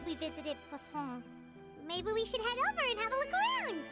we visited Poisson. Maybe we should head over and have a look around.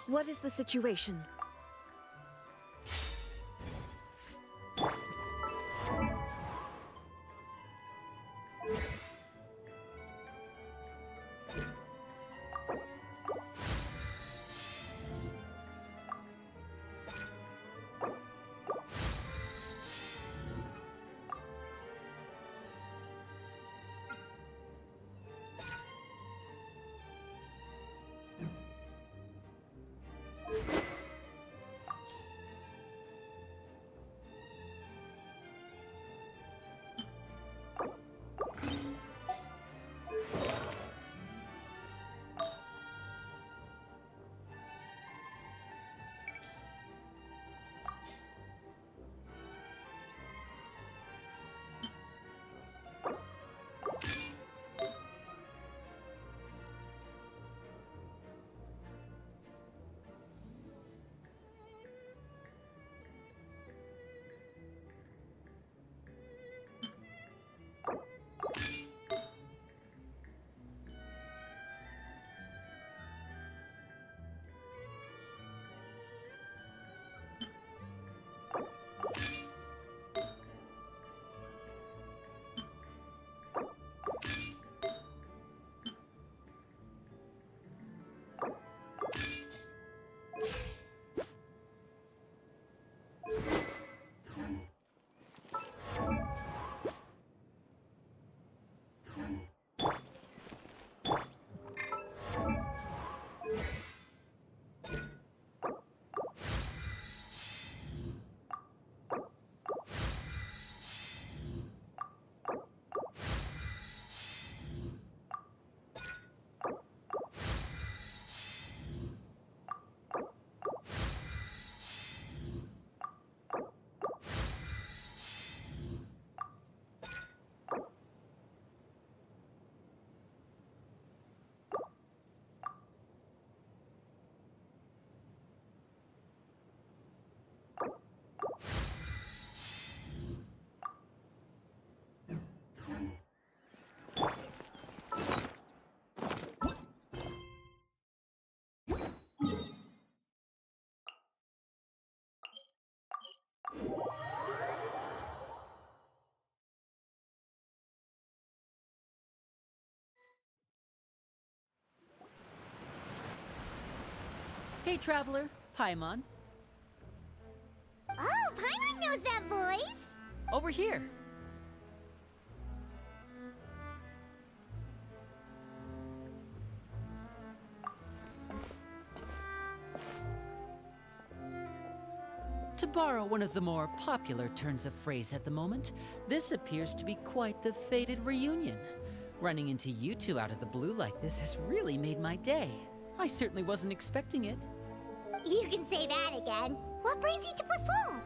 What is the situation? Hey, Traveler. Paimon. Oh, Paimon knows that voice! Over here. To borrow one of the more popular turns of phrase at the moment, this appears to be quite the fated reunion. Running into you two out of the blue like this has really made my day. I certainly wasn't expecting it. You can say that again. What brings you to Poisson?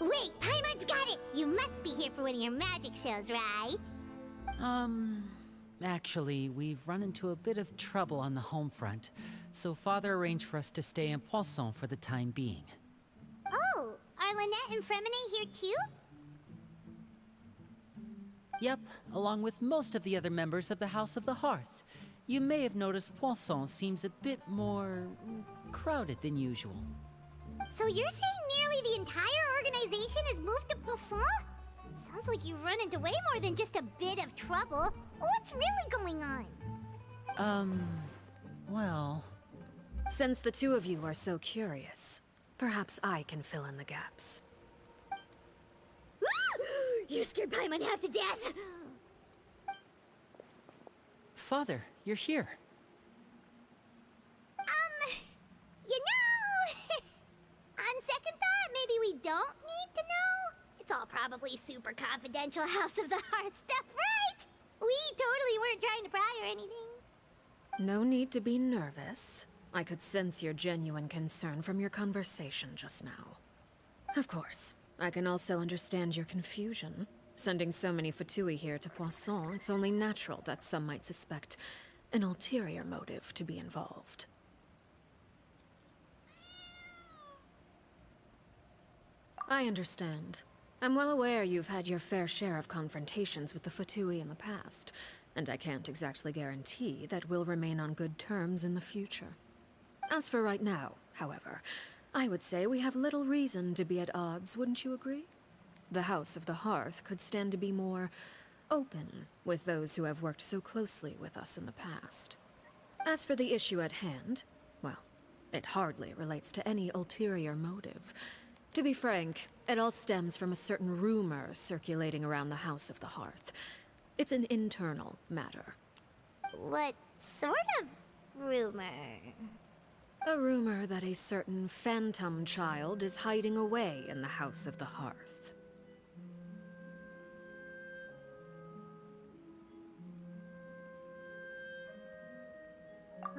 Wait, Paimon's got it! You must be here for one of your magic shows, right? Actually, we've run into a bit of trouble on the home front, so Father arranged for us to stay in Poisson for the time being. Oh, are Lynette and Fremine here too? Yep, along with most of the other members of the House of the Hearth. You may have noticed Poisson seems a bit more crowded than usual. So you're saying nearly the entire organization has moved to Poisson? Sounds like you've run into way more than just a bit of trouble. What's really going on? Well... Since the two of you are so curious, perhaps I can fill in the gaps. You scared Paimon half to death! Father, you're here. You don't need to know? It's all probably super confidential House of the Hearth stuff, right? We totally weren't trying to pry or anything. No need to be nervous. I could sense your genuine concern from your conversation just now. Of course, I can also understand your confusion. Sending so many Fatui here to Poisson, it's only natural that some might suspect an ulterior motive to be involved. I understand. I'm well aware you've had your fair share of confrontations with the Fatui in the past, and I can't exactly guarantee that we'll remain on good terms in the future. As for right now, however, I would say we have little reason to be at odds, wouldn't you agree? The House of the Hearth could stand to be more open with those who have worked so closely with us in the past. As for the issue at hand, well, it hardly relates to any ulterior motive. To be frank, it all stems from a certain rumor circulating around the House of the Hearth. It's an internal matter. What sort of rumor? A rumor that a certain phantom child is hiding away in the House of the Hearth.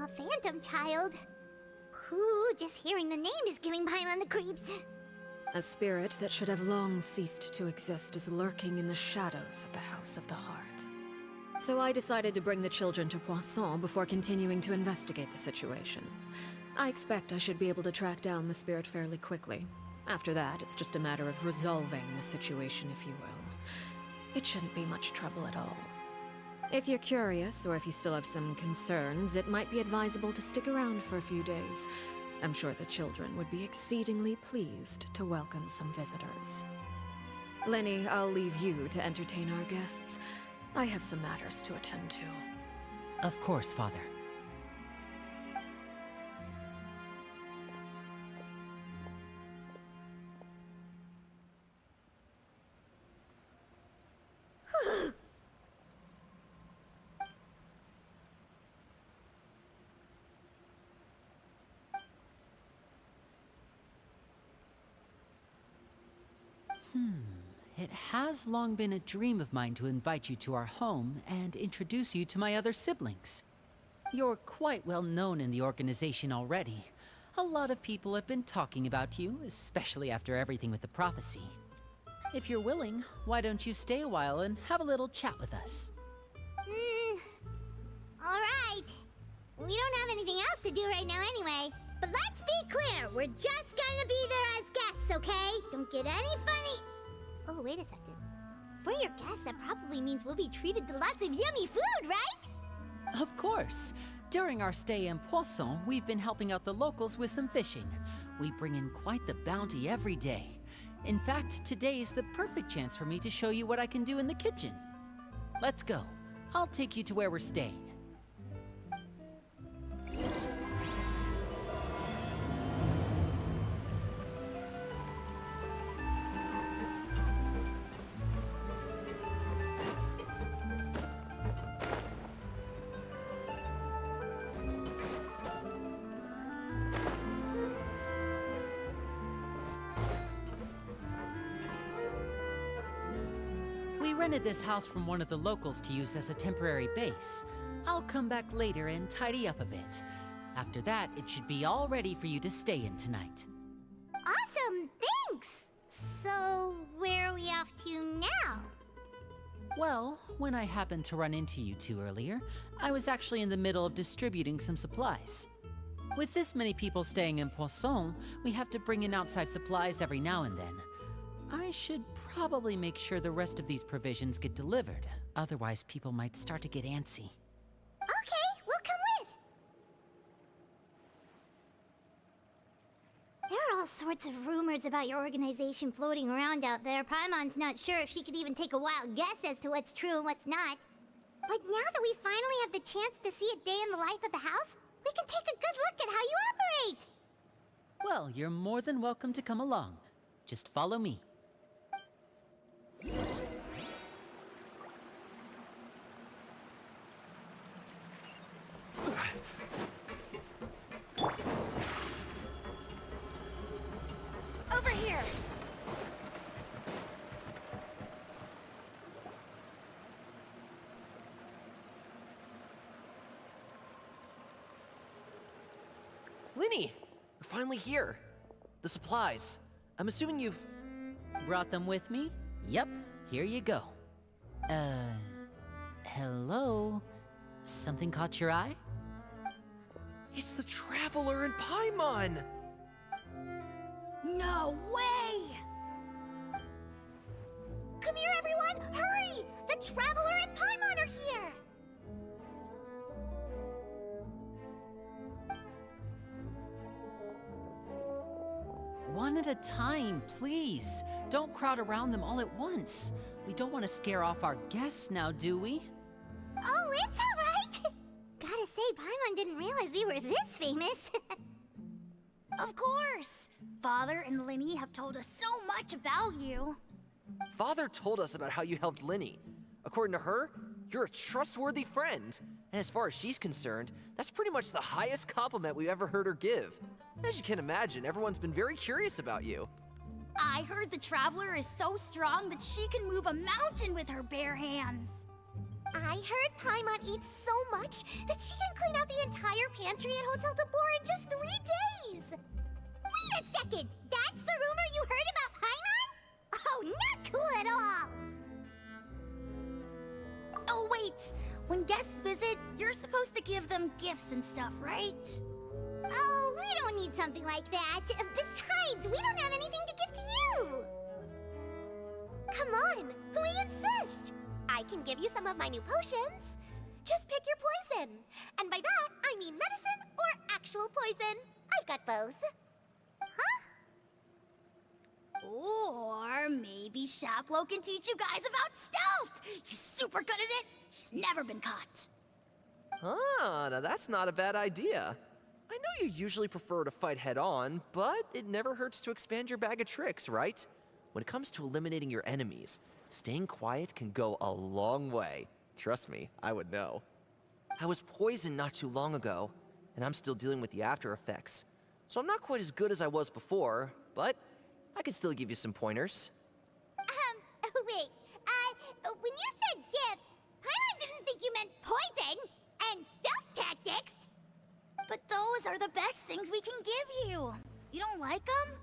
A phantom child? Ooh, just hearing the name is giving Paimon the creeps. A spirit that should have long ceased to exist is lurking in the shadows of the House of the Hearth. So I decided to bring the children to Poisson before continuing to investigate the situation. I expect I should be able to track down the spirit fairly quickly. After that, it's just a matter of resolving the situation, if you will. It shouldn't be much trouble at all. If you're curious, or if you still have some concerns, it might be advisable to stick around for a few days. I'm sure the children would be exceedingly pleased to welcome some visitors. Lenny, I'll leave you to entertain our guests. I have some matters to attend to. Of course, Father. It has long been a dream of mine to invite you to our home and introduce you to my other siblings. You're quite well known in the organization already. A lot of people have been talking about you, especially after everything with the prophecy. If you're willing, why don't you stay a while and have a little chat with us? Alright. We don't have anything else to do right now anyway. But let's be clear, we're just gonna be there as guests, okay? Don't get any funny... Oh, wait a second. For your guests, that probably means we'll be treated to lots of yummy food, right? Of course. During our stay in Poisson, we've been helping out the locals with some fishing. We bring in quite the bounty every day. In fact, today's the perfect chance for me to show you what I can do in the kitchen. Let's go. I'll take you to where we're staying. We rented this house from one of the locals to use as a temporary base. I'll come back later and tidy up a bit. After that, it should be all ready for you to stay in tonight. Awesome, thanks! So, where are we off to now? Well, when I happened to run into you two earlier, I was actually in the middle of distributing some supplies. With this many people staying in Poisson, we have to bring in outside supplies every now and then. I should probably make sure the rest of these provisions get delivered. Otherwise, people might start to get antsy. Okay, we'll come with! There are all sorts of rumors about your organization floating around out there. Paimon's not sure if she could even take a wild guess as to what's true and what's not. But now that we finally have the chance to see a day in the life of the house, we can take a good look at how you operate! Well, you're more than welcome to come along. Just follow me. Over here! Linny! We're finally here. The supplies. I'm assuming you've... Brought them with me? Yep, here you go. Hello? Something caught your eye? It's the Traveler and Paimon! No way! Come here, everyone! Hurry! The Traveler and Paimon are here! One at a time, please. Don't crowd around them all at once. We don't want to scare off our guests now, do we? Oh, it's all right! Gotta say, Paimon didn't realize we were this famous. Of course! Father and Linny have told us so much about you. Father told us about how you helped Linny. According to her, you're a trustworthy friend. And as far as she's concerned, that's pretty much the highest compliment we've ever heard her give. As you can imagine, everyone's been very curious about you. I heard the Traveler is so strong that she can move a mountain with her bare hands. I heard Paimon eats so much that she can clean out the entire pantry at Hotel Tabor in just 3 days. Wait a second! That's the rumor you heard about Paimon? Oh, not cool at all! Oh, wait. When guests visit, you're supposed to give them gifts and stuff, right? Oh, we don't need something like that. Besides, we don't have anything to give to you. Come on, we insist. I can give you some of my new potions. Just pick your poison. And by that, I mean medicine or actual poison. I've got both. Huh? Or maybe Shaplo can teach you guys about stealth. He's super good at it. He's never been caught. Ah, now that's not a bad idea. I know you usually prefer to fight head-on, but it never hurts to expand your bag of tricks, right? When it comes to eliminating your enemies, staying quiet can go a long way. Trust me, I would know. I was poisoned not too long ago, and I'm still dealing with the after effects. So I'm not quite as good as I was before, but I can still give you some pointers. Wait, when you said gifts, Paimon didn't think you meant poison and stealth tactics. But those are the best things we can give you. You don't like them?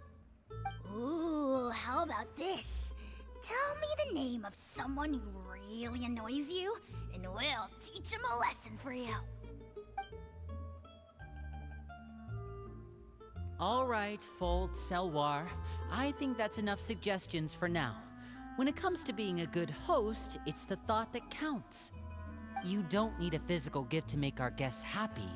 Ooh, how about this? Tell me the name of someone who really annoys you, and we'll teach him a lesson for you. All right, Fold, Selwar. I think that's enough suggestions for now. When it comes to being a good host, it's the thought that counts. You don't need a physical gift to make our guests happy.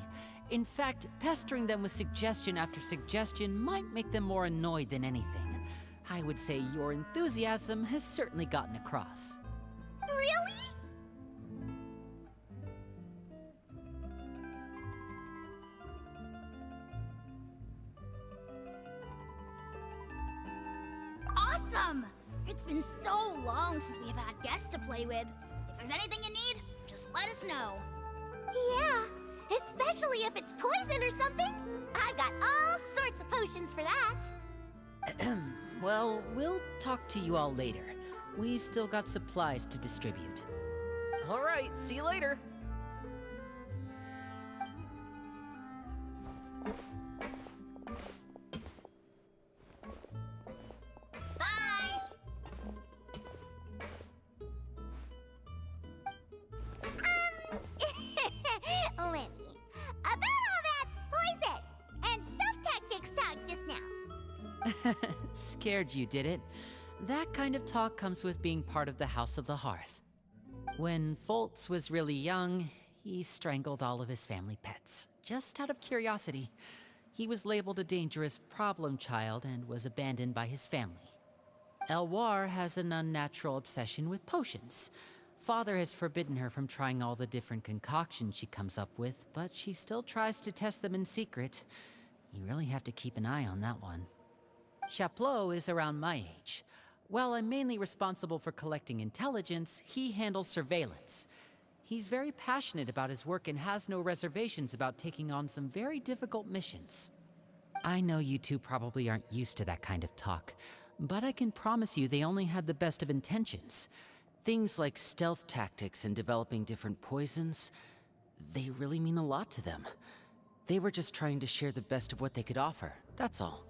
In fact, pestering them with suggestion after suggestion might make them more annoyed than anything. I would say your enthusiasm has certainly gotten across. Really? Awesome! It's been so long since we've had guests to play with. If there's anything you need, just let us know. Yeah, especially if it's poison or something. I've got all sorts of potions for that. Well, we'll talk to you all later. We've still got supplies to distribute. All right, see you later. Bye! Linny, about all that poison and stealth tactics talk just now. Scared you, did it? That kind of talk comes with being part of the House of the Hearth. When Foltz was really young, he strangled all of his family pets, just out of curiosity. He was labeled a dangerous problem child and was abandoned by his family. Elwar has an unnatural obsession with potions. Father has forbidden her from trying all the different concoctions she comes up with, but she still tries to test them in secret. You really have to keep an eye on that one. Chaplot is around my age. While I'm mainly responsible for collecting intelligence, he handles surveillance. He's very passionate about his work and has no reservations about taking on some very difficult missions. I know you two probably aren't used to that kind of talk, but I can promise you they only had the best of intentions. Things like stealth tactics and developing different poisons, they really mean a lot to them. They were just trying to share the best of what they could offer, that's all.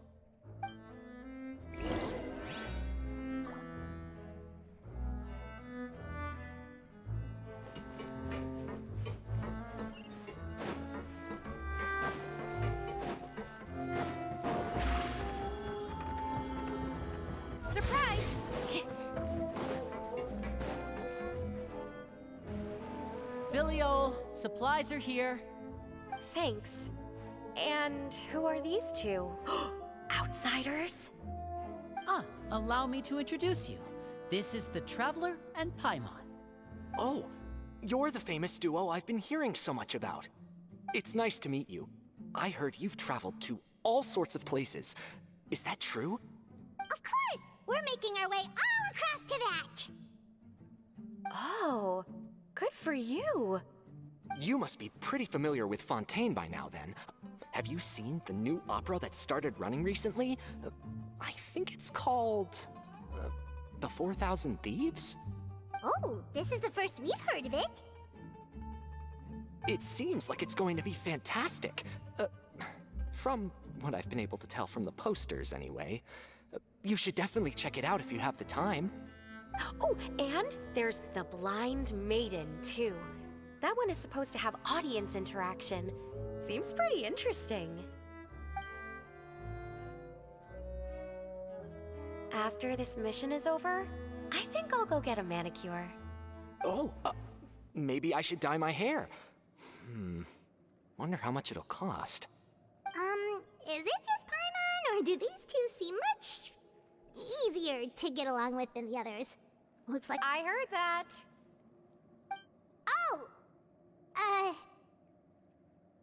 Surprise! Filiol, supplies are here. Thanks. And who are these two? Outsiders? Allow me to introduce you. This is the Traveler and Paimon. Oh, you're the famous duo I've been hearing so much about. It's nice to meet you. I heard you've traveled to all sorts of places. Is that true? Of course! We're making our way all across to that! Oh, good for you. You must be pretty familiar with Fontaine by now, then. Have you seen the new opera that started running recently? I think it's called... The 4,000 Thieves? Oh, this is the first we've heard of it. It seems like it's going to be fantastic. From what I've been able to tell from the posters, anyway. You should definitely check it out if you have the time. Oh, and there's The Blind Maiden, too. That one is supposed to have audience interaction. Seems pretty interesting. After this mission is over, I think I'll go get a manicure. Oh, maybe I should dye my hair. Wonder how much it'll cost. Is it just Paimon, or do these two seem much easier to get along with than the others? Looks like... I heard that. Oh!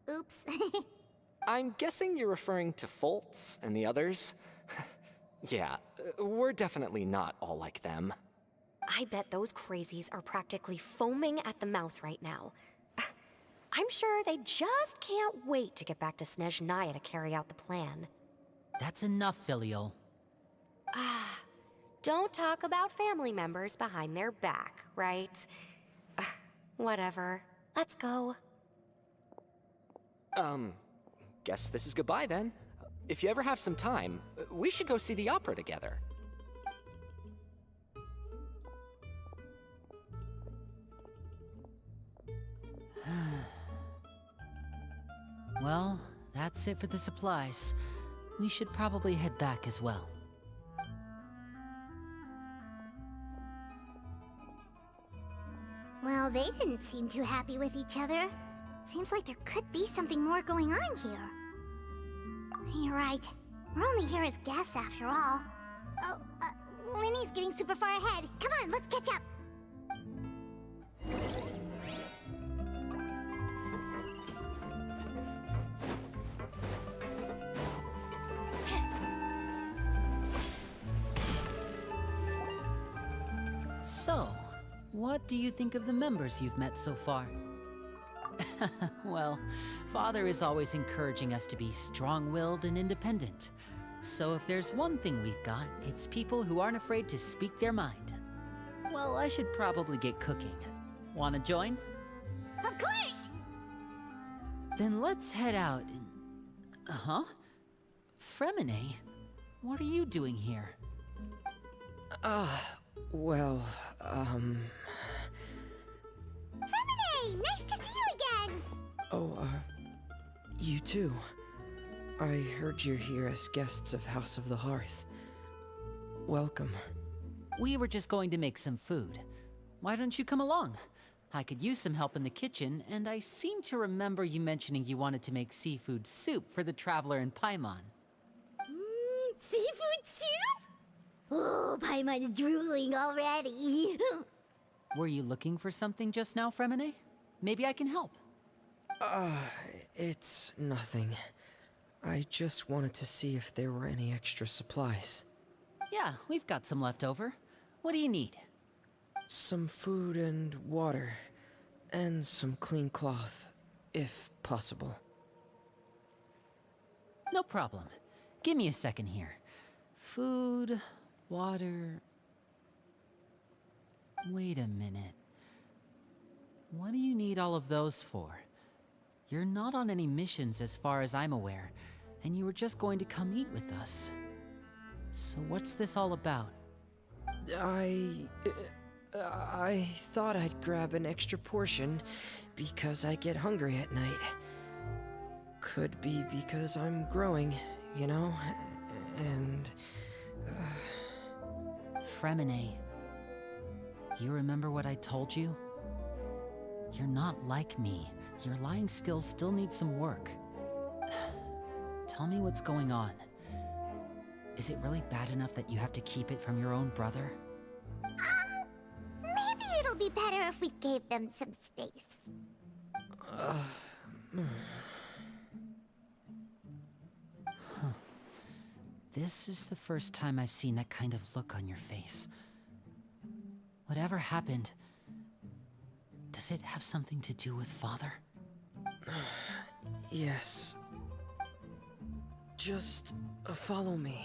Oops. I'm guessing you're referring to Foltz and the others? Yeah, we're definitely not all like them. I bet those crazies are practically foaming at the mouth right now. I'm sure they just can't wait to get back to Snezhnaya to carry out the plan. That's enough, Filiol. Don't talk about family members behind their back, right? Whatever. Let's go. Guess this is goodbye then. If you ever have some time, we should go see the opera together. Well, that's it for the supplies. We should probably head back as well. Well, they didn't seem too happy with each other. Seems like there could be something more going on here. You're right. We're only here as guests after all. Oh, Linny's getting super far ahead. Come on, let's catch up. So, what do you think of the members you've met so far? Well, Father is always encouraging us to be strong-willed and independent. So if there's one thing we've got, it's people who aren't afraid to speak their mind. Well, I should probably get cooking. Wanna join? Of course! Then let's head out and... Fremine? What are you doing here? Well, Fremine! Nice to see you again! You too. I heard you're here as guests of House of the Hearth. Welcome. We were just going to make some food. Why don't you come along? I could use some help in the kitchen, and I seem to remember you mentioning you wanted to make seafood soup for the Traveler and Paimon. Seafood soup? Oh, Paimon's drooling already. Were you looking for something just now, Fremine? Maybe I can help. It's nothing. I just wanted to see if there were any extra supplies. Yeah, we've got some left over. What do you need? Some food and water. And some clean cloth, if possible. No problem. Give me a second here. Food, water... Wait a minute. What do you need all of those for? You're not on any missions as far as I'm aware, and you were just going to come eat with us. So what's this all about? I thought I'd grab an extra portion because I get hungry at night. Could be because I'm growing, you know? And... Fremine, you remember what I told you? You're not like me. Your lying skills still need some work. Tell me what's going on. Is it really bad enough that you have to keep it from your own brother? Maybe it'll be better if we gave them some space. This is the first time I've seen that kind of look on your face. Whatever happened, does it have something to do with Father? Yes. Just follow me.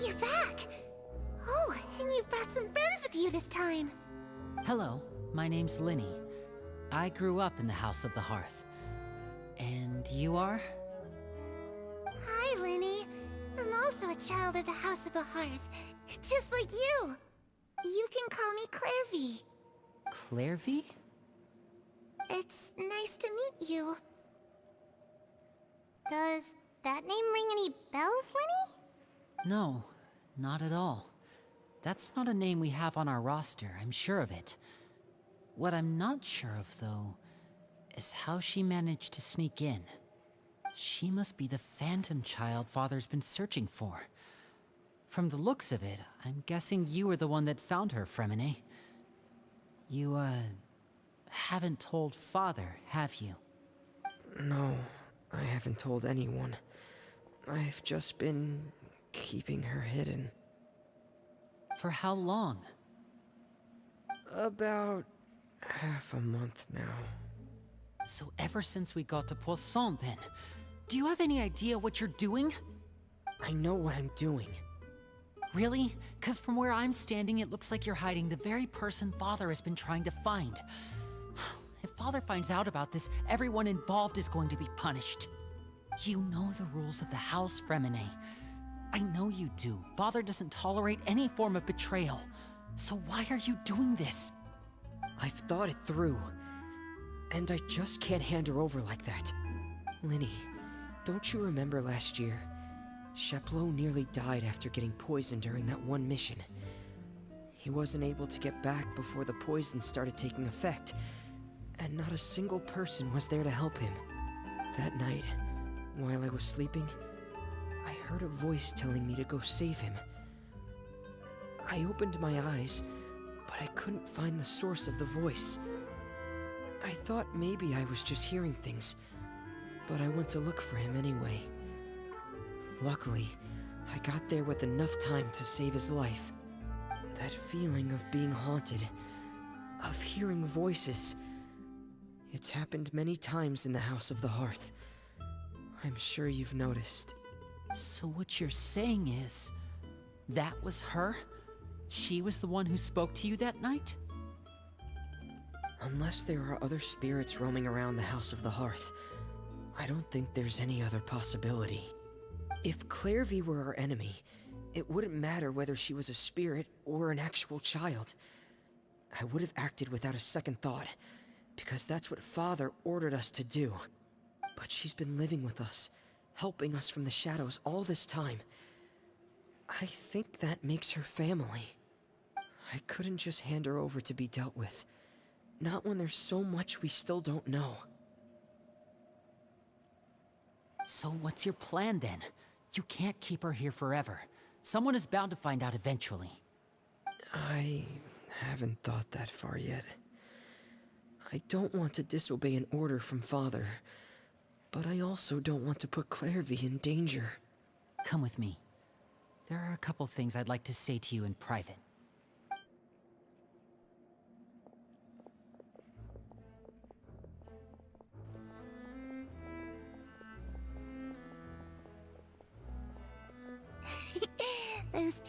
You're back! Oh, and you've brought some friends with you this time. Hello, my name's Lyney. I grew up in the House of the Hearth. And you are? Hi, Lyney. I'm also a child of the House of the Hearth, just like you. You can call me Clairvy. Clairvy? It's nice to meet you. Does that name ring any bells, Lyney? No, not at all. That's not a name we have on our roster, I'm sure of it. What I'm not sure of, though, is how she managed to sneak in. She must be the Phantom Child Father's been searching for. From the looks of it, I'm guessing you were the one that found her, Fremine. You, haven't told Father, have you? No, I haven't told anyone. I've just been keeping her hidden. For how long? About half a month now. So ever since we got to Poisson, then, do you have any idea what you're doing? I know what I'm doing. Really? 'Cause from where I'm standing, it looks like you're hiding the very person Father has been trying to find. If Father finds out about this, everyone involved is going to be punished. You know the rules of the house, Fremine. I know you do. Father doesn't tolerate any form of betrayal. So why are you doing this? I've thought it through. And I just can't hand her over like that. Lyney, don't you remember last year? Sheplo nearly died after getting poisoned during that one mission. He wasn't able to get back before the poison started taking effect, and not a single person was there to help him. That night, while I was sleeping, I heard a voice telling me to go save him. I opened my eyes, but I couldn't find the source of the voice. I thought maybe I was just hearing things, but I went to look for him anyway. Luckily, I got there with enough time to save his life. That feeling of being haunted, of hearing voices, it's happened many times in the House of the Hearth. I'm sure you've noticed. So what you're saying is, that was her? She was the one who spoke to you that night? Unless there are other spirits roaming around the House of the Hearth, I don't think there's any other possibility. If Clairvy were our enemy, it wouldn't matter whether she was a spirit or an actual child. I would have acted without a second thought, because that's what Father ordered us to do. But she's been living with us, helping us from the shadows all this time. I think that makes her family. I couldn't just hand her over to be dealt with. Not when there's so much we still don't know. So what's your plan then? You can't keep her here forever. Someone is bound to find out eventually. I haven't thought that far yet. I don't want to disobey an order from Father, but I also don't want to put Clairvy in danger. Come with me. There are a couple things I'd like to say to you in private.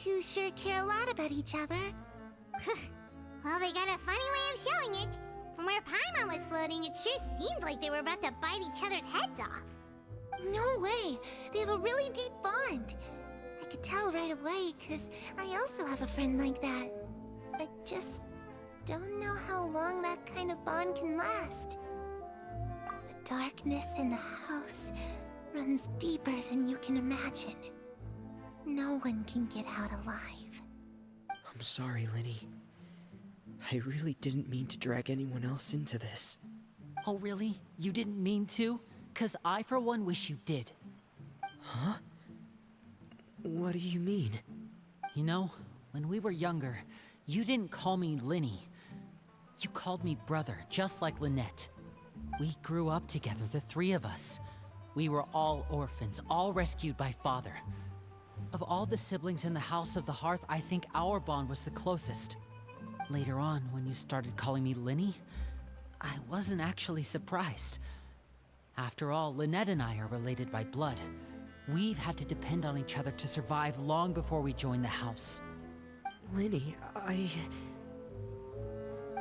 two sure care a lot about each other. Well, they got a funny way of showing it. From where Paimon was floating, it sure seemed like they were about to bite each other's heads off. No way! They have a really deep bond. I could tell right away, because I also have a friend like that. I just don't know how long that kind of bond can last. The darkness in the house runs deeper than you can imagine. No one can get out alive. I'm sorry, Linny. I really didn't mean to drag anyone else into this. Oh, really? You didn't mean to? 'Cause I, for one, wish you did. Huh? What do you mean? You know, when we were younger, you didn't call me Linny. You called me brother, just like Lynette. We grew up together, the three of us. We were all orphans, all rescued by father. Of all the siblings in the House of the Hearth, I think our bond was the closest. Later on, when you started calling me Linny, I wasn't actually surprised. After all, Lynette and I are related by blood. We've had to depend on each other to survive long before we joined the house. Linny,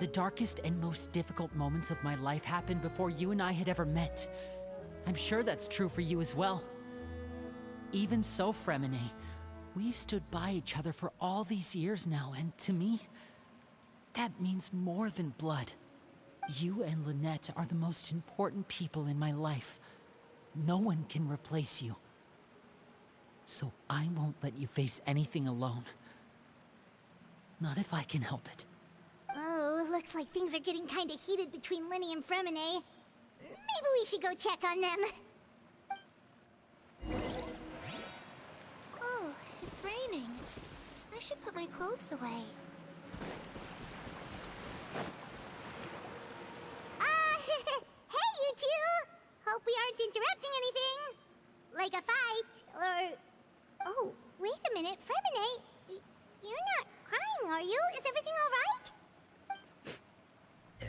The darkest and most difficult moments of my life happened before you and I had ever met. I'm sure that's true for you as well. Even so, Fremine, we've stood by each other for all these years now, and to me, that means more than blood. You and Lynette are the most important people in my life. No one can replace you. So I won't let you face anything alone. Not if I can help it. Oh, looks like things are getting kinda heated between Linny and Fremine. Maybe we should go check on them. Oh, it's raining. I should put my clothes away. Hey, you two! Hope we aren't interrupting anything. Like a fight, or... Oh, wait a minute, Fremine. You're not crying, are you? Is everything alright?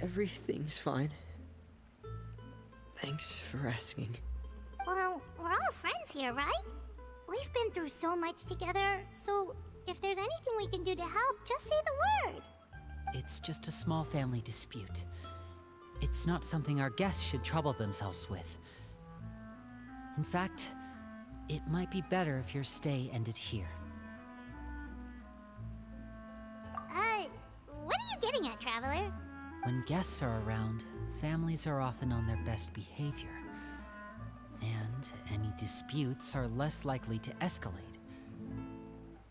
everything's fine. Thanks for asking. Well, we're all friends here, right? We've been through so much together, so if there's anything we can do to help, just say the word. It's just a small family dispute. It's not something our guests should trouble themselves with. In fact, it might be better if your stay ended here. What are you getting at, Traveler? When guests are around, families are often on their best behavior. And any disputes are less likely to escalate.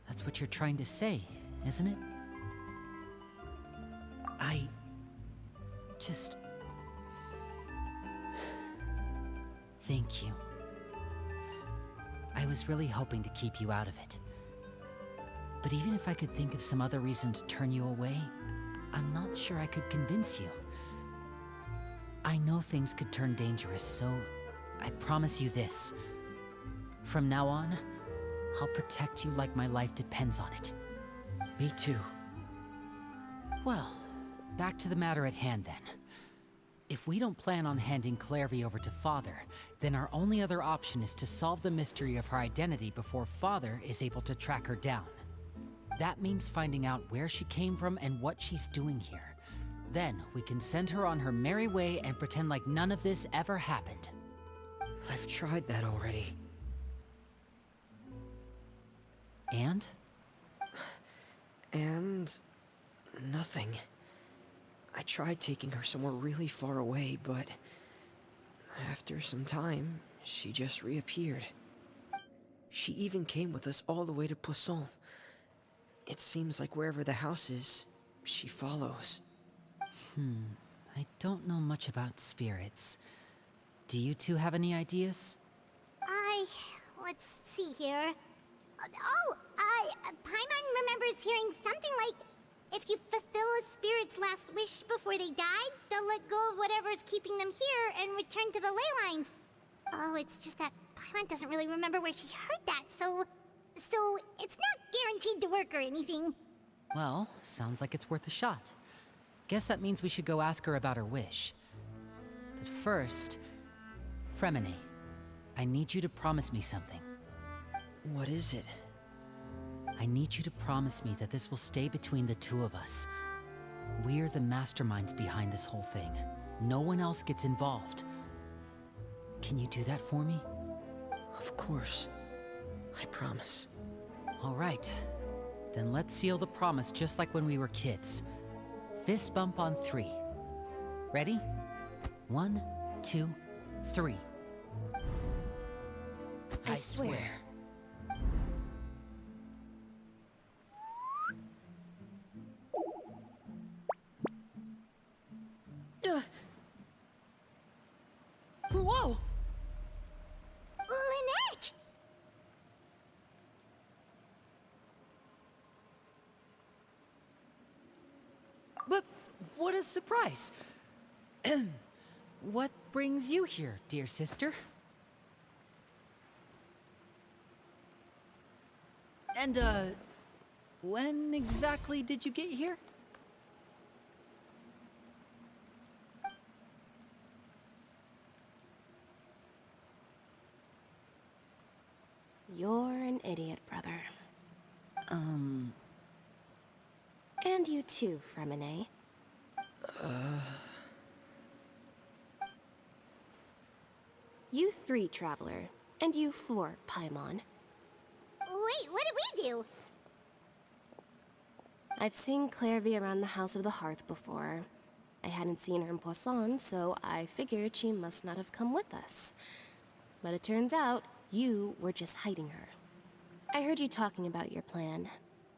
That's what you're trying to say, isn't it? I just... Thank you. I was really hoping to keep you out of it. But even if I could think of some other reason to turn you away, I'm not sure I could convince you. I know things could turn dangerous, so I promise you this. From now on, I'll protect you like my life depends on it. Me too. Well, back to the matter at hand then. If we don't plan on handing Clairvy over to Father, then our only other option is to solve the mystery of her identity before Father is able to track her down. That means finding out where she came from and what she's doing here. Then we can send her on her merry way and pretend like none of this ever happened. I've tried that already. And? And... nothing. I tried taking her somewhere really far away, but... after some time, she just reappeared. She even came with us all the way to Poisson. It seems like wherever the house is, she follows. I don't know much about spirits. Do you two have any ideas? Let's see here. Paimon remembers hearing something like, if you fulfill a spirit's last wish before they died, they'll let go of whatever's keeping them here and return to the ley lines. Oh, it's just that Paimon doesn't really remember where she heard that, so it's not guaranteed to work or anything. Well, sounds like it's worth a shot. Guess that means we should go ask her about her wish. But first, Fremine, I need you to promise me something. What is it? I need you to promise me that this will stay between the two of us. We're the masterminds behind this whole thing. No one else gets involved. Can you do that for me? Of course. I promise. All right. Then let's seal the promise just like when we were kids. Fist bump on 3. Ready? 1, 2, 3. I swear. Whoa! Lynette! But what a surprise! What brings you here, dear sister? And, when exactly did you get here? You're an idiot, brother. And you too, Fremine. You 3, Traveler. And you 4, Paimon. Wait, what did we do? I've seen Clairvy around the House of the Hearth before. I hadn't seen her in Poisson, so I figured she must not have come with us. But it turns out, you were just hiding her. I heard you talking about your plan.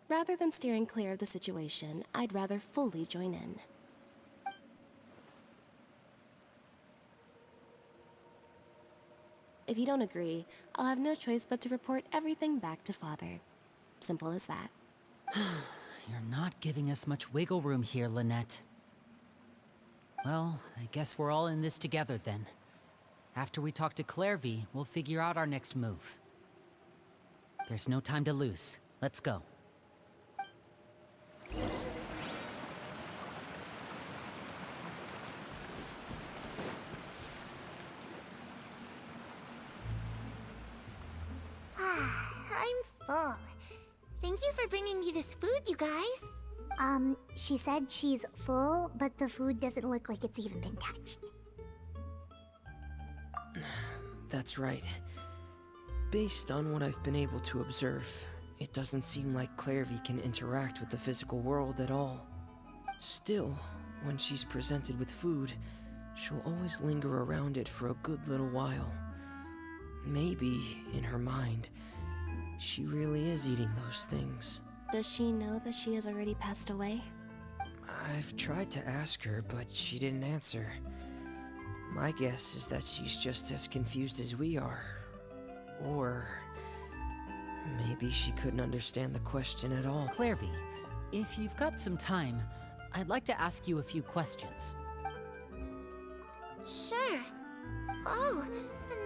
Rather than steering clear of the situation, I'd rather fully join in. If you don't agree, I'll have no choice but to report everything back to Father. Simple as that. You're not giving us much wiggle room here, Lynette. Well, I guess we're all in this together then. After we talk to Clairvy, we'll figure out our next move. There's no time to lose. Let's go. I'm full. Thank you for bringing me this food, you guys. She said she's full, but the food doesn't look like it's even been touched. That's right. Based on what I've been able to observe, it doesn't seem like Clairvy can interact with the physical world at all. Still, when she's presented with food, she'll always linger around it for a good little while. Maybe, in her mind, she really is eating those things. Does she know that she has already passed away? I've tried to ask her, but she didn't answer. My guess is that she's just as confused as we are. Or maybe she couldn't understand the question at all. Clairvy, if you've got some time, I'd like to ask you a few questions. Sure. Oh,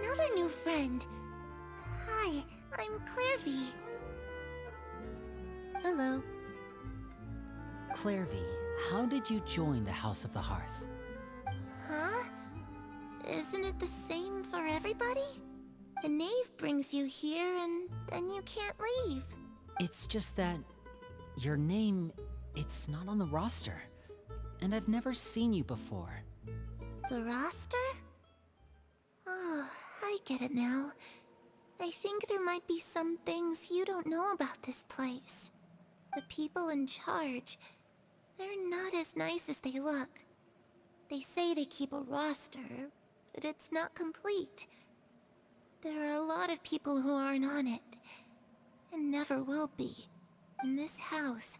another new friend. Hi, I'm Clairvy. Hello. Clairvy, how did you join the House of the Hearth? Huh? Isn't it the same for everybody? The knave brings you here and then you can't leave. It's just that your name, it's not on the roster. And I've never seen you before. The roster? Oh, I get it now. I think there might be some things you don't know about this place. The people in charge, they're not as nice as they look. They say they keep a roster, but it's not complete. There are a lot of people who aren't on it, and never will be. In this house,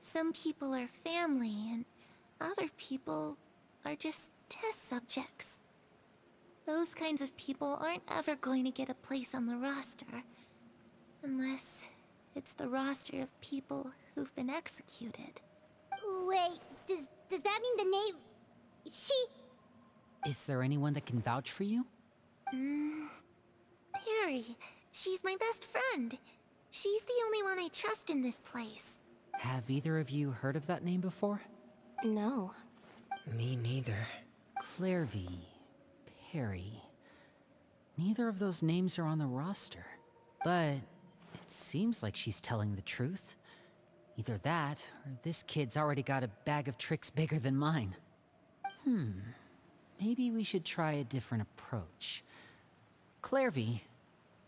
some people are family, and other people are just test subjects. Those kinds of people aren't ever going to get a place on the roster, unless it's the roster of people who've been executed. Wait, does that mean the knave... she... Is there anyone that can vouch for you? Perry. She's my best friend. She's the only one I trust in this place. Have either of you heard of that name before? No. Me neither. Clairvy, Perry. Neither of those names are on the roster. But it seems like she's telling the truth. Either that, or this kid's already got a bag of tricks bigger than mine. Maybe we should try a different approach. Clairvy,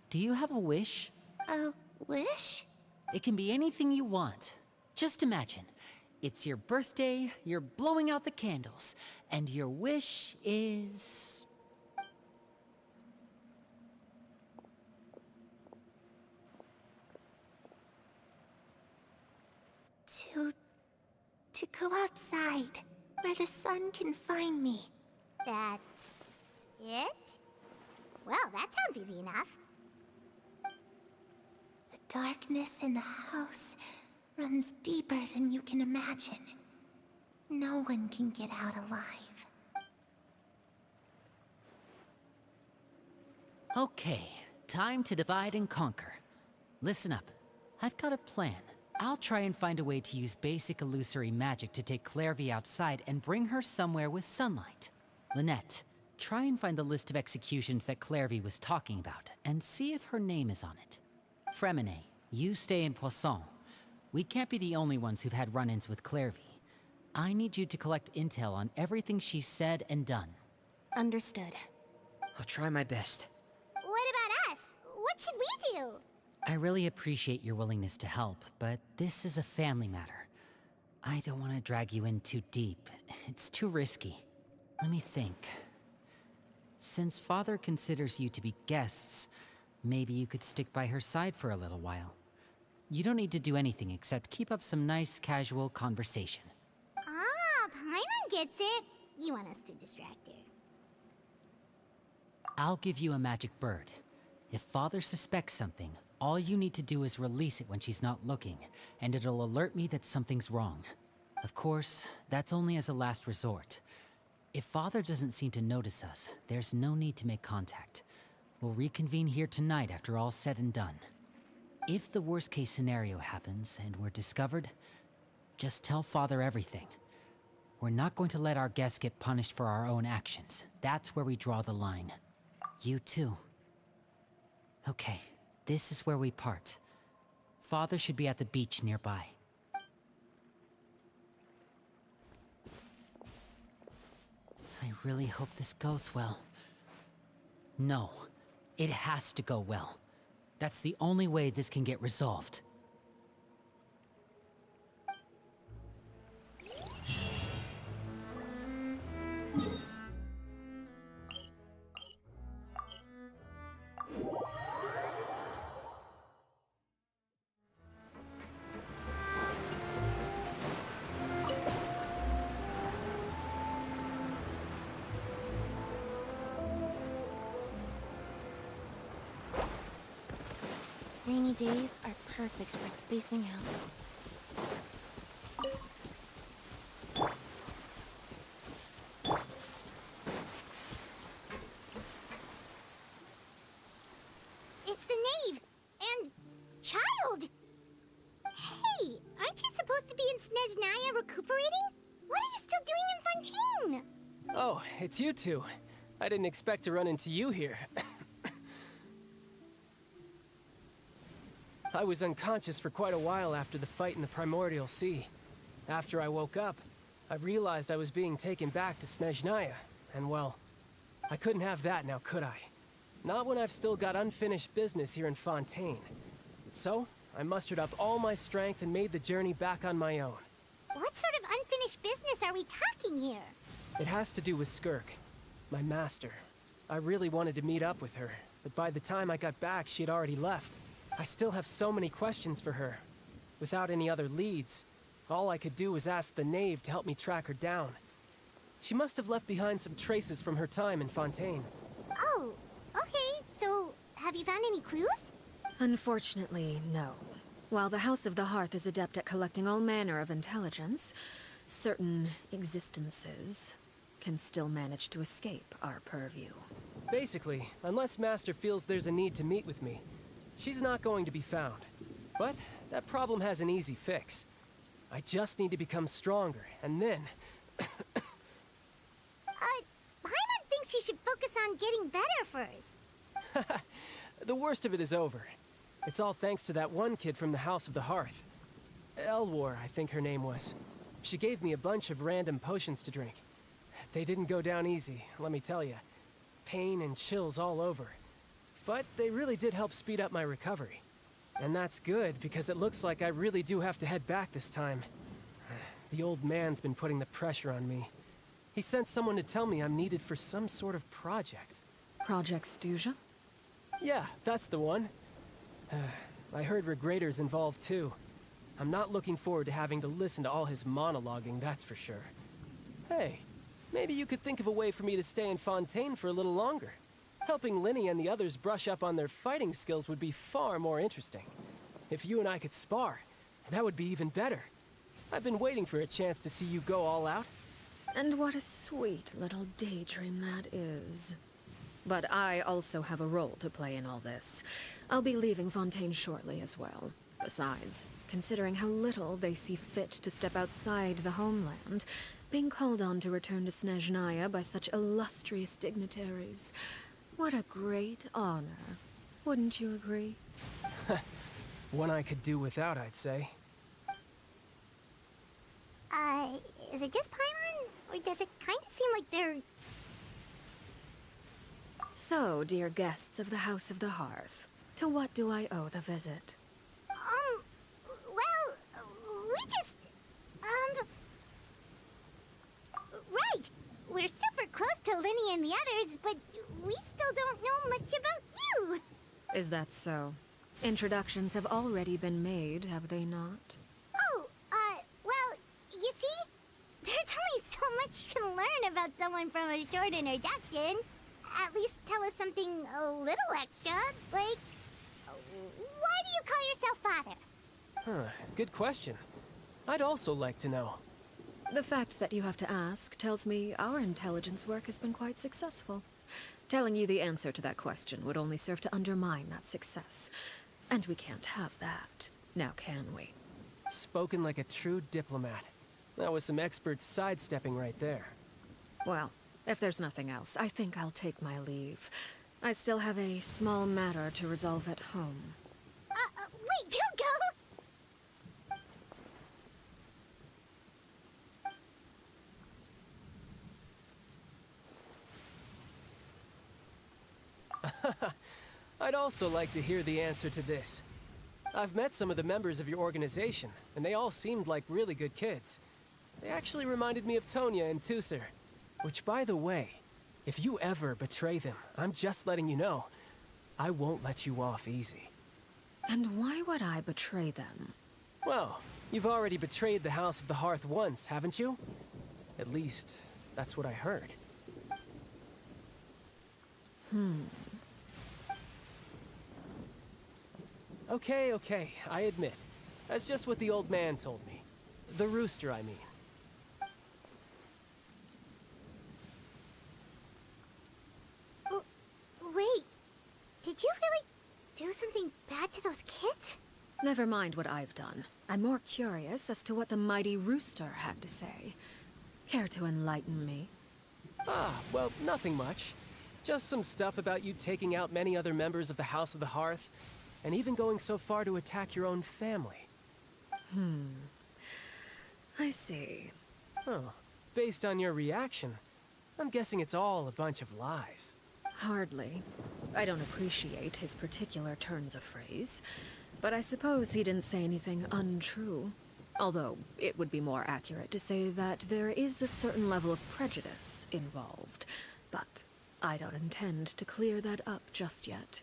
do you have a wish? A wish? It can be anything you want. Just imagine, it's your birthday, you're blowing out the candles, and your wish is... To go outside, where the sun can find me. That's it? Well, that sounds easy enough. The darkness in the house runs deeper than you can imagine. No one can get out alive. Okay, time to divide and conquer. Listen up, I've got a plan. I'll try and find a way to use basic illusory magic to take Clairvy outside and bring her somewhere with sunlight. Lynette, try and find the list of executions that Clairvy was talking about, and see if her name is on it. Fremine, you stay in Poisson. We can't be the only ones who've had run-ins with Clairvy. I need you to collect intel on everything she's said and done. Understood. I'll try my best. What about us? What should we do? I really appreciate your willingness to help, but this is a family matter. I don't want to drag you in too deep. It's too risky. Let me think. Since Father considers you to be guests, maybe you could stick by her side for a little while. You don't need to do anything except keep up some nice, casual conversation. Ah, Paimon gets it. You want us to distract her. I'll give you a magic bird. If Father suspects something, all you need to do is release it when she's not looking, and it'll alert me that something's wrong. Of course, that's only as a last resort. If Father doesn't seem to notice us, there's no need to make contact. We'll reconvene here tonight after all's said and done. If the worst-case scenario happens and we're discovered, just tell Father everything. We're not going to let our guests get punished for our own actions. That's where we draw the line. You too. Okay. This is where we part. Father should be at the beach nearby. I really hope this goes well. No, it has to go well. That's the only way this can get resolved. Rainy days are perfect for spacing out. It's the knave! And... child! Hey, aren't you supposed to be in Snezhnaya recuperating? What are you still doing in Fontaine? Oh, it's you two. I didn't expect to run into you here. I was unconscious for quite a while after the fight in the Primordial Sea. After I woke up, I realized I was being taken back to Snezhnaya, and well, I couldn't have that now, could I? Not when I've still got unfinished business here in Fontaine. So, I mustered up all my strength and made the journey back on my own. What sort of unfinished business are we talking here? It has to do with Skirk, my master. I really wanted to meet up with her, but by the time I got back, she had already left. I still have so many questions for her. Without any other leads, all I could do was ask the knave to help me track her down. She must have left behind some traces from her time in Fontaine. Oh, okay, so have you found any clues? Unfortunately, no. While the House of the Hearth is adept at collecting all manner of intelligence, certain existences can still manage to escape our purview. Basically, unless Master feels there's a need to meet with me, she's not going to be found. But that problem has an easy fix. I just need to become stronger, and then... Paimon thinks you should focus on getting better first. The worst of it is over. It's all thanks to that one kid from the House of the Hearth. Elwar, I think her name was. She gave me a bunch of random potions to drink. They didn't go down easy, let me tell you. Pain and chills all over. But they really did help speed up my recovery. And that's good, because it looks like I really do have to head back this time. The old man's been putting the pressure on me. He sent someone to tell me I'm needed for some sort of project. Project Stuja? Yeah, that's the one. I heard Regrader's involved too. I'm not looking forward to having to listen to all his monologuing, that's for sure. Hey, maybe you could think of a way for me to stay in Fontaine for a little longer. Helping Lyney and the others brush up on their fighting skills would be far more interesting. If you and I could spar, that would be even better. I've been waiting for a chance to see you go all out. And what a sweet little daydream that is. But I also have a role to play in all this. I'll be leaving Fontaine shortly as well. Besides, considering how little they see fit to step outside the homeland, being called on to return to Snezhnaya by such illustrious dignitaries, what a great honor. Wouldn't you agree? One I could do without, I'd say. Is it just Paimon? Or does it kind of seem like they're... So, dear guests of the House of the Hearth, to what do I owe the visit? Well, we just... Right! We're super close to Lyney and the others, but we still don't know much about you! Is that so? Introductions have already been made, have they not? Oh, well, you see? There's only so much you can learn about someone from a short introduction. At least tell us something a little extra, like... Why do you call yourself father? Huh, good question. I'd also like to know. The fact that you have to ask tells me our intelligence work has been quite successful. Telling you the answer to that question would only serve to undermine that success. And we can't have that, now can we? Spoken like a true diplomat. That was some expert sidestepping right there. Well, if there's nothing else, I think I'll take my leave. I still have a small matter to resolve at home. Wait, don't go! I'd also like to hear the answer to this. I've met some of the members of your organization, and they all seemed like really good kids. They actually reminded me of Tonya and Tusser. Which, by the way, if you ever betray them, I'm just letting you know, I won't let you off easy. And why would I betray them? Well, you've already betrayed the House of the Hearth once, haven't you? At least, that's what I heard. Okay, I admit. That's just what the old man told me. The rooster, I mean. Wait, did you really do something bad to those kids? Never mind what I've done. I'm more curious as to what the mighty rooster had to say. Care to enlighten me? Well, nothing much. Just some stuff about you taking out many other members of the House of the Hearth, and even going so far to attack your own family. I see. Oh, based on your reaction, I'm guessing it's all a bunch of lies. Hardly. I don't appreciate his particular turns of phrase, but I suppose he didn't say anything untrue. Although, it would be more accurate to say that there is a certain level of prejudice involved, but I don't intend to clear that up just yet.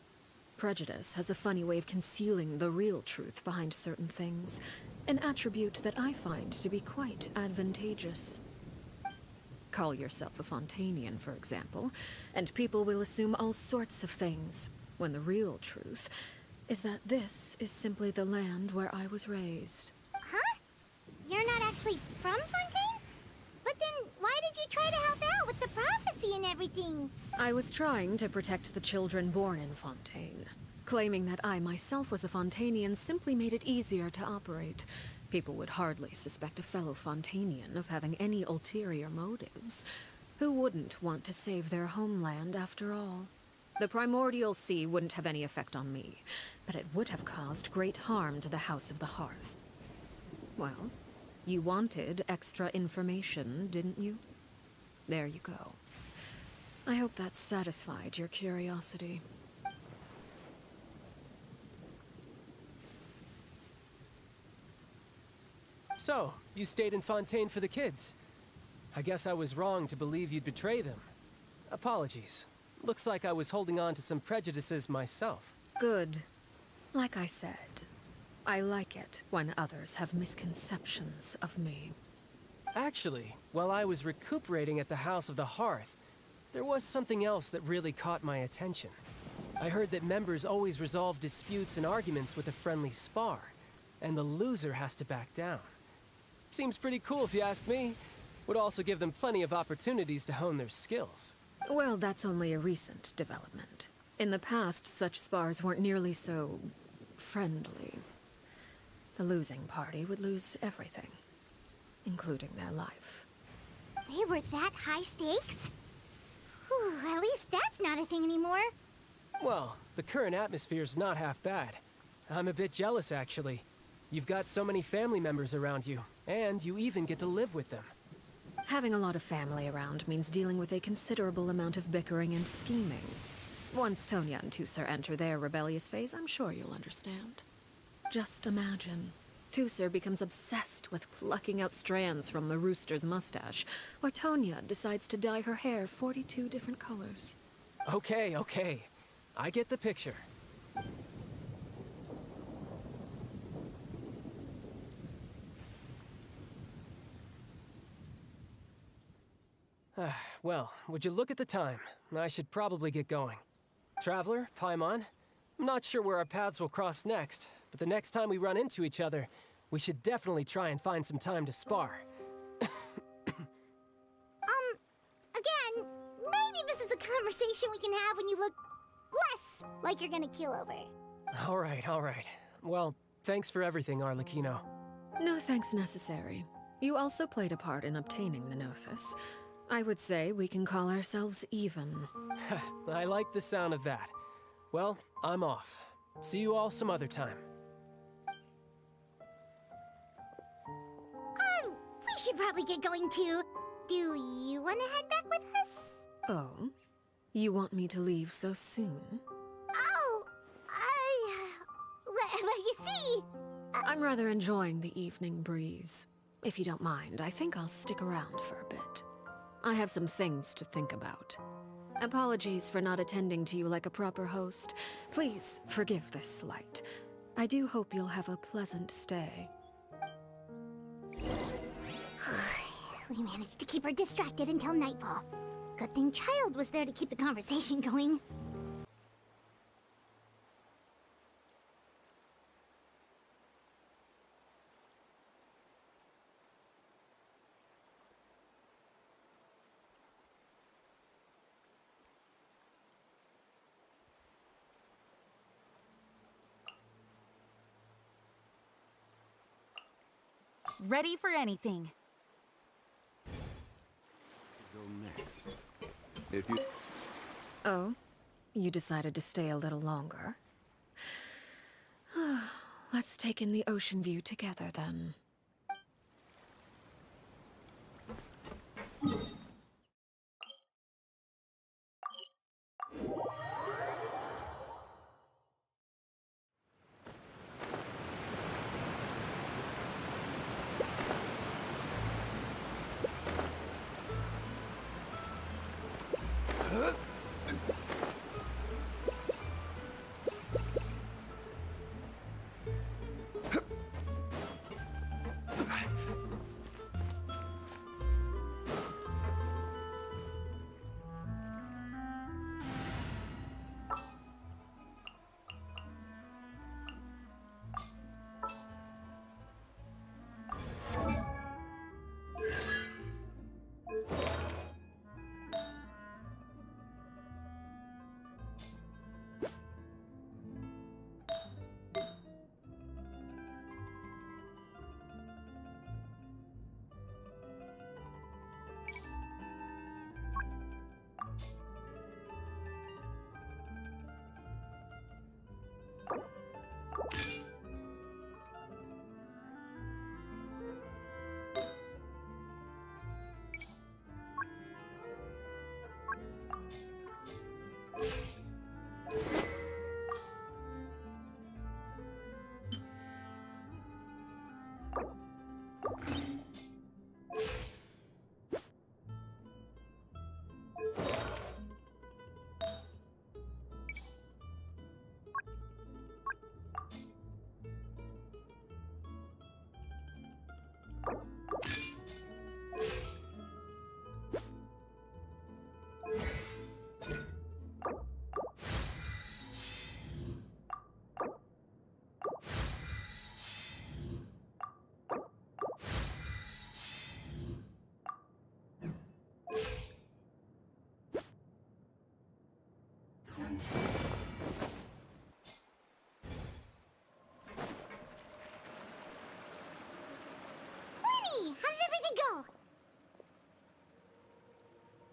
Prejudice has a funny way of concealing the real truth behind certain things, an attribute that I find to be quite advantageous. Call yourself a Fontainian, for example, and people will assume all sorts of things, when the real truth is that this is simply the land where I was raised. Huh? You're not actually from Fontaine? But then why did you try to help out with the prophecy and everything? I was trying to protect the children born in Fontaine. Claiming that I myself was a Fontainian simply made it easier to operate. People would hardly suspect a fellow Fontainian of having any ulterior motives. Who wouldn't want to save their homeland after all? The Primordial Sea wouldn't have any effect on me, but it would have caused great harm to the House of the Hearth. Well, you wanted extra information, didn't you? There you go. I hope that satisfied your curiosity. So, you stayed in Fontaine for the kids. I guess I was wrong to believe you'd betray them. Apologies. Looks like I was holding on to some prejudices myself. Good. Like I said, I like it when others have misconceptions of me. Actually, while I was recuperating at the House of the Hearth, there was something else that really caught my attention. I heard that members always resolve disputes and arguments with a friendly spar, and the loser has to back down. Seems pretty cool if you ask me. Would also give them plenty of opportunities to hone their skills. Well, that's only a recent development. In the past, such spars weren't nearly so friendly. The losing party would lose everything, including their life. They were that high stakes? Whew, at least that's not a thing anymore. Well, the current atmosphere's not half bad. I'm a bit jealous, actually. You've got so many family members around you, and you even get to live with them. Having a lot of family around means dealing with a considerable amount of bickering and scheming. Once Tonya and Tusser enter their rebellious phase, I'm sure you'll understand. Just imagine. Tusser becomes obsessed with plucking out strands from the rooster's mustache, while Tonya decides to dye her hair 42 different colors. Okay, okay. I get the picture. Well, would you look at the time? I should probably get going. Traveler, Paimon, I'm not sure where our paths will cross next, but the next time we run into each other, we should definitely try and find some time to spar. Again, maybe this is a conversation we can have when you look less like you're gonna kill over. All right. Well, thanks for everything, Arlecchino. No thanks necessary. You also played a part in obtaining the Gnosis. I would say we can call ourselves even. I like the sound of that. Well, I'm off. See you all some other time. We should probably get going too. Do you want to head back with us? Oh? You want me to leave so soon? Oh, well, you see... I'm rather enjoying the evening breeze. If you don't mind, I think I'll stick around for a bit. I have some things to think about. Apologies for not attending to you like a proper host. Please forgive this slight. I do hope you'll have a pleasant stay. We managed to keep her distracted until nightfall. Good thing Child was there to keep the conversation going. Ready for anything. Go next. If you... Oh? You decided to stay a little longer? Let's take in the ocean view together, then.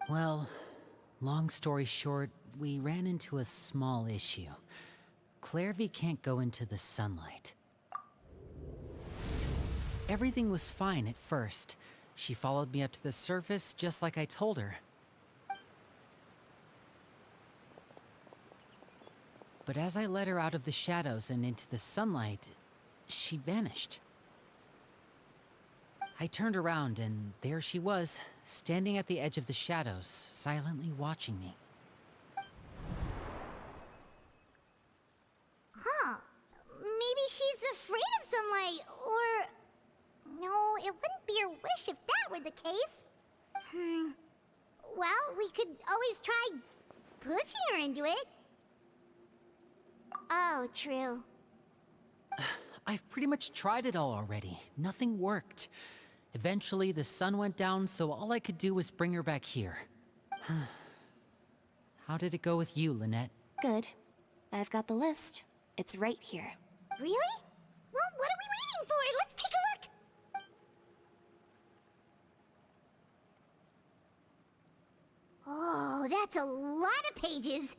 Well, long story short, we ran into a small issue. Clairvy can't go into the sunlight. Everything was fine at first. She followed me up to the surface just like I told her. But as I led her out of the shadows and into the sunlight, she vanished. I turned around and there she was, standing at the edge of the shadows, silently watching me. Huh. Maybe she's afraid of sunlight, or... No, it wouldn't be her wish if that were the case. Well, we could always try pushing her into it. Oh, true. I've pretty much tried it all already. Nothing worked. Eventually, the sun went down, so all I could do was bring her back here. How did it go with you, Lynette? Good. I've got the list. It's right here. Really? Well, what are we waiting for? Let's take a look! Oh, that's a lot of pages.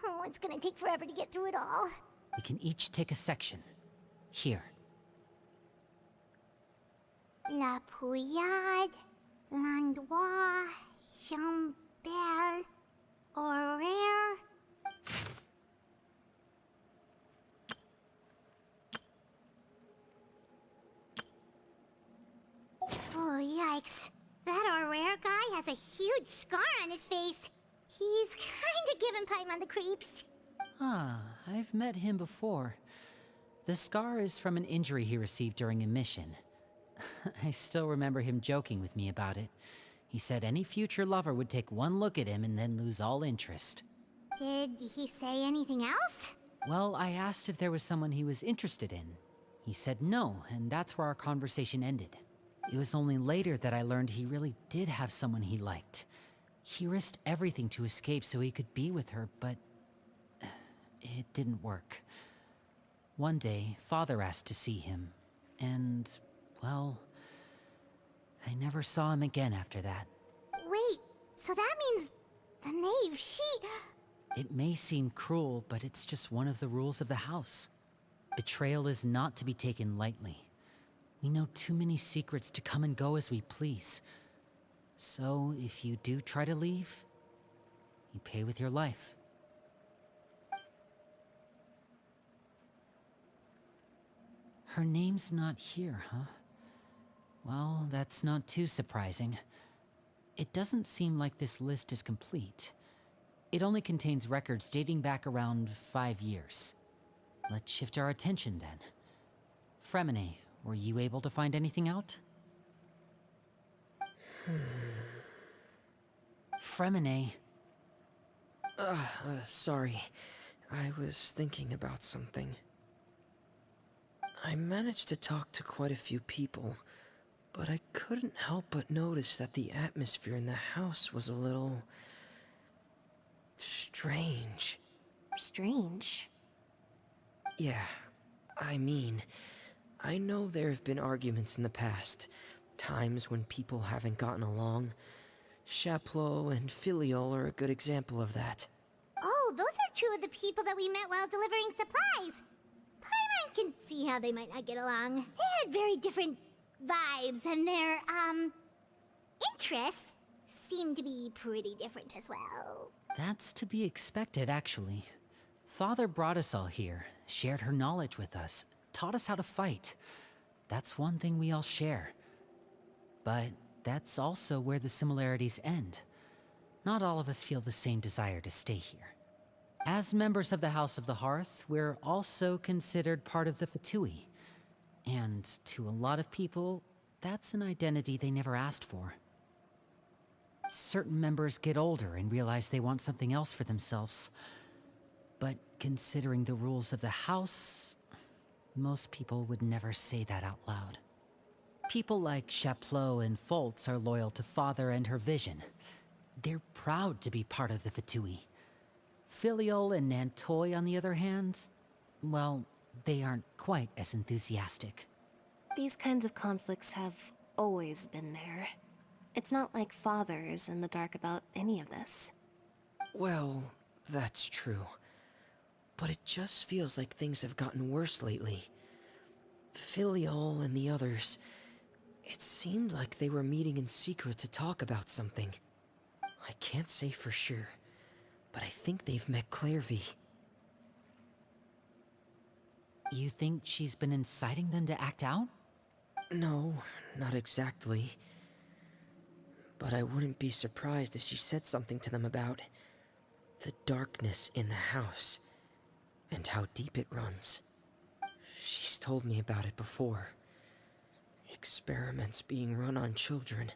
Oh, it's gonna take forever to get through it all. We can each take a section. Here. La Pouillade, L'Endroit, Chambel, Horaire. Oh, yikes. That Horaire guy has a huge scar on his face. He's kinda giving Paimon the creeps. Ah, I've met him before. The scar is from an injury he received during a mission. I still remember him joking with me about it. He said any future lover would take one look at him and then lose all interest. Did he say anything else? Well, I asked if there was someone he was interested in. He said no, and that's where our conversation ended. It was only later that I learned he really did have someone he liked. He risked everything to escape so he could be with her, but it didn't work. One day, Father asked to see him, and, well, I never saw him again after that. Wait, so that means the knave, she... It may seem cruel, but it's just one of the rules of the house. Betrayal is not to be taken lightly. We know too many secrets to come and go as we please. So, if you do try to leave, you pay with your life. Her name's not here, huh? Well, that's not too surprising. It doesn't seem like this list is complete. It only contains records dating back around 5 years. Let's shift our attention then. Fremine, were you able to find anything out? Fremine. Sorry. I was thinking about something. I managed to talk to quite a few people, but I couldn't help but notice that the atmosphere in the house was a little... strange. Strange? Yeah, I mean, I know there have been arguments in the past, times when people haven't gotten along. Chapleau and Filiol are a good example of that. Oh, those are two of the people that we met while delivering supplies. Paimon can see how they might not get along. They had very different vibes, and their, interests seem to be pretty different as well. That's to be expected, actually. Father brought us all here, shared her knowledge with us, taught us how to fight. That's one thing we all share. But that's also where the similarities end. Not all of us feel the same desire to stay here. As members of the House of the Hearth, we're also considered part of the Fatui. And to a lot of people, that's an identity they never asked for. Certain members get older and realize they want something else for themselves. But considering the rules of the house, most people would never say that out loud. People like Chapleau and Foltz are loyal to Father and her vision. They're proud to be part of the Fatui. Filiol and Nantoy, on the other hand, well, they aren't quite as enthusiastic. These kinds of conflicts have always been there. It's not like Father is in the dark about any of this. Well, that's true. But it just feels like things have gotten worse lately. Filial and the others, it seemed like they were meeting in secret to talk about something. I can't say for sure, but I think they've met Clairvy. You think she's been inciting them to act out? No, not exactly. But I wouldn't be surprised if she said something to them about the darkness in the house and how deep it runs. She's told me about it before. Experiments being run on children.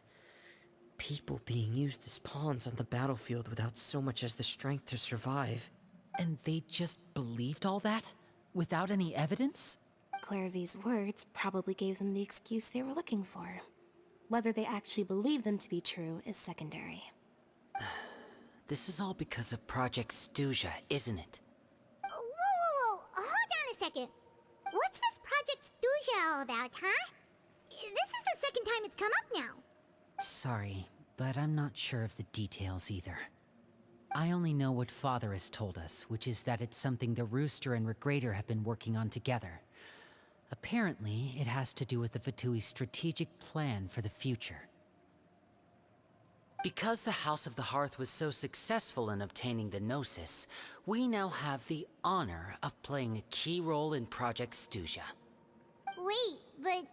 People being used as pawns on the battlefield without so much as the strength to survive. And they just believed all that? Without any evidence? Clairvy's words probably gave them the excuse they were looking for. Whether they actually believe them to be true is secondary. This is all because of Project Stuja, isn't it? Whoa. Hold on a second. What's this Project Stuja all about, huh? This is the second time it's come up now. Sorry, but I'm not sure of the details either. I only know what Father has told us, which is that it's something the Rooster and Regrader have been working on together. Apparently, it has to do with the Fatui's strategic plan for the future. Because the House of the Hearth was so successful in obtaining the Gnosis, we now have the honor of playing a key role in Project Stuja. Wait, but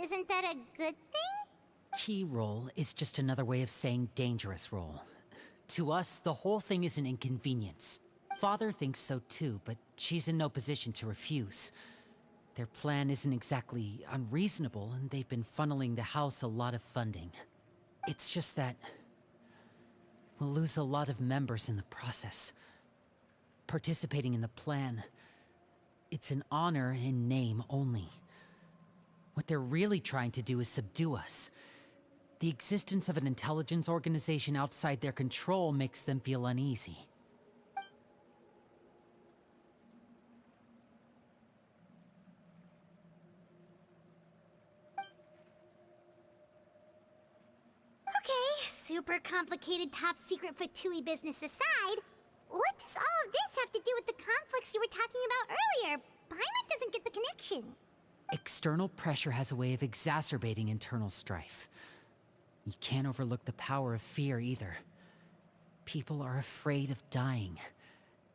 isn't that a good thing? Key role is just another way of saying dangerous role. To us, the whole thing is an inconvenience. Father thinks so too, but she's in no position to refuse. Their plan isn't exactly unreasonable, and they've been funneling the house a lot of funding. It's just that we'll lose a lot of members in the process. Participating in the plan, it's an honor in name only. What they're really trying to do is subdue us. The existence of an intelligence organization outside their control makes them feel uneasy. Okay, super complicated top secret Fatui business aside, what does all of this have to do with the conflicts you were talking about earlier? Paimon doesn't get the connection. External pressure has a way of exacerbating internal strife. You can't overlook the power of fear either. People are afraid of dying,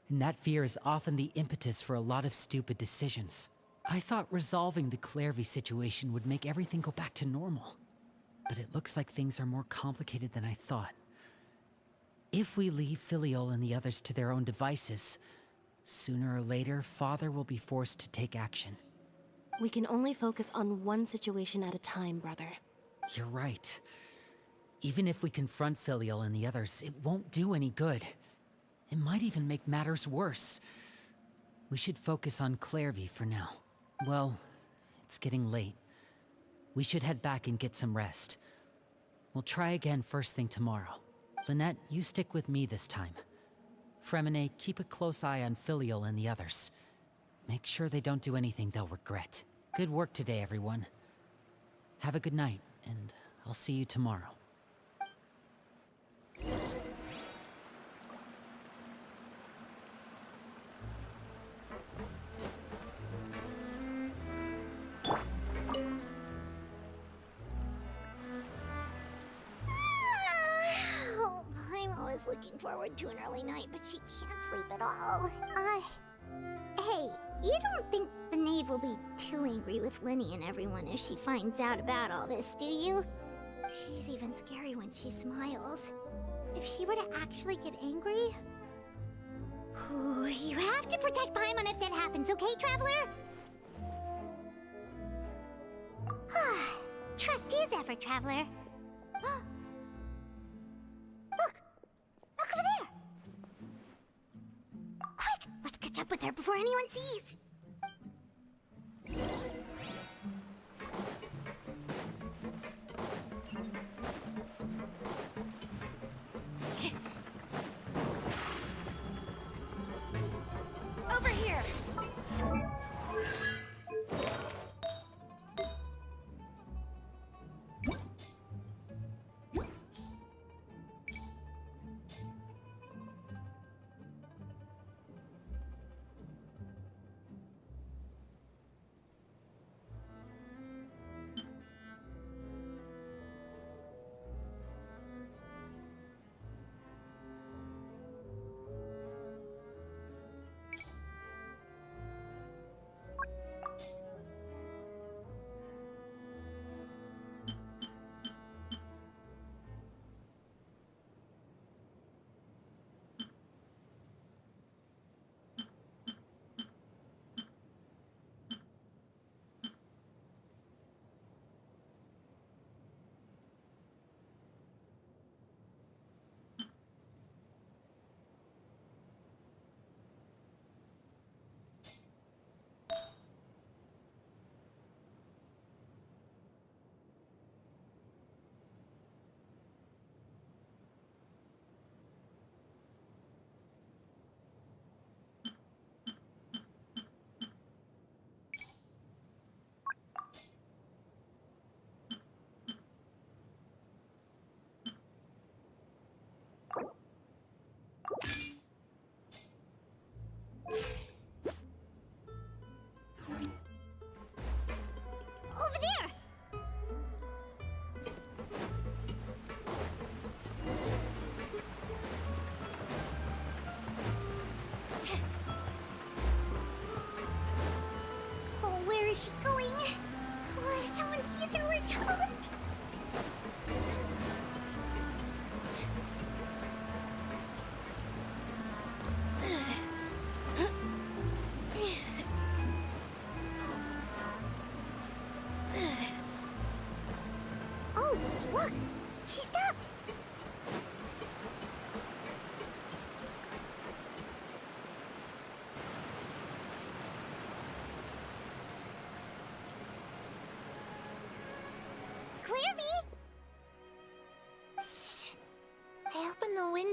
and that fear is often the impetus for a lot of stupid decisions. I thought resolving the Clairvy situation would make everything go back to normal, but it looks like things are more complicated than I thought. If we leave Filial and the others to their own devices, sooner or later, Father will be forced to take action. We can only focus on one situation at a time, brother. You're right. Even if we confront Filial and the others, it won't do any good. It might even make matters worse. We should focus on Clairvy for now. Well, it's getting late. We should head back and get some rest. We'll try again first thing tomorrow. Lynette, you stick with me this time. Fremine, keep a close eye on Filial and the others. Make sure they don't do anything they'll regret. Good work today, everyone. Have a good night, and I'll see you tomorrow. Looking forward to an early night, but she can't sleep at all. Hey, you don't think the knave will be too angry with Lyney and everyone if she finds out about all this, do you? She's even scary when she smiles. If she were to actually get angry... Ooh, you have to protect Paimon if that happens, okay, Traveler? Trust is ever, Traveler. Over there! Quick! Let's catch up with her before anyone sees! Over here!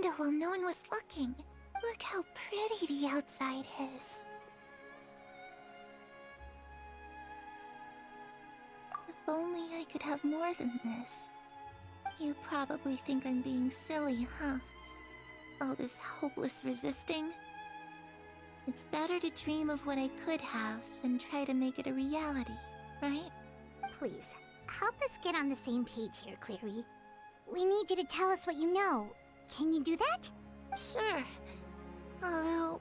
window while no one was looking. Look how pretty the outside is. If only I could have more than this. You probably think I'm being silly, huh? All this hopeless resisting? It's better to dream of what I could have than try to make it a reality, right? Please, help us get on the same page here, Clary. We need you to tell us what you know. Can you do that? Sure. Although,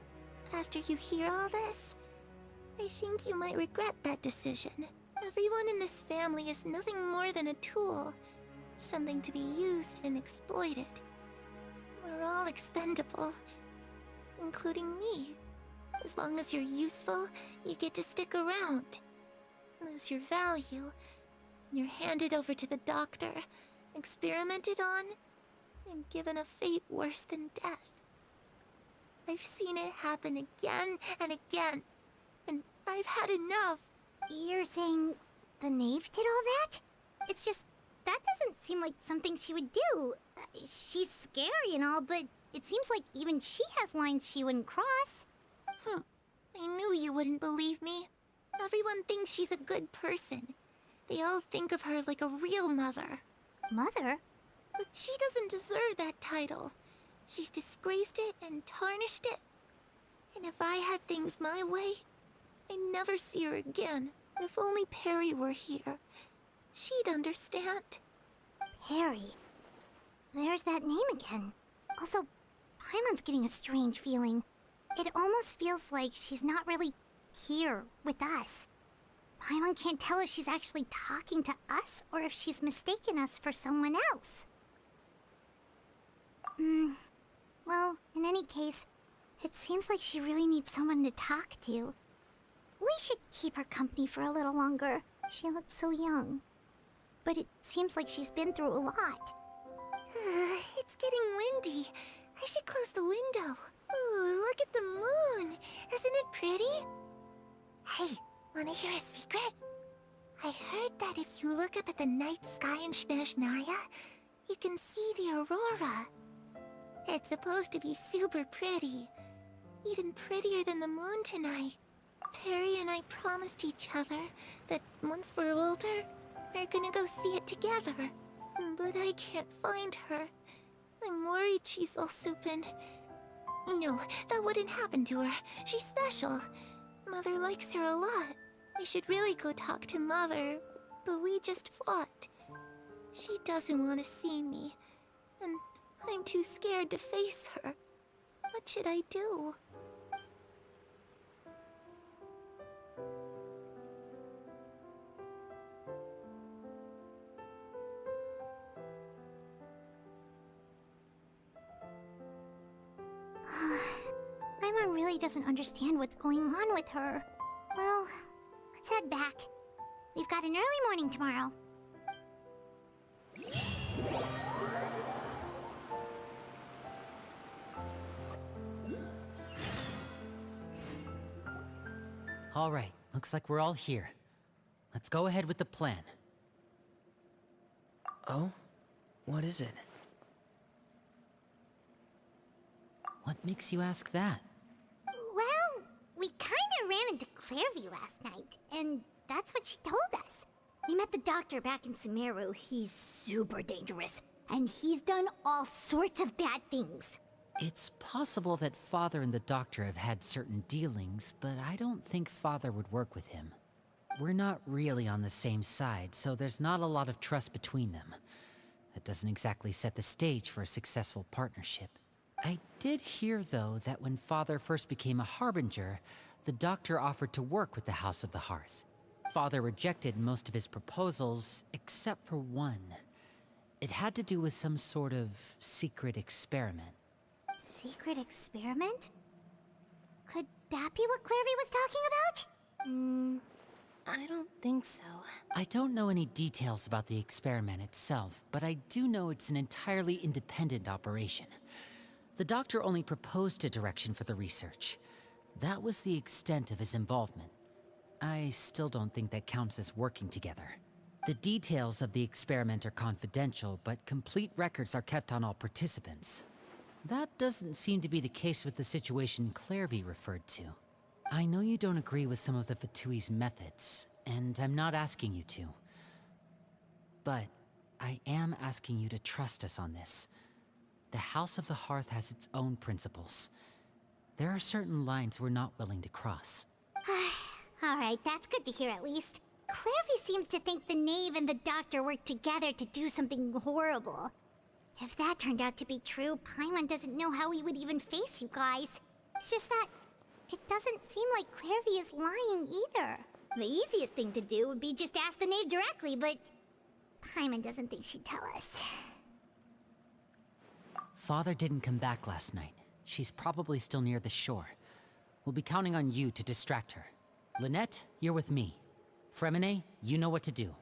after you hear all this, I think you might regret that decision. Everyone in this family is nothing more than a tool. Something to be used and exploited. We're all expendable. Including me. As long as you're useful, you get to stick around. Lose your value, and you're handed over to the doctor, experimented on, and given a fate worse than death. I've seen it happen again and again, and I've had enough. You're saying the knave did all that? It's just, that doesn't seem like something she would do. She's scary and all, but it seems like even she has lines she wouldn't cross. I knew you wouldn't believe me. Everyone thinks she's a good person. They all think of her like a real mother. Mother? But she doesn't deserve that title. She's disgraced it and tarnished it. And if I had things my way, I'd never see her again. If only Perry were here, she'd understand. Perry? There's that name again. Also, Paimon's getting a strange feeling. It almost feels like she's not really here with us. Paimon can't tell if she's actually talking to us or if she's mistaken us for someone else. Well, in any case, it seems like she really needs someone to talk to. We should keep her company for a little longer. She looks so young. But it seems like she's been through a lot. It's getting windy. I should close the window. Ooh, look at the moon. Isn't it pretty? Hey, wanna hear a secret? I heard that if you look up at the night sky in Snezhnaya, you can see the aurora. It's supposed to be super pretty. Even prettier than the moon tonight. Perry and I promised each other that once we're older, we're gonna go see it together. But I can't find her. I'm worried she's all soup and... No, that wouldn't happen to her. She's special. Mother likes her a lot. I should really go talk to Mother, but we just fought. She doesn't want to see me, and I'm too scared to face her. What should I do? Paimon really doesn't understand what's going on with her. Well, let's head back. We've got an early morning tomorrow. All right, looks like we're all here. Let's go ahead with the plan. Oh? What is it? What makes you ask that? Well, we kinda ran into Clairvy last night, and that's what she told us. We met the doctor back in Sumeru. He's super dangerous, and he's done all sorts of bad things. It's possible that Father and the Doctor have had certain dealings, but I don't think Father would work with him. We're not really on the same side, so there's not a lot of trust between them. That doesn't exactly set the stage for a successful partnership. I did hear, though, that when Father first became a Harbinger, the Doctor offered to work with the House of the Hearth. Father rejected most of his proposals, except for one. It had to do with some sort of secret experiment. Secret experiment? Could that be what Clairvy was talking about? I don't think so. I don't know any details about the experiment itself, but I do know it's an entirely independent operation. The Doctor only proposed a direction for the research. That was the extent of his involvement. I still don't think that counts as working together. The details of the experiment are confidential, but complete records are kept on all participants. That doesn't seem to be the case with the situation Clairvy referred to. I know you don't agree with some of the Fatui's methods, and I'm not asking you to. But I am asking you to trust us on this. The House of the Hearth has its own principles. There are certain lines we're not willing to cross. Alright, that's good to hear at least. Clairvy seems to think the Knave and the Doctor worked together to do something horrible. If that turned out to be true, Paimon doesn't know how he would even face you guys. It's just that it doesn't seem like Clairvy is lying either. The easiest thing to do would be just ask the Knave directly, but Paimon doesn't think she'd tell us. Father didn't come back last night. She's probably still near the shore. We'll be counting on you to distract her. Lynette, you're with me. Fremine, you know what to do.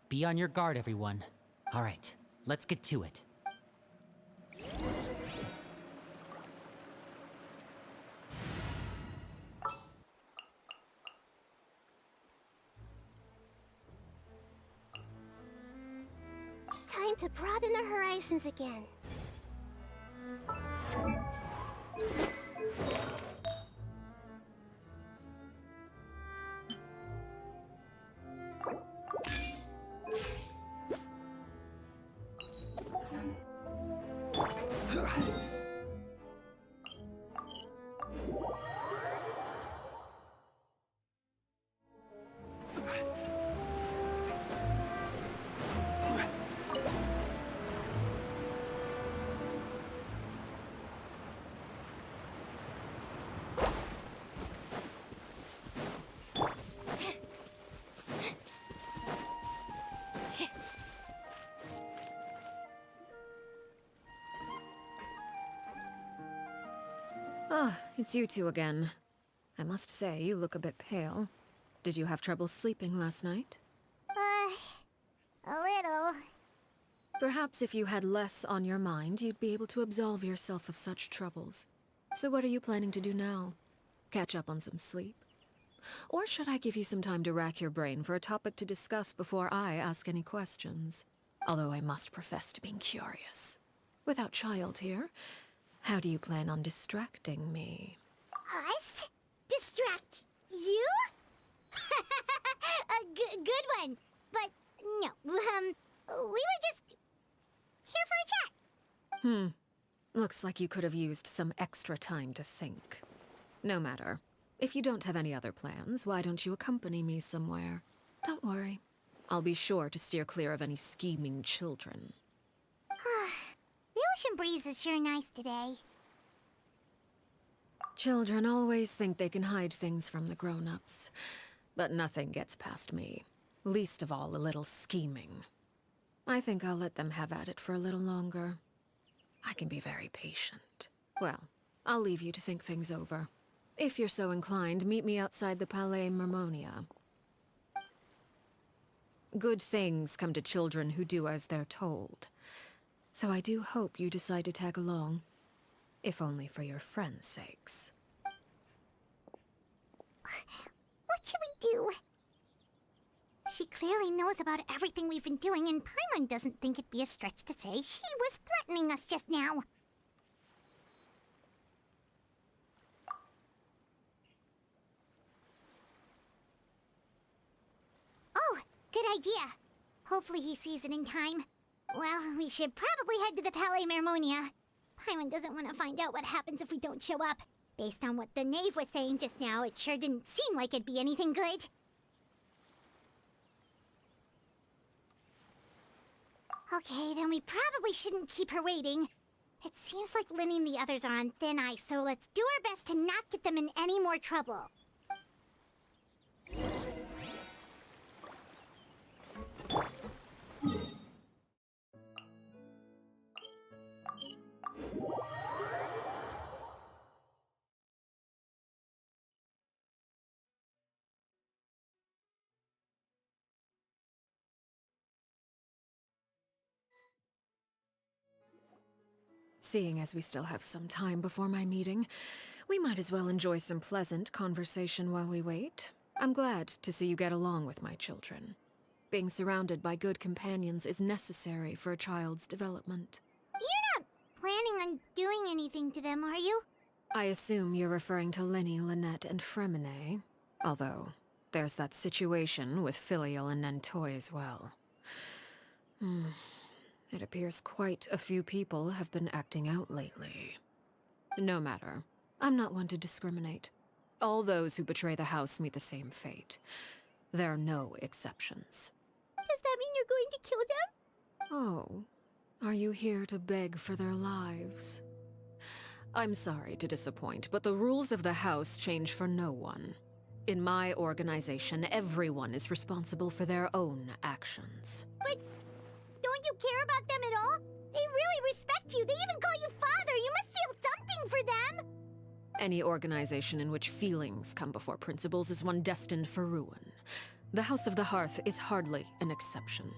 Be on your guard, everyone. All right, let's get to it. Time to broaden the horizons again. Ah, it's you two again. I must say, you look a bit pale. Did you have trouble sleeping last night? A little. Perhaps if you had less on your mind, you'd be able to absolve yourself of such troubles. So what are you planning to do now? Catch up on some sleep? Or should I give you some time to rack your brain for a topic to discuss before I ask any questions? Although I must profess to being curious. Without Child here, how do you plan on distracting me? Us? Distract you? A good one. But no, we were just here for a chat. Looks like you could have used some extra time to think. No matter. If you don't have any other plans, why don't you accompany me somewhere? Don't worry. I'll be sure to steer clear of any scheming children. The ocean breeze is sure nice today. Children always think they can hide things from the grown-ups. But nothing gets past me. Least of all a little scheming. I think I'll let them have at it for a little longer. I can be very patient. Well, I'll leave you to think things over. If you're so inclined, meet me outside the Palais Mermonia. Good things come to children who do as they're told. So I do hope you decide to tag along. If only for your friends' sakes. What should we do? She clearly knows about everything we've been doing, and Paimon doesn't think it'd be a stretch to say she was threatening us just now. Oh, good idea. Hopefully he sees it in time. Well, we should probably head to the Palais Mermonia. Paimon doesn't want to find out what happens if we don't show up. Based on what the Knave was saying just now, it sure didn't seem like it'd be anything good. Okay, then we probably shouldn't keep her waiting. It seems like Lyney and the others are on thin ice, so let's do our best to not get them in any more trouble. Seeing as we still have some time before my meeting, we might as well enjoy some pleasant conversation while we wait. I'm glad to see you get along with my children. Being surrounded by good companions is necessary for a child's development. You're not planning on doing anything to them, are you? I assume you're referring to Lyney, Lynette, and Freminet. Although, there's that situation with Filial and Nentoy as well. It appears quite a few people have been acting out lately. No matter. I'm not one to discriminate. All those who betray the house meet the same fate. There are no exceptions. Does that mean you're going to kill them? Oh, are you here to beg for their lives? I'm sorry to disappoint, but the rules of the house change for no one. In my organization, everyone is responsible for their own actions. But don't you care about them at all? They really respect you. They even call you father. You must feel something for them. Any organization in which feelings come before principles is one destined for ruin. The House of the Hearth is hardly an exception.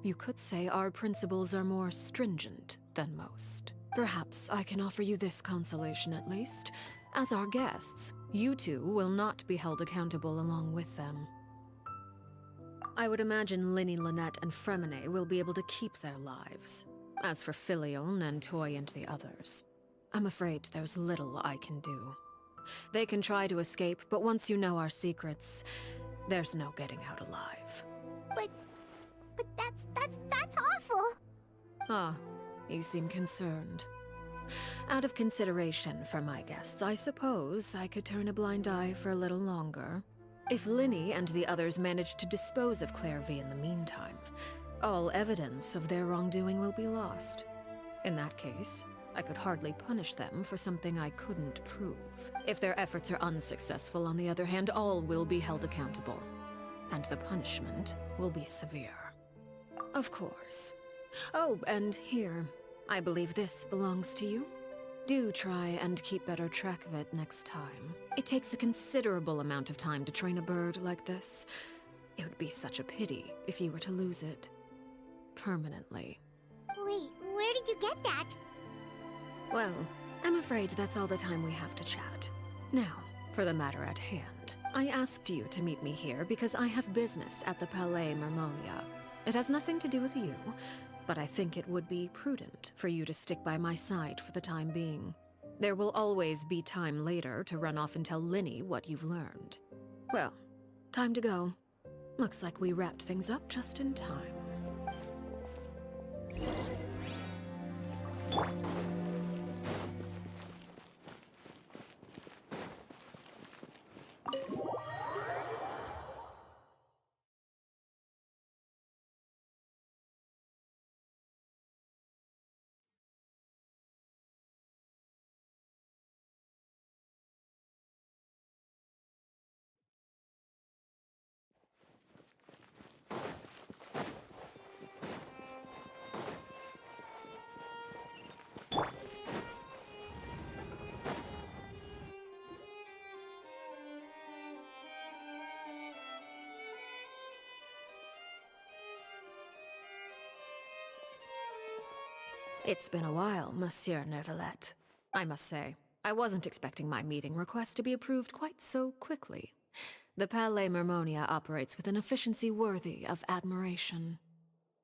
You could say our principles are more stringent than most. Perhaps I can offer you this consolation at least. As our guests, you two will not be held accountable along with them. I would imagine Lyney, Lynette, and Freminet will be able to keep their lives. As for Filial, Nentoy, and the others, I'm afraid there's little I can do. They can try to escape, but once you know our secrets, there's no getting out alive. But that's awful. Ah, you seem concerned. Out of consideration for my guests, I suppose I could turn a blind eye for a little longer. If Lyney and the others manage to dispose of Clairvy in the meantime, all evidence of their wrongdoing will be lost. In that case, I could hardly punish them for something I couldn't prove. If their efforts are unsuccessful, on the other hand, all will be held accountable. And the punishment will be severe. Of course. Oh, and here, I believe this belongs to you. Do try and keep better track of it next time. It takes a considerable amount of time to train a bird like this. It would be such a pity if you were to lose it. Permanently. Wait, where did you get that? Well, I'm afraid that's all the time we have to chat. Now, for the matter at hand. I asked you to meet me here because I have business at the Palais Mermonia. It has nothing to do with you, but I think it would be prudent for you to stick by my side for the time being. There will always be time later to run off and tell Lyney what you've learned. Well, time to go. Looks like we wrapped things up just in time. It's been a while, Monsieur Neuvillette. I must say, I wasn't expecting my meeting request to be approved quite so quickly. The Palais Mermonia operates with an efficiency worthy of admiration.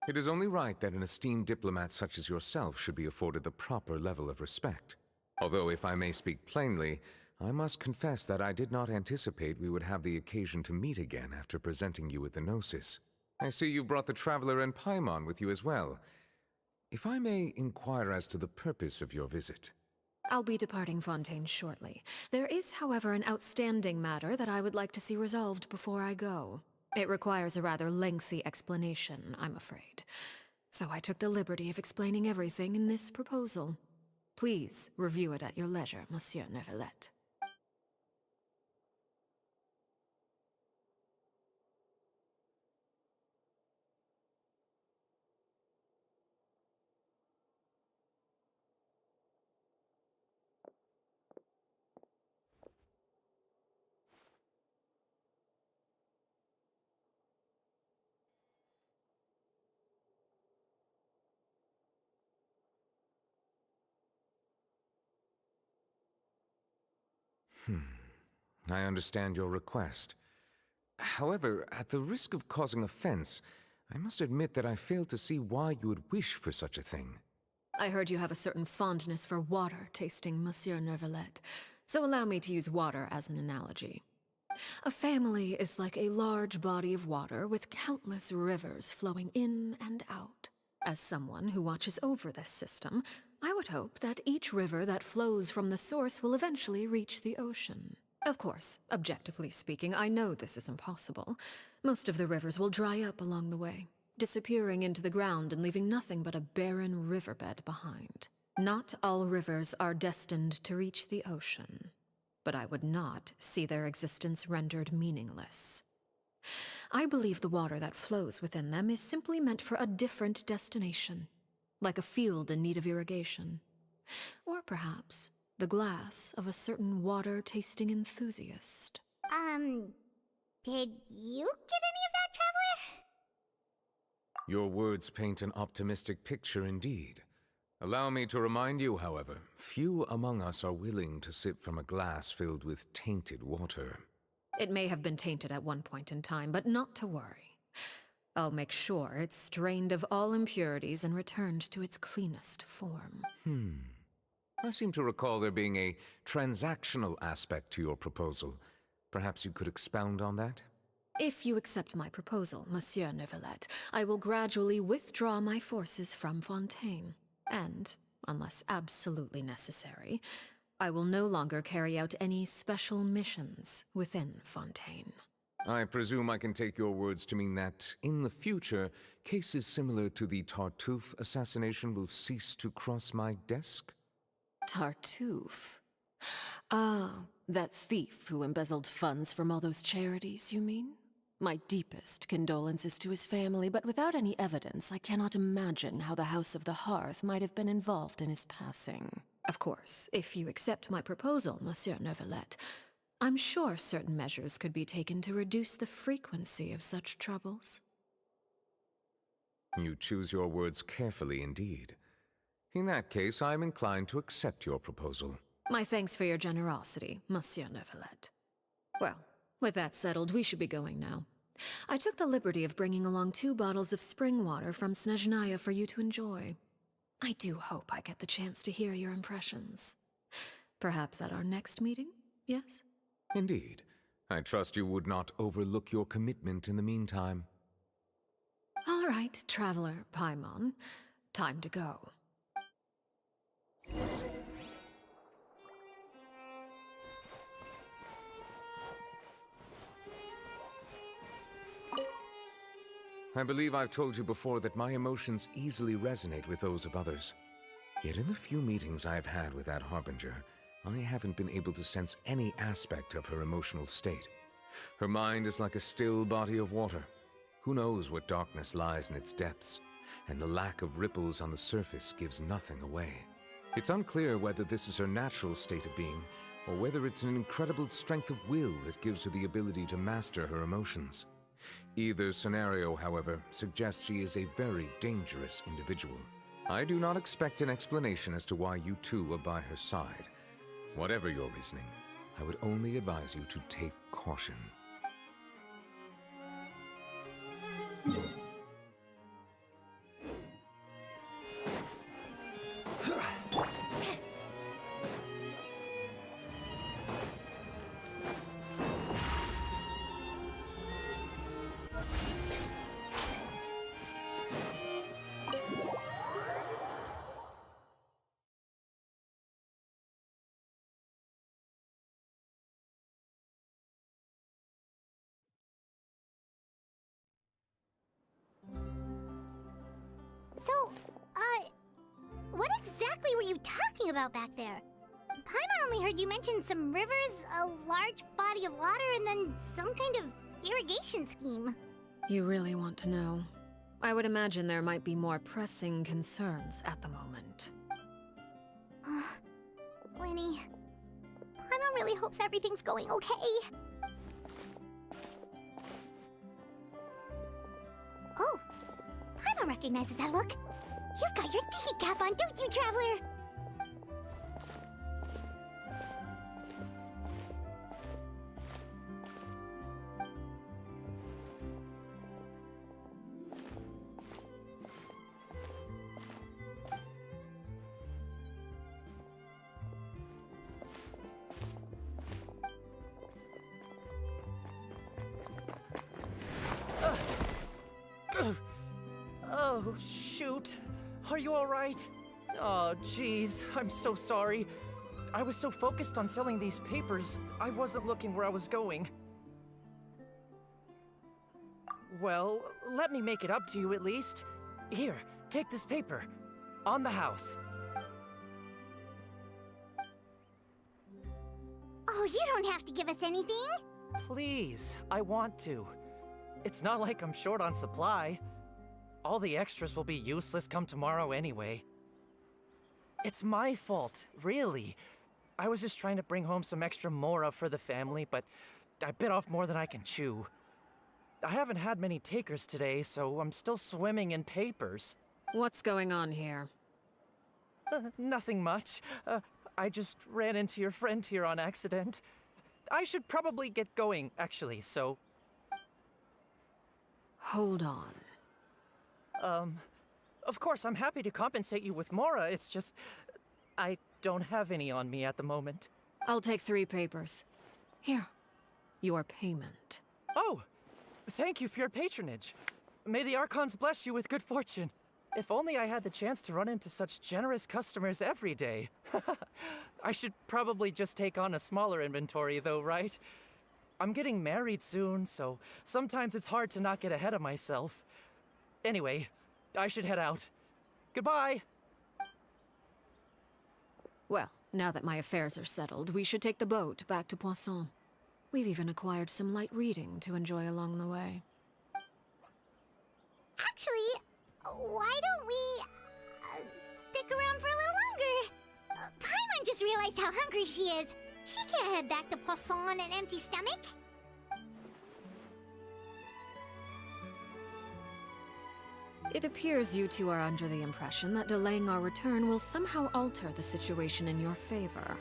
It is only right that an esteemed diplomat such as yourself should be afforded the proper level of respect. Although, if I may speak plainly, I must confess that I did not anticipate we would have the occasion to meet again after presenting you with the Gnosis. I see you brought the Traveler and Paimon with you as well. If I may inquire as to the purpose of your visit. I'll be departing Fontaine shortly. There is, however, an outstanding matter that I would like to see resolved before I go. It requires a rather lengthy explanation, I'm afraid. So I took the liberty of explaining everything in this proposal. Please review it at your leisure, Monsieur Neuvillette. I understand your request. However, at the risk of causing offense, I must admit that I fail to see why you would wish for such a thing. I heard you have a certain fondness for water tasting, Monsieur Neuvillette, so allow me to use water as an analogy. A family is like a large body of water with countless rivers flowing in and out. As someone who watches over this system, I would hope that each river that flows from the source will eventually reach the ocean. Of course, objectively speaking, I know this is impossible. Most of the rivers will dry up along the way, disappearing into the ground and leaving nothing but a barren riverbed behind. Not all rivers are destined to reach the ocean, but I would not see their existence rendered meaningless. I believe the water that flows within them is simply meant for a different destination, like a field in need of irrigation. Or perhaps the glass of a certain water-tasting enthusiast. Did you get any of that, Traveler? Your words paint an optimistic picture indeed. Allow me to remind you, however, few among us are willing to sip from a glass filled with tainted water. It may have been tainted at one point in time, but not to worry. I'll make sure it's strained of all impurities and returned to its cleanest form. I seem to recall there being a transactional aspect to your proposal. Perhaps you could expound on that? If you accept my proposal, Monsieur Neuvillette, I will gradually withdraw my forces from Fontaine. And, unless absolutely necessary, I will no longer carry out any special missions within Fontaine. I presume I can take your words to mean that, in the future, cases similar to the Tartuffe assassination will cease to cross my desk? Tartuffe? Ah, that thief who embezzled funds from all those charities, you mean? My deepest condolences to his family, but without any evidence, I cannot imagine how the House of the Hearth might have been involved in his passing. Of course, if you accept my proposal, Monsieur Neuvillette, I'm sure certain measures could be taken to reduce the frequency of such troubles. You choose your words carefully indeed. In that case, I am inclined to accept your proposal. My thanks for your generosity, Monsieur Neuvillette. Well, with that settled, we should be going now. I took the liberty of bringing along 2 bottles of spring water from Snezhnaya for you to enjoy. I do hope I get the chance to hear your impressions. Perhaps at our next meeting, yes? Indeed. I trust you would not overlook your commitment in the meantime. All right, Traveler Paimon. Time to go. I believe I've told you before that my emotions easily resonate with those of others. Yet in the few meetings I've had with that Harbinger, I haven't been able to sense any aspect of her emotional state. Her mind is like a still body of water. Who knows what darkness lies in its depths, and the lack of ripples on the surface gives nothing away. It's unclear whether this is her natural state of being, or whether it's an incredible strength of will that gives her the ability to master her emotions. Either scenario, however, suggests she is a very dangerous individual. I do not expect an explanation as to why you two are by her side. Whatever your reasoning, I would only advise you to take caution. So, what exactly were you talking about back there? Paimon only heard you mention some rivers, a large body of water, and then some kind of irrigation scheme. You really want to know? I would imagine there might be more pressing concerns at the moment. Winnie, Paimon really hopes everything's going okay. Oh, Paimon recognizes that look. You've got your thinking cap on, don't you, Traveler? Are you alright? Oh, jeez, I'm so sorry. I was so focused on selling these papers, I wasn't looking where I was going. Well, let me make it up to you at least. Here, take this paper. On the house. Oh, you don't have to give us anything. Please, I want to. It's not like I'm short on supply. All the extras will be useless come tomorrow anyway. It's my fault, really. I was just trying to bring home some extra mora for the family, but I bit off more than I can chew. I haven't had many takers today, so I'm still swimming in papers. What's going on here? Nothing much. I just ran into your friend here on accident. I should probably get going, actually, so... Hold on. Of course, I'm happy to compensate you with mora, it's just... I don't have any on me at the moment. I'll take 3 papers. Here. Your payment. Oh! Thank you for your patronage. May the Archons bless you with good fortune. If only I had the chance to run into such generous customers every day. I should probably just take on a smaller inventory though, right? I'm getting married soon, so sometimes it's hard to not get ahead of myself. Anyway, I should head out. Goodbye! Well, now that my affairs are settled, we should take the boat back to Poisson. We've even acquired some light reading to enjoy along the way. Actually, why don't we stick around for a little longer? Paimon just realized how hungry she is. She can't head back to Poisson on an empty stomach. It appears you two are under the impression that delaying our return will somehow alter the situation in your favor.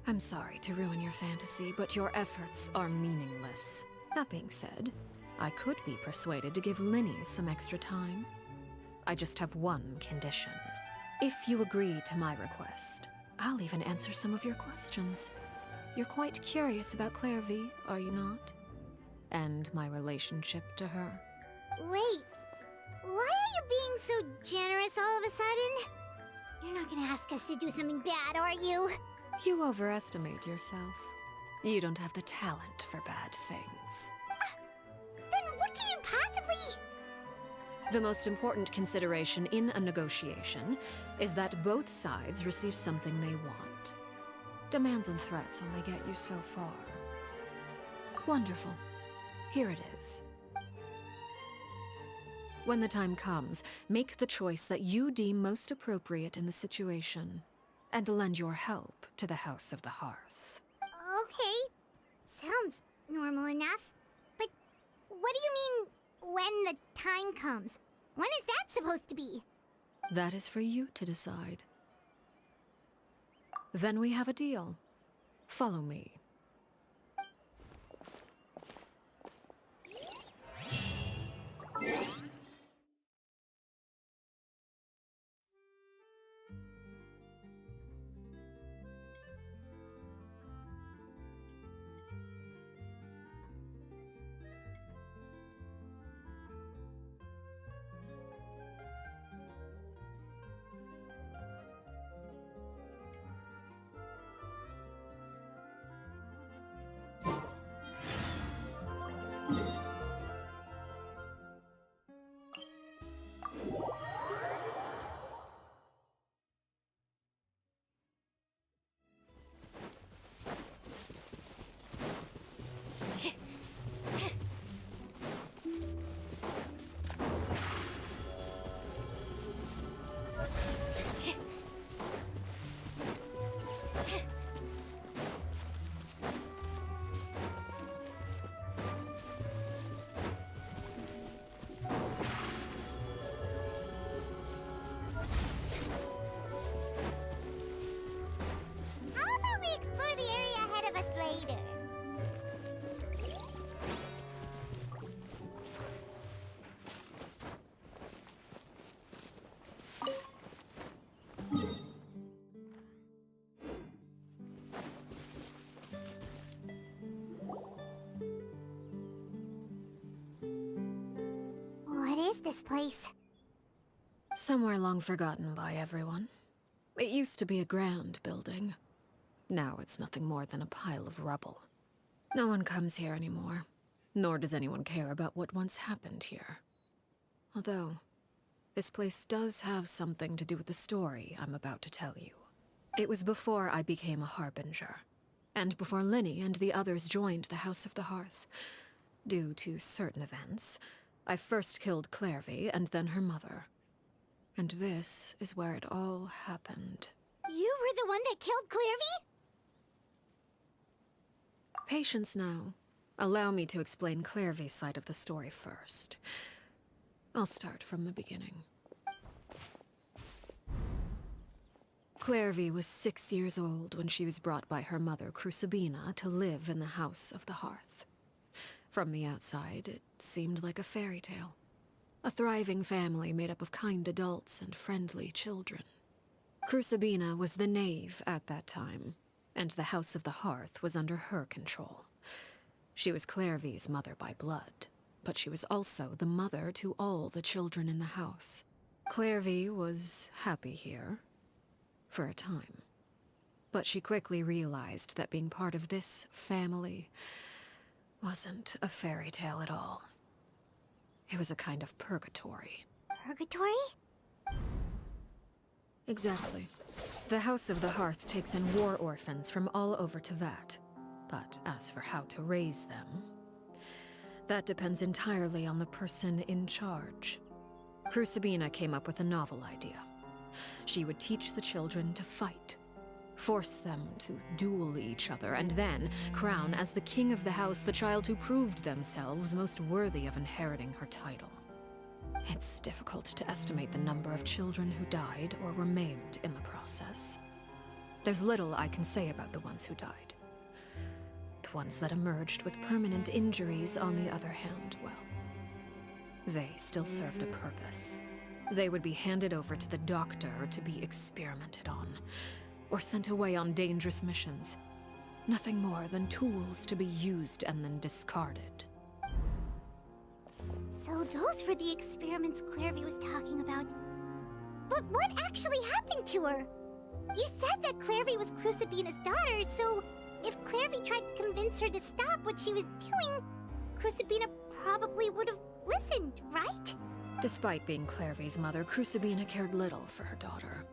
I'm sorry to ruin your fantasy, but your efforts are meaningless. That being said, I could be persuaded to give Lyney some extra time. I just have one condition. If you agree to my request, I'll even answer some of your questions. You're quite curious about Claire V, are you not? And my relationship to her. Wait, why are you being so generous all of a sudden? You're not gonna ask us to do something bad, are you? You overestimate yourself. You don't have the talent for bad things. Then what can you possibly... The most important consideration in a negotiation is that both sides receive something they want. Demands and threats only get you so far. Wonderful. Here it is. When the time comes, make the choice that you deem most appropriate in the situation, and lend your help to the House of the Hearth. Okay, sounds normal enough. But what do you mean, when the time comes? When is that supposed to be? That is for you to decide. Then we have a deal. Follow me. How about we explore the area ahead of us later? What is this place? Somewhere long forgotten by everyone. It used to be a grand building. Now it's nothing more than a pile of rubble. No one comes here anymore, nor does anyone care about what once happened here. Although, this place does have something to do with the story I'm about to tell you. It was before I became a Harbinger, and before Lyney and the others joined the House of the Hearth. Due to certain events, I first killed Clairvy and then her mother. And this is where it all happened. You were the one that killed Clairvy? Patience now. Allow me to explain Clairvy's side of the story first. I'll start from the beginning. Clairvy was 6 years old when she was brought by her mother, Crucibina, to live in the House of the Hearth. From the outside, it seemed like a fairy tale. A thriving family made up of kind adults and friendly children. Crucibina was the knave at that time, and the House of the Hearth was under her control. She was Clairvy's mother by blood, but she was also the mother to all the children in the house. Clairvy was happy here, for a time. But she quickly realized that being part of this family wasn't a fairy tale at all. It was a kind of purgatory. Purgatory? Exactly. The House of the Hearth takes in war orphans from all over Teyvat. But as for how to raise them, that depends entirely on the person in charge. Crucibina came up with a novel idea. She would teach the children to fight, force them to duel each other, and then crown as the king of the house the child who proved themselves most worthy of inheriting her title. It's difficult to estimate the number of children who died or were maimed in the process. There's little I can say about the ones who died. The ones that emerged with permanent injuries, on the other hand, well, they still served a purpose. They would be handed over to the doctor to be experimented on, or sent away on dangerous missions. Nothing more than tools to be used and then discarded. So those were the experiments Clairvy was talking about. But what actually happened to her? You said that Clairvy was Crucibina's daughter, so if Clairvy tried to convince her to stop what she was doing, Crucibina probably would have listened, right? Despite being Clairvy's mother, Crucibina cared little for her daughter.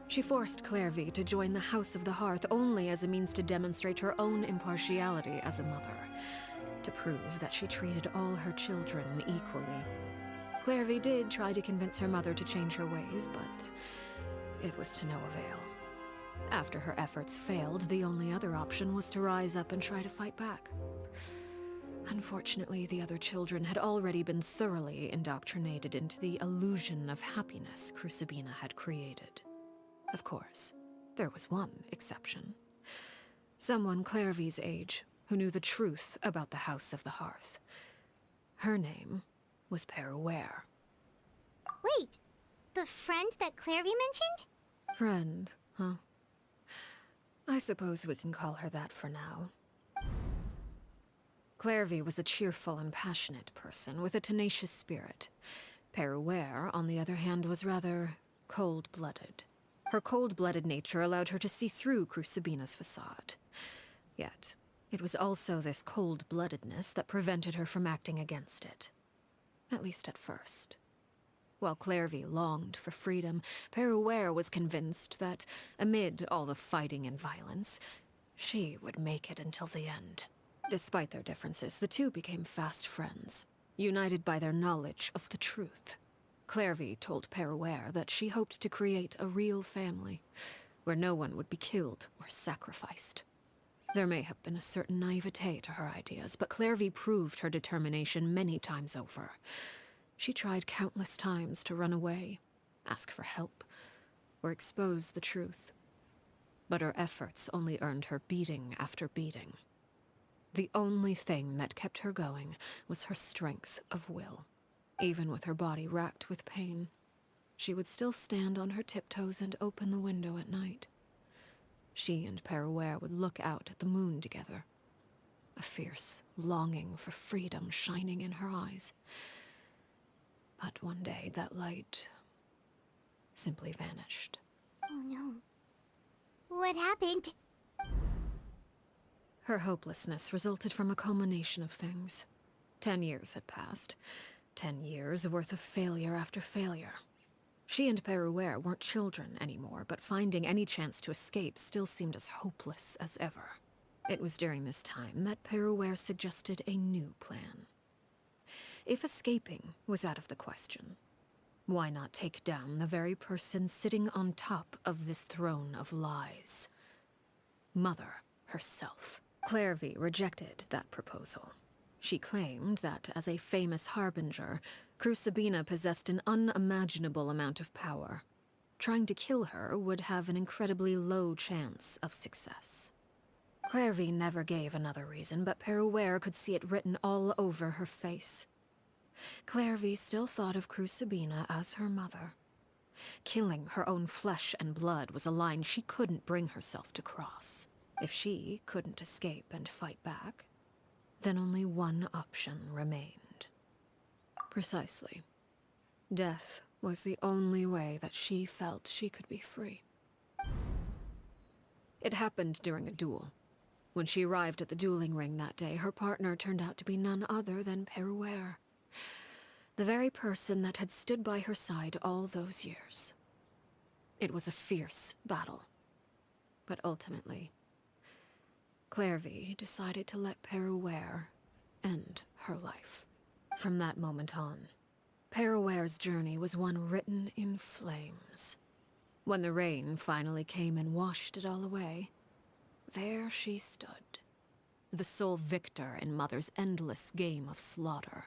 She forced Clairvy to join the House of the Hearth only as a means to demonstrate her own impartiality as a mother, to prove that she treated all her children equally. Clairvy did try to convince her mother to change her ways, but it was to no avail. After her efforts failed, the only other option was to rise up and try to fight back. Unfortunately, the other children had already been thoroughly indoctrinated into the illusion of happiness Crucibina had created. Of course, there was one exception. Someone Clairvy's age who knew the truth about the House of the Hearth. Her name was Peruere. Wait, the friend that Clairvy mentioned? Friend, huh? I suppose we can call her that for now. Clairvy was a cheerful and passionate person with a tenacious spirit. Peruere, on the other hand, was rather cold-blooded. Her cold-blooded nature allowed her to see through Crucibina's facade. Yet, it was also this cold-bloodedness that prevented her from acting against it. At least at first. While Clairvy longed for freedom, Peruere was convinced that, amid all the fighting and violence, she would make it until the end. Despite their differences, the two became fast friends, united by their knowledge of the truth. Clairvy told Peruere that she hoped to create a real family, where no one would be killed or sacrificed. There may have been a certain naivete to her ideas, but Clairvy proved her determination many times over. She tried countless times to run away, ask for help, or expose the truth. But her efforts only earned her beating after beating. The only thing that kept her going was her strength of will. Even with her body racked with pain, she would still stand on her tiptoes and open the window at night. She and Peruere would look out at the moon together, a fierce longing for freedom shining in her eyes. But one day that light simply vanished. Oh no. What happened? Her hopelessness resulted from a culmination of things. 10 years had passed. 10 years worth of failure after failure. She and Peruere weren't children anymore, but finding any chance to escape still seemed as hopeless as ever. It was during this time that Peruere suggested a new plan. If escaping was out of the question, why not take down the very person sitting on top of this throne of lies? Mother herself. Clairvy rejected that proposal. She claimed that, as a famous harbinger, Crucibina possessed an unimaginable amount of power. Trying to kill her would have an incredibly low chance of success. Clairvy never gave another reason, but Peruere could see it written all over her face. Clairvy still thought of Crucibina as her mother. Killing her own flesh and blood was a line she couldn't bring herself to cross. If she couldn't escape and fight back, then only one option remained. Precisely. Death was the only way that she felt she could be free. It happened during a duel. When she arrived at the dueling ring that day, her partner turned out to be none other than Peruere. The very person that had stood by her side all those years. It was a fierce battle. But ultimately, Clairvy decided to let Peruere end her life. From that moment on, Peruere's journey was one written in flames. When the rain finally came and washed it all away, there she stood, the sole victor in Mother's endless game of slaughter.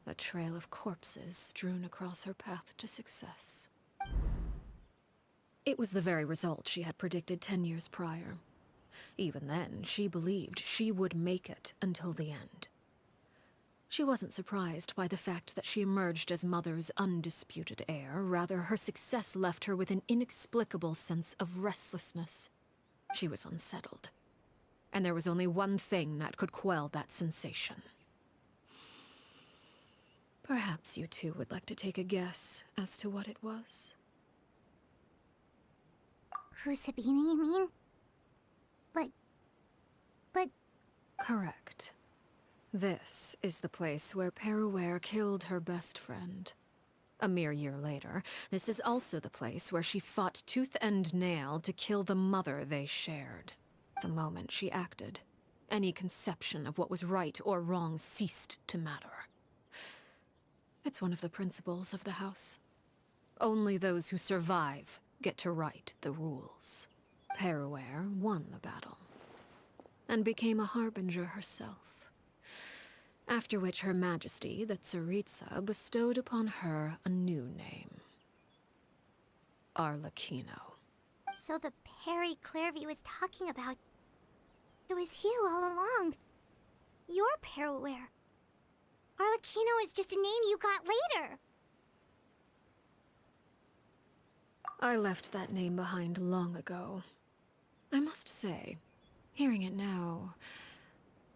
A trail of corpses strewn across her path to success. It was the very result she had predicted 10 years prior. Even then, she believed she would make it until the end. She wasn't surprised by the fact that she emerged as Mother's undisputed heir. Rather, her success left her with an inexplicable sense of restlessness. She was unsettled. And there was only one thing that could quell that sensation. Perhaps you two would like to take a guess as to what it was? Crucibina, you mean? But... Correct. This is the place where Peruere killed her best friend. A mere year later, this is also the place where she fought tooth and nail to kill the mother they shared. The moment she acted, any conception of what was right or wrong ceased to matter. It's one of the principles of the house. Only those who survive get to write the rules. Peruere won the battle, and became a harbinger herself. After which Her Majesty, the Tsaritsa, bestowed upon her a new name. Arlecchino. So the Perry Clairvy was talking about... It was you all along. You're Peruere. Arlecchino is just a name you got later. I left that name behind long ago. I must say, hearing it now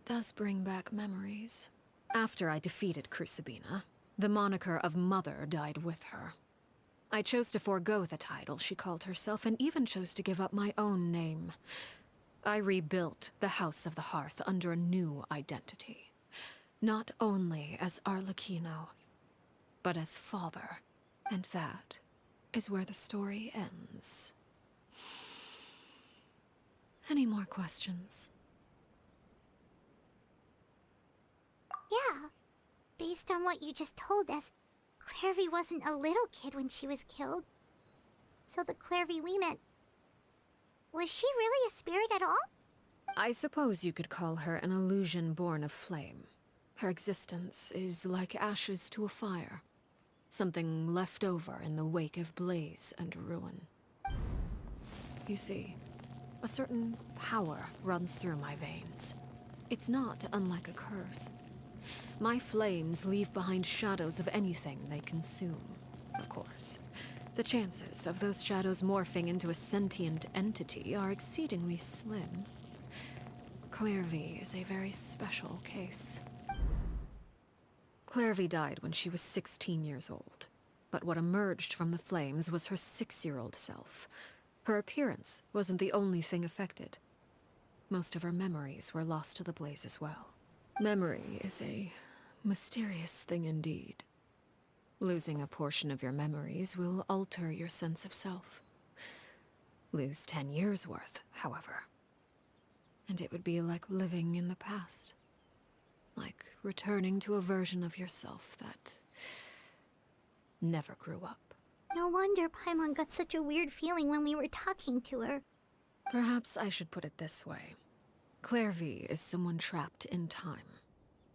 does bring back memories. After I defeated Crucibina, the moniker of Mother died with her. I chose to forego the title she called herself, and even chose to give up my own name. I rebuilt the House of the Hearth under a new identity. Not only as Arlecchino, but as father. And that is where the story ends. Any more questions? Yeah. Based on what you just told us, Clairvy wasn't a little kid when she was killed. So the Clairvy we met... Was she really a spirit at all? I suppose you could call her an illusion born of flame. Her existence is like ashes to a fire. Something left over in the wake of blaze and ruin. You see, a certain power runs through my veins. It's not unlike a curse. My flames leave behind shadows of anything they consume. Of course, the chances of those shadows morphing into a sentient entity are exceedingly slim. Clairvy is a very special case. Clairvy died when she was 16 years old. But what emerged from the flames was her 6-year-old self. Her appearance wasn't the only thing affected. Most of her memories were lost to the blaze as well. Memory is a mysterious thing indeed. Losing a portion of your memories will alter your sense of self. Lose 10 years' worth, however, and it would be like living in the past. Like returning to a version of yourself that never grew up. No wonder Paimon got such a weird feeling when we were talking to her. Perhaps I should put it this way. Clairvy is someone trapped in time.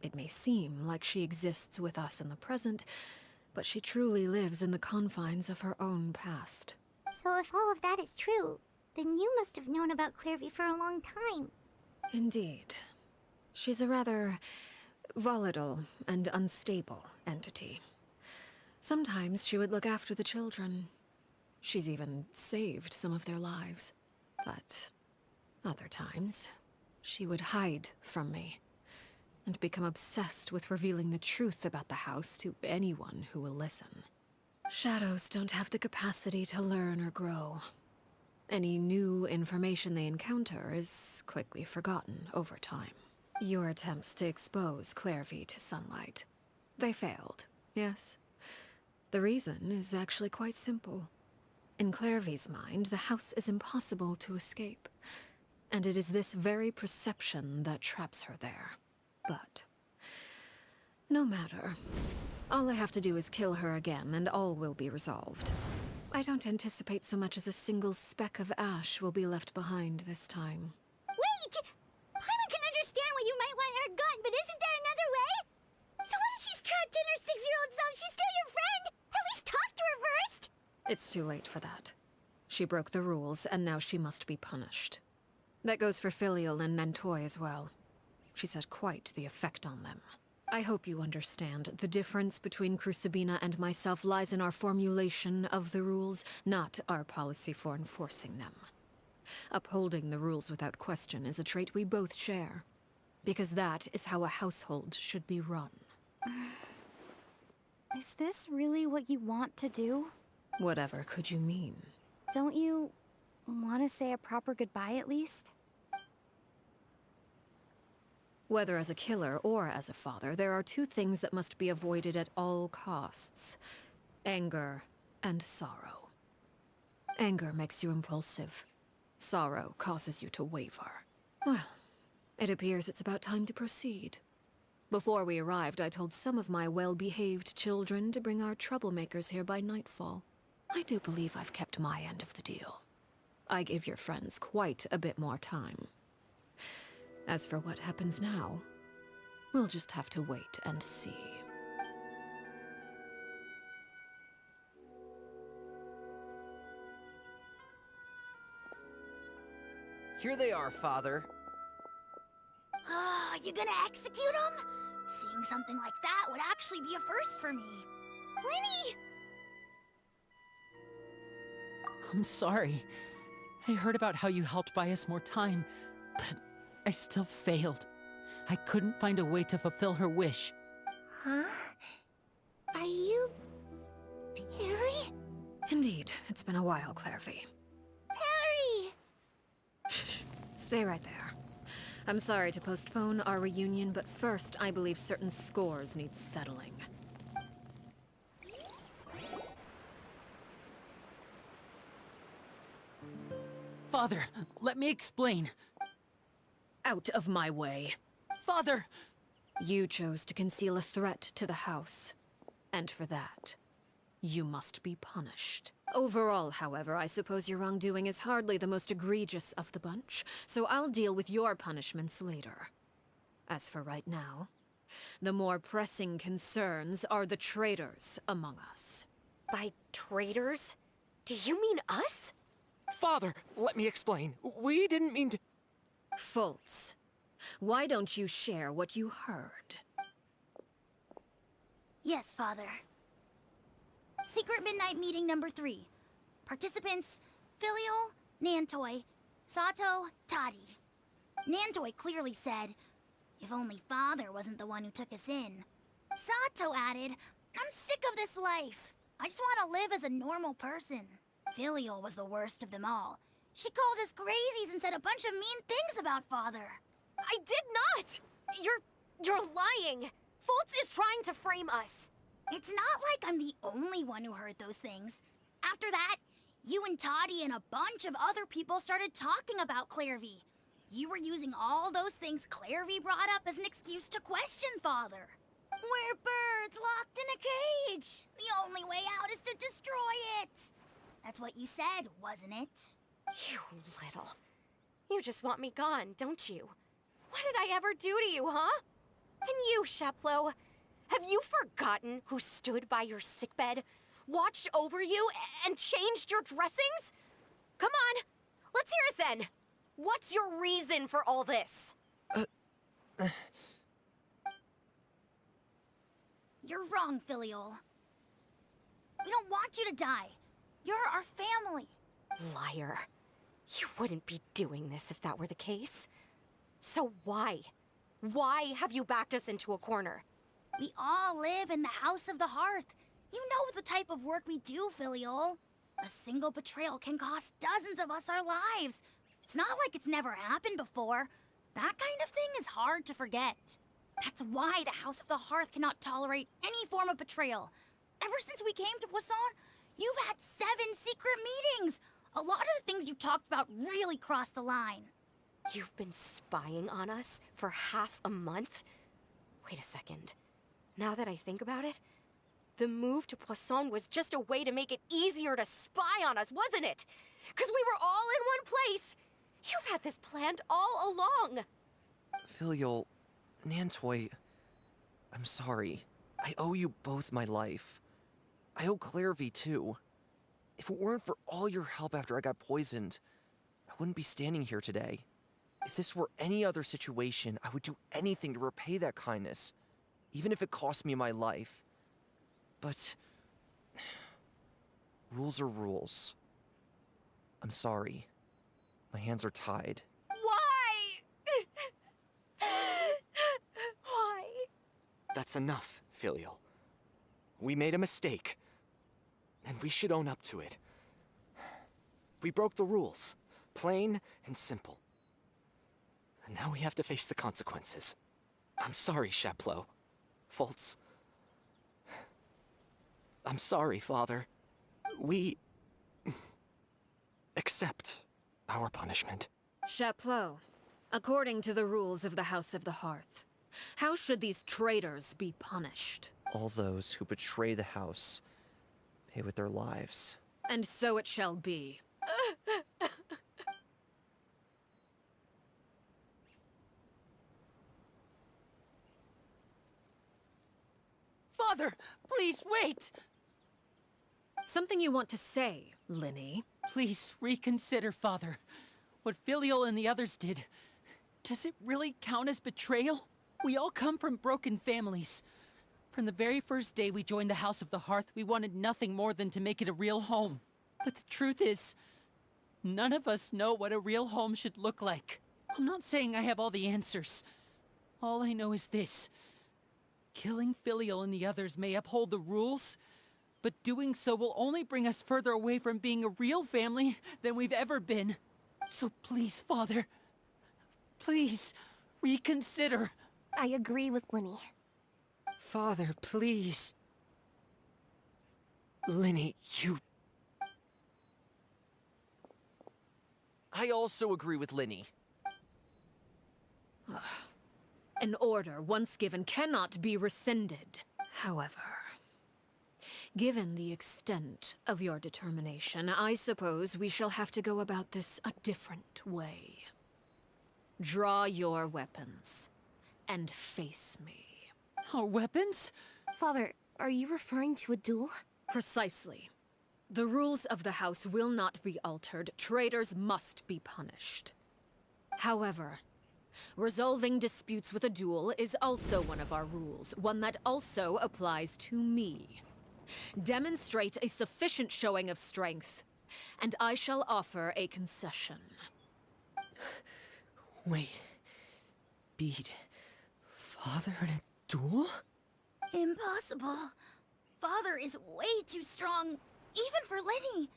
It may seem like she exists with us in the present, but she truly lives in the confines of her own past. So if all of that is true, then you must have known about Clairvy for a long time. Indeed. She's a rather volatile and unstable entity. Sometimes she would look after the children. She's even saved some of their lives. But other times, she would hide from me and become obsessed with revealing the truth about the house to anyone who will listen. Shadows don't have the capacity to learn or grow. Any new information they encounter is quickly forgotten over time. Your attempts to expose Clairvy to sunlight. They failed, yes? The reason is actually quite simple. In Clairvy's mind, the house is impossible to escape. And it is this very perception that traps her there. But no matter. All I have to do is kill her again, and all will be resolved. I don't anticipate so much as a single speck of ash will be left behind this time. Wait! Paimon can understand why you might want her gone, but isn't there another way? So what if she's trapped in her 6-year-old self? She's still your friend! At least talk to her first! It's too late for that. She broke the rules, and now she must be punished. That goes for Filial and Nantoy as well. She's had quite the effect on them. I hope you understand. The difference between Crucibina and myself lies in our formulation of the rules, not our policy for enforcing them. Upholding the rules without question is a trait we both share, because that is how a household should be run. Is this really what you want to do? Whatever could you mean? Don't you want to say a proper goodbye at least? Whether as a killer or as a father, there are two things that must be avoided at all costs: anger and sorrow. Anger makes you impulsive. Sorrow causes you to waver. Well, it appears it's about time to proceed. Before we arrived, I told some of my well-behaved children to bring our troublemakers here by nightfall. I do believe I've kept my end of the deal. I gave your friends quite a bit more time. As for what happens now, we'll just have to wait and see. Here they are, Father. You gonna execute him? Seeing something like that would actually be a first for me. Lenny! I'm sorry. I heard about how you helped buy us more time, but I still failed. I couldn't find a way to fulfill her wish. Huh? Are you... Perry? Indeed, it's been a while, Clairvy. Perry! Shh, stay right there. I'm sorry to postpone our reunion, but first I believe certain scores need settling. Father, let me explain. Out of my way. Father! You chose to conceal a threat to the house. And for that, you must be punished. Overall, however, I suppose your wrongdoing is hardly the most egregious of the bunch, so I'll deal with your punishments later. As for right now, the more pressing concerns are the traitors among us. By traitors? Do you mean us? Father, let me explain. We didn't mean to... Fultz, why don't you share what you heard? Yes, Father. Secret Midnight Meeting number 3. Participants, Filial, Nantoy, Sato, Toddy. Nantoy clearly said, if only Father wasn't the one who took us in. Sato added, I'm sick of this life. I just want to live as a normal person. Filial was the worst of them all. She called us crazies and said a bunch of mean things about Father. I did not! You're lying! Fultz is trying to frame us. It's not like I'm the only one who heard those things. After that, you and Toddy and a bunch of other people started talking about Clairvy. You were using all those things Clairvy brought up as an excuse to question Father. We're birds locked in a cage. The only way out is to destroy it. That's what you said, wasn't it? You little. You just want me gone, don't you? What did I ever do to you, huh? And you, Sheplo, have you forgotten who stood by your sickbed, watched over you, and changed your dressings? Come on, let's hear it then. What's your reason for all this? You're wrong, Filial. We don't want you to die. You're our family. Liar. You wouldn't be doing this if that were the case. So why? Why have you backed us into a corner? We all live in the House of the Hearth. You know the type of work we do, Filial. A single betrayal can cost dozens of us our lives. It's not like it's never happened before. That kind of thing is hard to forget. That's why the House of the Hearth cannot tolerate any form of betrayal. Ever since we came to Poisson, you've had 7 secret meetings. A lot of the things you talked about really crossed the line. You've been spying on us for half a month? Wait a second. Now that I think about it, the move to Poisson was just a way to make it easier to spy on us, wasn't it? Because we were all in one place. You've had this planned all along. Filial, Nantoy, I'm sorry. I owe you both my life. I owe Clairvy too. If it weren't for all your help after I got poisoned, I wouldn't be standing here today. If this were any other situation, I would do anything to repay that kindness, even if it cost me my life. But rules are rules. I'm sorry. My hands are tied. Why? Why? That's enough, Filial. We made a mistake, and we should own up to it. We broke the rules, plain and simple. And now we have to face the consequences. I'm sorry, Sheplo. Fultz. I'm sorry, Father. We accept our punishment. Chapleau, according to the rules of the House of the Hearth, how should these traitors be punished? All those who betray the house pay with their lives. And so it shall be. Father, please wait! Something you want to say, Linny? Please reconsider, Father. What Filial and the others did. Does it really count as betrayal? We all come from broken families. From the very first day we joined the House of the Hearth, we wanted nothing more than to make it a real home. But the truth is, none of us know what a real home should look like. I'm not saying I have all the answers. All I know is this. Killing Filial and the others may uphold the rules, but doing so will only bring us further away from being a real family than we've ever been. So please, Father, please, reconsider. I agree with Linny. Father, please. Linny, you... I also agree with Linny. An order once given cannot be rescinded. However, given the extent of your determination, I suppose we shall have to go about this a different way. Draw your weapons and face me. Our weapons? Father, are you referring to a duel? Precisely. The rules of the house will not be altered. Traitors must be punished. However, resolving disputes with a duel is also one of our rules, one that also applies to me. Demonstrate a sufficient showing of strength, and I shall offer a concession. Wait. Beat Father in a duel? Impossible. father is way too strong, even for Lenny.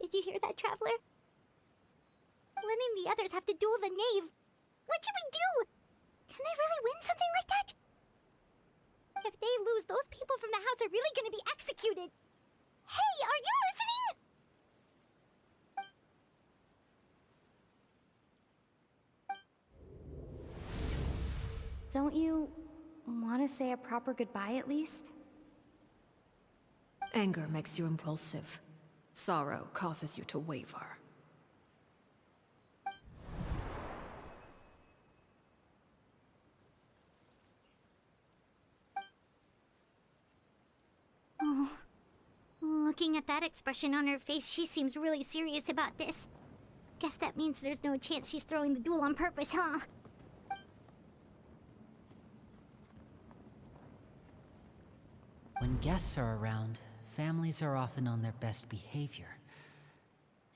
Did you hear that, Traveler? Lenny and the others have to duel the knave. What should we do? Can they really win something like that? If they lose, those people from the house are really gonna be executed. Hey, are you listening? Don't you want to say a proper goodbye at least? Anger makes you impulsive. Sorrow causes you to waver. Oh. Looking at that expression on her face, she seems really serious about this. Guess that means there's no chance she's throwing the duel on purpose, huh? When guests are around, families are often on their best behavior.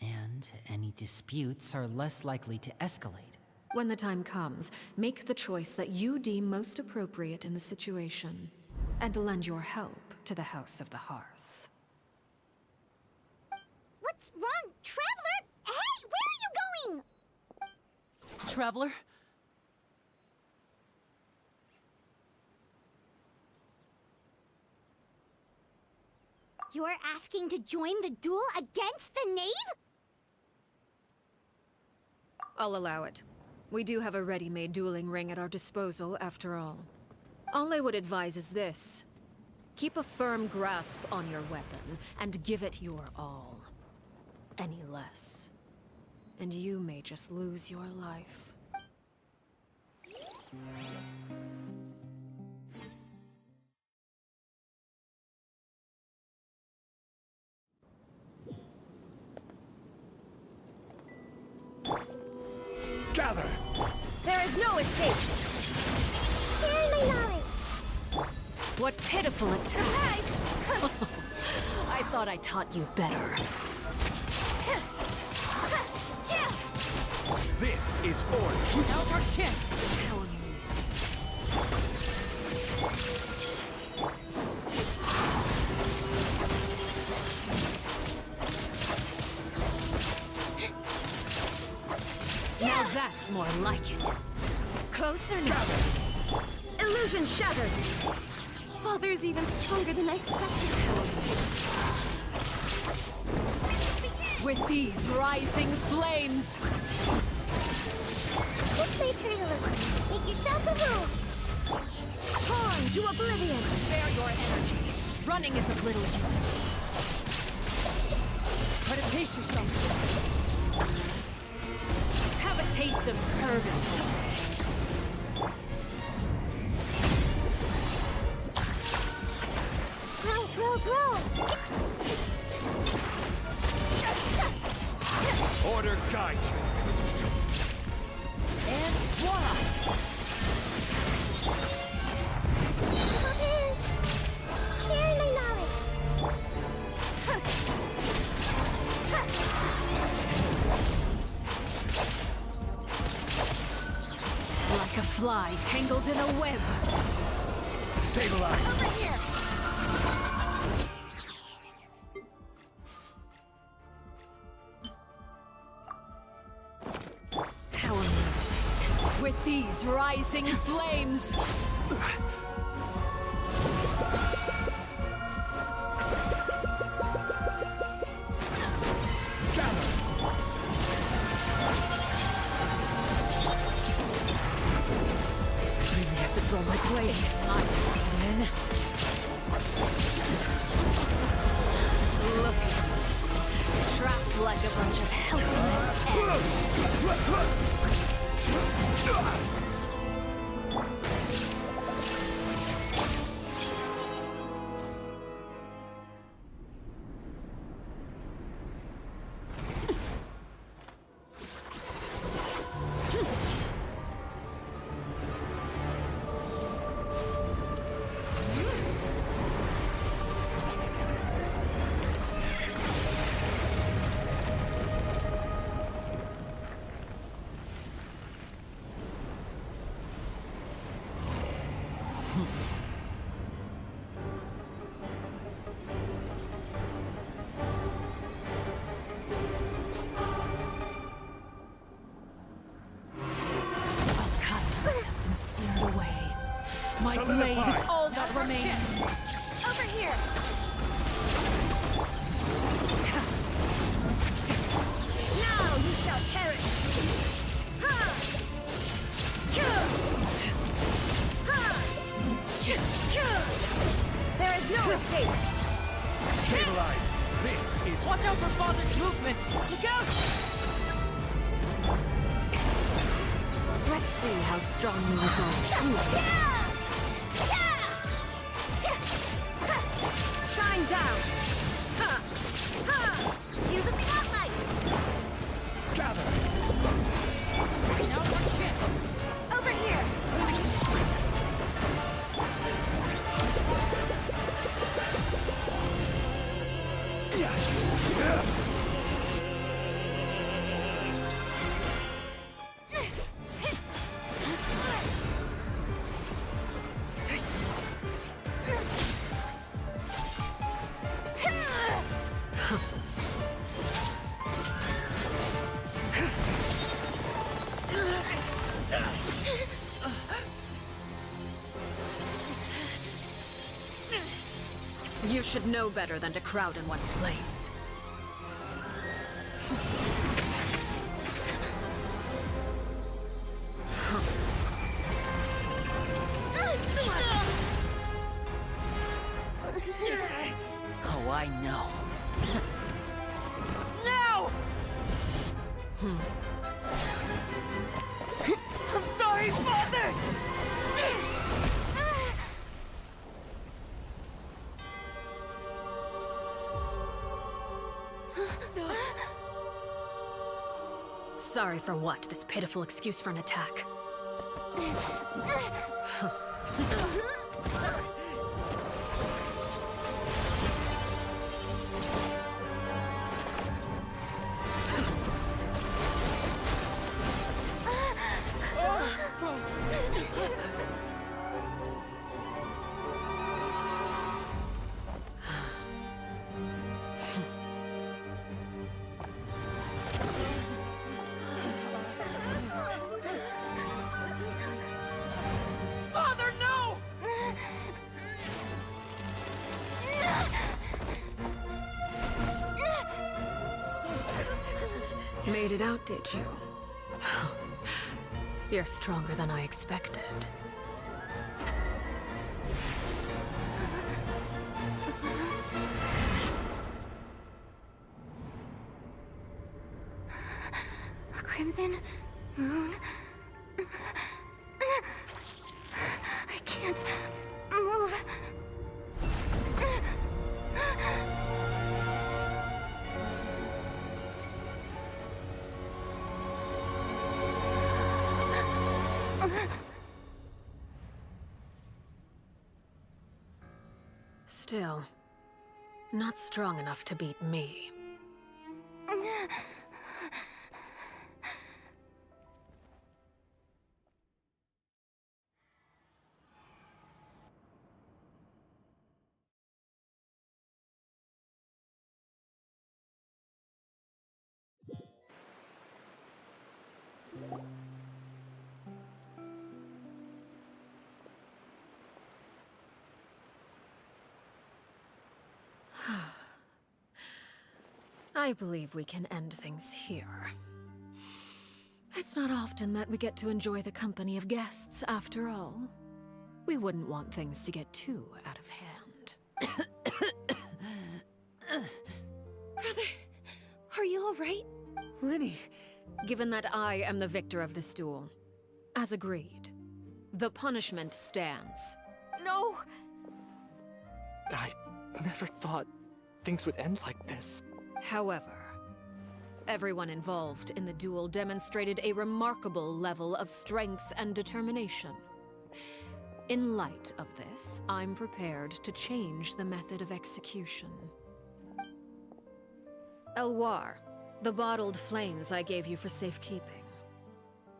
And any disputes are less likely to escalate. When the time comes, make the choice that you deem most appropriate in the situation, and lend your help to the House of the Hearth. What's wrong, Traveler? Hey, where are you going? Traveler? You're asking to join the duel against the knave? I'll allow it. We do have a ready-made dueling ring at our disposal, after all. All I would advise is this. Keep a firm grasp on your weapon, and give it your all. Any less, and you may just lose your life. Gather! There is no escape! Share my knowledge! What pitiful attacks! I thought I taught you better. This is order. Now's our chance! How amusing. Now that's more like it. Closer now. Illusion shattered! Father's even stronger than I expected. With these rising flames! This way, Turtle. Make yourselves a move! Torn to oblivion! Spare your energy. Running is of little use. Try to pace yourself. Have a taste of purgatory. Grow! Order guide you. And voila! Sharing my knowledge! Like a fly tangled in a web. Stabilize. Over here! How amusing. With these rising flames! Draw my blade. My turn. Look at me. Trapped like a bunch of helpless Stabilize! is all that remains. Over here! Now you shall perish! There is no escape! Stabilize! This is... Watch out for Father's movements! Look out! Let's see how strongly resolved truth is. Shine down! Use the spotlight! Gather! Now your chance! Over here! You should know better than to crowd in one place. Oh, I know. No! I'm sorry, Father! Sorry for what? This pitiful excuse for an attack. Father, no! Made it out, did you? You're stronger than I expected. A crimson moon. I can't move. Still, not strong enough to beat me. I believe we can end things here. It's not often that we get to enjoy the company of guests, after all. We wouldn't want things to get too out of hand. Brother, are you alright? Lyney, given that I am the victor of this duel, as agreed, the punishment stands. No! I never thought things would end like this. However, everyone involved in the duel demonstrated a remarkable level of strength and determination. In light of this, I'm prepared to change the method of execution. Elwar, the bottled flames I gave you for safekeeping.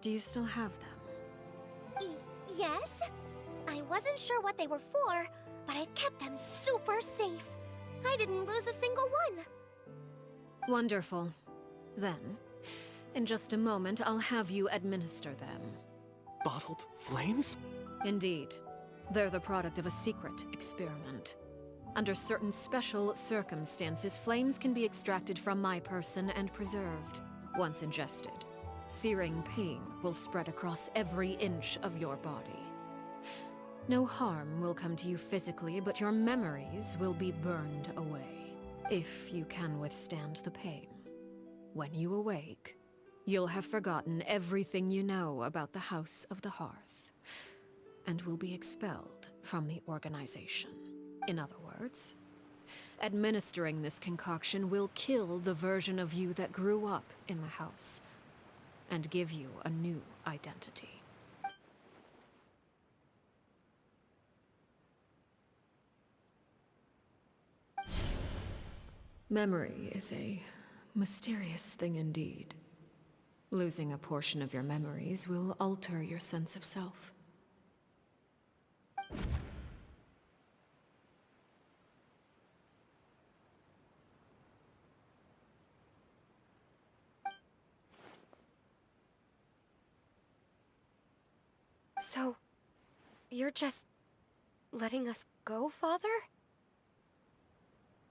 Do you still have them? Yes? I wasn't sure what they were for, but I've kept them super safe. I didn't lose a single one. Wonderful. Then, in just a moment, I'll have you administer them. Bottled flames? Indeed. They're the product of a secret experiment. Under certain special circumstances, flames can be extracted from my person and preserved. Once ingested, searing pain will spread across every inch of your body. No harm will come to you physically, but your memories will be burned away. If you can withstand the pain. When you awake, you'll have forgotten everything you know about the House of the Hearth, and will be expelled from the organization. In other words, administering this concoction will kill the version of you that grew up in the house, and give you a new identity. Memory is a mysterious thing indeed. Losing a portion of your memories will alter your sense of self. So, you're just letting us go, Father?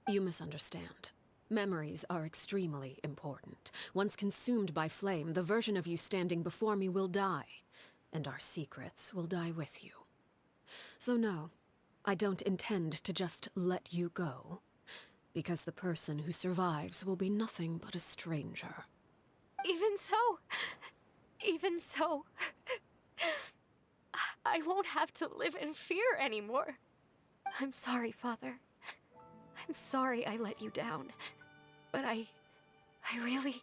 You misunderstand. Memories are extremely important. Once consumed by flame, the version of you standing before me will die, and our secrets will die with you. So no, I don't intend to just let you go, because the person who survives will be nothing but a stranger. Even so, I won't have to live in fear anymore. I'm sorry, Father. I'm sorry I let you down. But I really...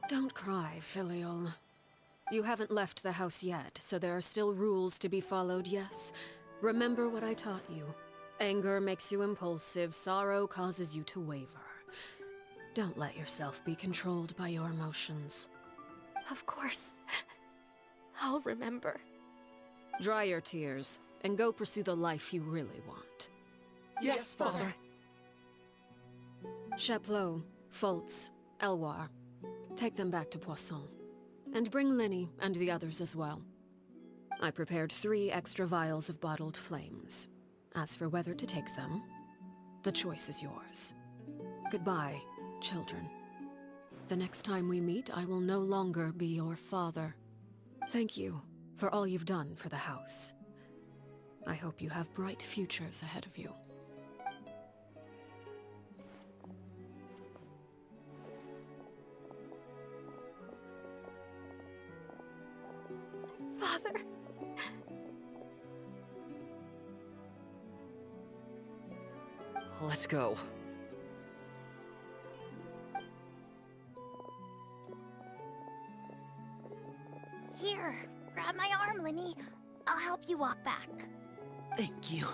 Don't cry, Filial. You haven't left the house yet, so there are still rules to be followed, yes? Remember what I taught you. Anger makes you impulsive, sorrow causes you to waver. Don't let yourself be controlled by your emotions. Of course. I'll remember. Dry your tears, and go pursue the life you really want. Yes, Father. Chapleau, Fultz, Elwar. Take them back to Poisson. And bring Lyney and the others as well. I prepared 3 extra vials of bottled flames. As for whether to take them, the choice is yours. Goodbye, children. The next time we meet, I will no longer be your father. Thank you for all you've done for the house. I hope you have bright futures ahead of you. Father. Let's go. Here, grab my arm, Lyney. I'll help you walk back. Thank you.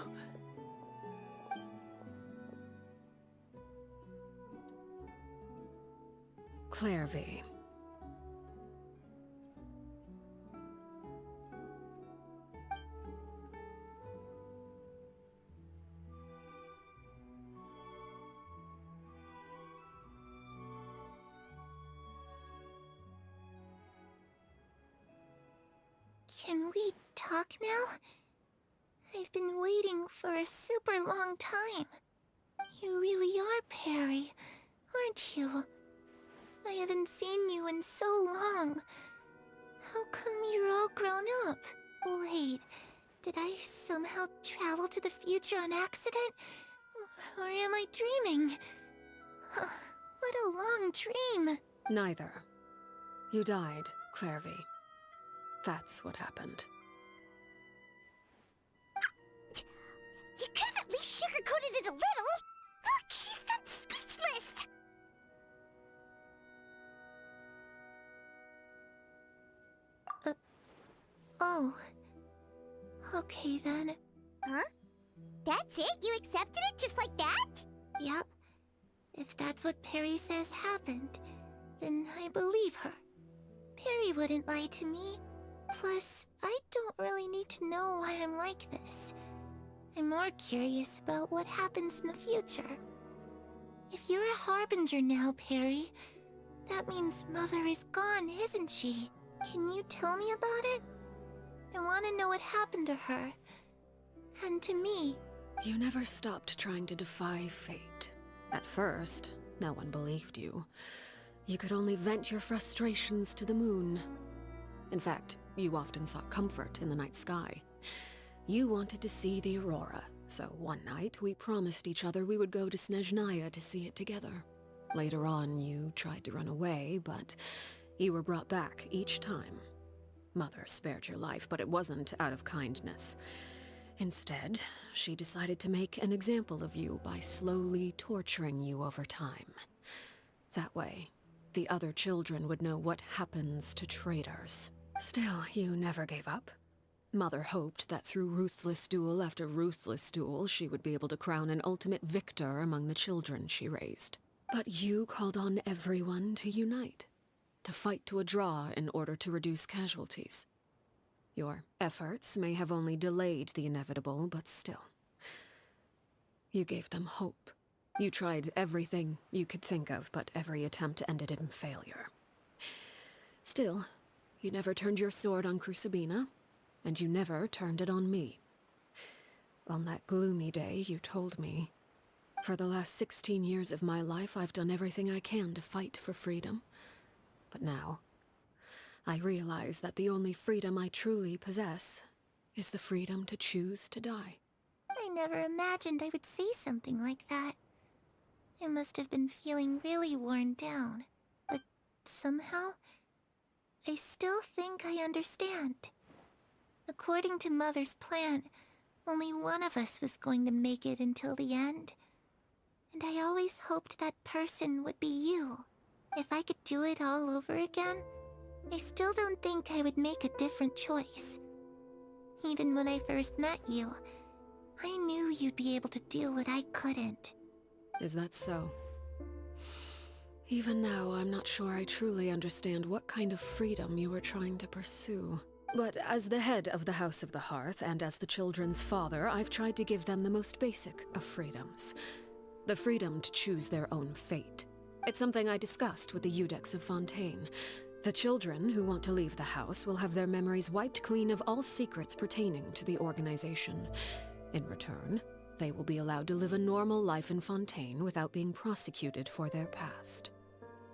Clairvy. Can we talk now? I've been waiting for a super long time. You really are Perry, aren't you? I haven't seen you in so long. How come you're all grown up? Wait, did I somehow travel to the future on accident? Or am I dreaming? What a long dream. Neither. You died, Clairvy. That's what happened. You could have at least sugarcoated it a little. Look, she's done speechless. Oh. Okay then. Huh? That's it? You accepted it just like that? Yep. If that's what Perry says happened, then I believe her. Perry wouldn't lie to me. Plus, I don't really need to know why I'm like this. I'm more curious about what happens in the future. If you're a Harbinger now, Perry, that means Mother is gone, isn't she? Can you tell me about it? I want to know what happened to her. And to me. You never stopped trying to defy fate. At first, no one believed you. You could only vent your frustrations to the moon. In fact, you often sought comfort in the night sky. You wanted to see the aurora, so one night we promised each other we would go to Snezhnaya to see it together. Later on, you tried to run away, but you were brought back each time. Mother spared your life, but it wasn't out of kindness. Instead, she decided to make an example of you by slowly torturing you over time. That way, the other children would know what happens to traitors. Still, you never gave up. Mother hoped that through ruthless duel after ruthless duel, she would be able to crown an ultimate victor among the children she raised. But you called on everyone to unite, to fight to a draw in order to reduce casualties. Your efforts may have only delayed the inevitable, but still. You gave them hope. You tried everything you could think of, but every attempt ended in failure. Still, you never turned your sword on Crucibina, and you never turned it on me. On that gloomy day, you told me, "For the last 16 years of my life, I've done everything I can to fight for freedom. But now, I realize that the only freedom I truly possess is the freedom to choose to die." I never imagined I would say something like that. I must have been feeling really worn down. But somehow, I still think I understand. According to Mother's plan, only one of us was going to make it until the end. And I always hoped that person would be you. If I could do it all over again, I still don't think I would make a different choice. Even when I first met you, I knew you'd be able to do what I couldn't. Is that so? Even now, I'm not sure I truly understand what kind of freedom you were trying to pursue. But as the head of the House of the Hearth, and as the children's father, I've tried to give them the most basic of freedoms. The freedom to choose their own fate. It's something I discussed with the Iudex of Fontaine. The children who want to leave the house will have their memories wiped clean of all secrets pertaining to the organization. In return, they will be allowed to live a normal life in Fontaine without being prosecuted for their past.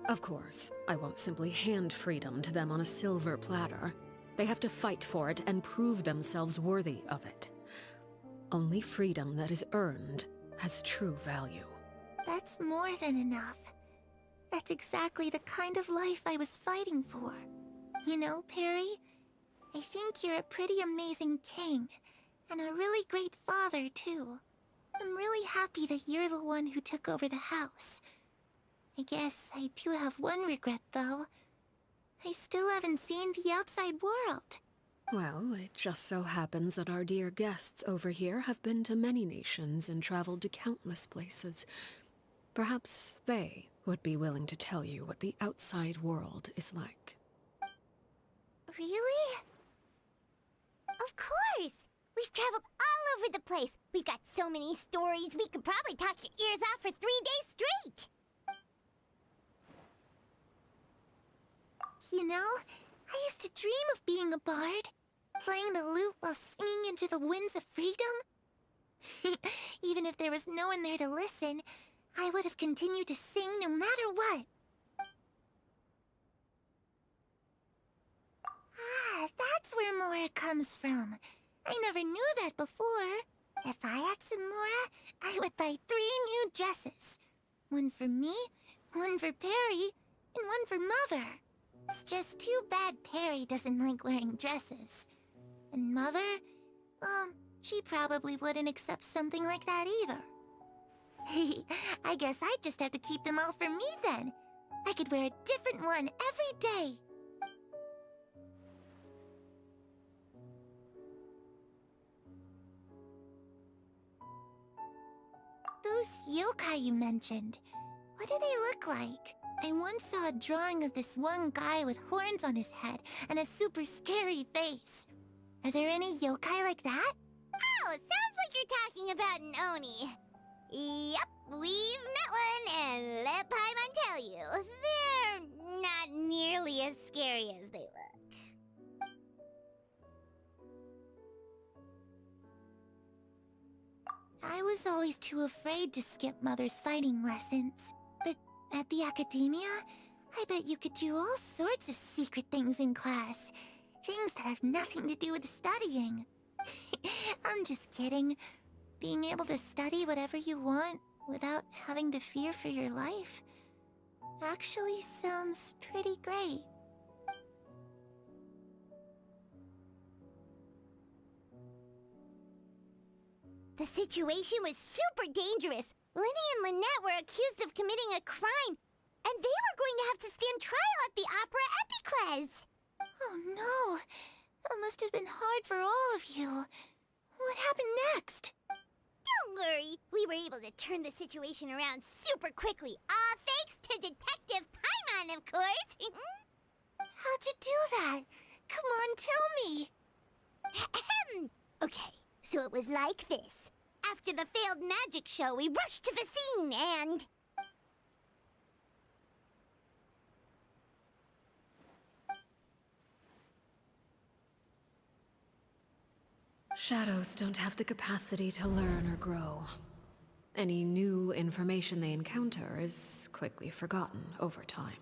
Of course, I won't simply hand freedom to them on a silver platter. They have to fight for it and prove themselves worthy of it. Only freedom that is earned has true value. That's more than enough. That's exactly the kind of life I was fighting for. You know, Perry, I think you're a pretty amazing king, and a really great father, too. I'm really happy that you're the one who took over the house. I guess I do have one regret, though. I still haven't seen the outside world. Well, it just so happens that our dear guests over here have been to many nations and traveled to countless places. Perhaps they would be willing to tell you what the outside world is like. Really? Of course! We've traveled all over the place. We've got so many stories, we could probably talk your ears off for 3 days straight! You know, I used to dream of being a bard, playing the lute while singing into the winds of freedom. Even if there was no one there to listen, I would have continued to sing no matter what. Ah, that's where Mora comes from. I never knew that before. If I had some Mora, I would buy 3 new dresses. One for me, one for Perry, and one for Mother. It's just too bad Perry doesn't like wearing dresses. And Mother, well, she probably wouldn't accept something like that either. I guess I'd just have to keep them all for me then. I could wear a different one every day. Those yokai you mentioned, what do they look like? I once saw a drawing of this one guy with horns on his head and a super scary face. Are there any yokai like that? Oh, sounds like you're talking about an Oni. Yep, we've met one, and let Paimon tell you, they're not nearly as scary as they look. was always too afraid to skip Mother's fighting lessons. But at the academia, I bet you could do all sorts of secret things in class. Things that have nothing to do with studying. I'm just kidding. Being able to study whatever you want without having to fear for your life actually sounds pretty great. The situation was super dangerous. Lenny and Lynette were accused of committing a crime, and they were going to have to stand trial at the Opera Epicles. Oh no! That must have been hard for all of you. What happened next? Don't worry, we were able to turn the situation around super quickly. All thanks to Detective Paimon, of course. How'd you do that? Come on, tell me. Okay, so it was like this. After the failed magic show, we rushed to the scene and... Shadows don't have the capacity to learn or grow. Any new information they encounter is quickly forgotten over time.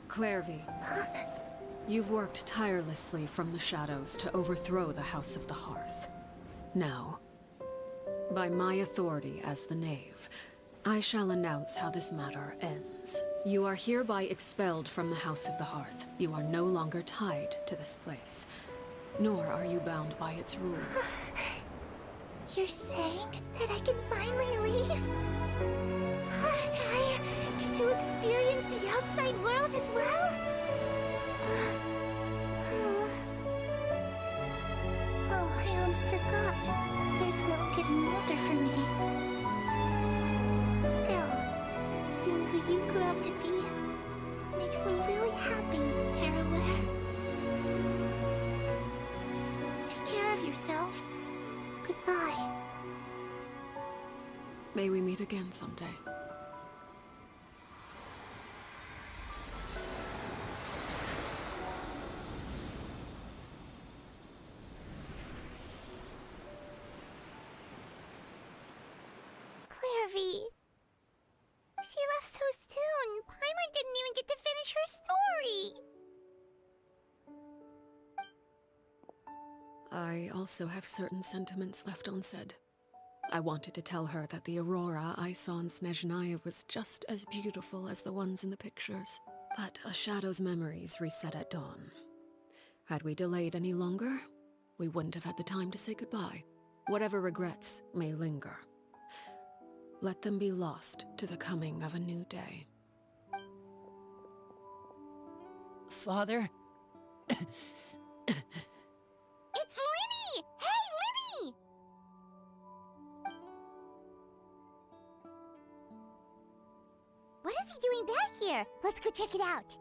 Clairvy. You've worked tirelessly from the shadows to overthrow the House of the Hearth. Now, by my authority as the Knave, I shall announce how this matter ends. You are hereby expelled from the House of the Hearth. You are no longer tied to this place, nor are you bound by its rules. You're saying that I can finally leave? I get to experience the outside world as well? Oh, I almost forgot. There's no getting older for me. Still, seeing who you grew up to be makes me really happy, Harroware. Take care of yourself. Goodbye. May we meet again someday. Clairvy. She left so soon. Paimon didn't even get to finish her story. I also have certain sentiments left unsaid. I wanted to tell her that the aurora I saw in Snezhnaya was just as beautiful as the ones in the pictures. But a shadow's memories reset at dawn. Had we delayed any longer, we wouldn't have had the time to say goodbye. Whatever regrets may linger, let them be lost to the coming of a new day. Father? It's Lyney! Hey, Lyney! What is he doing back here? Let's go check it out.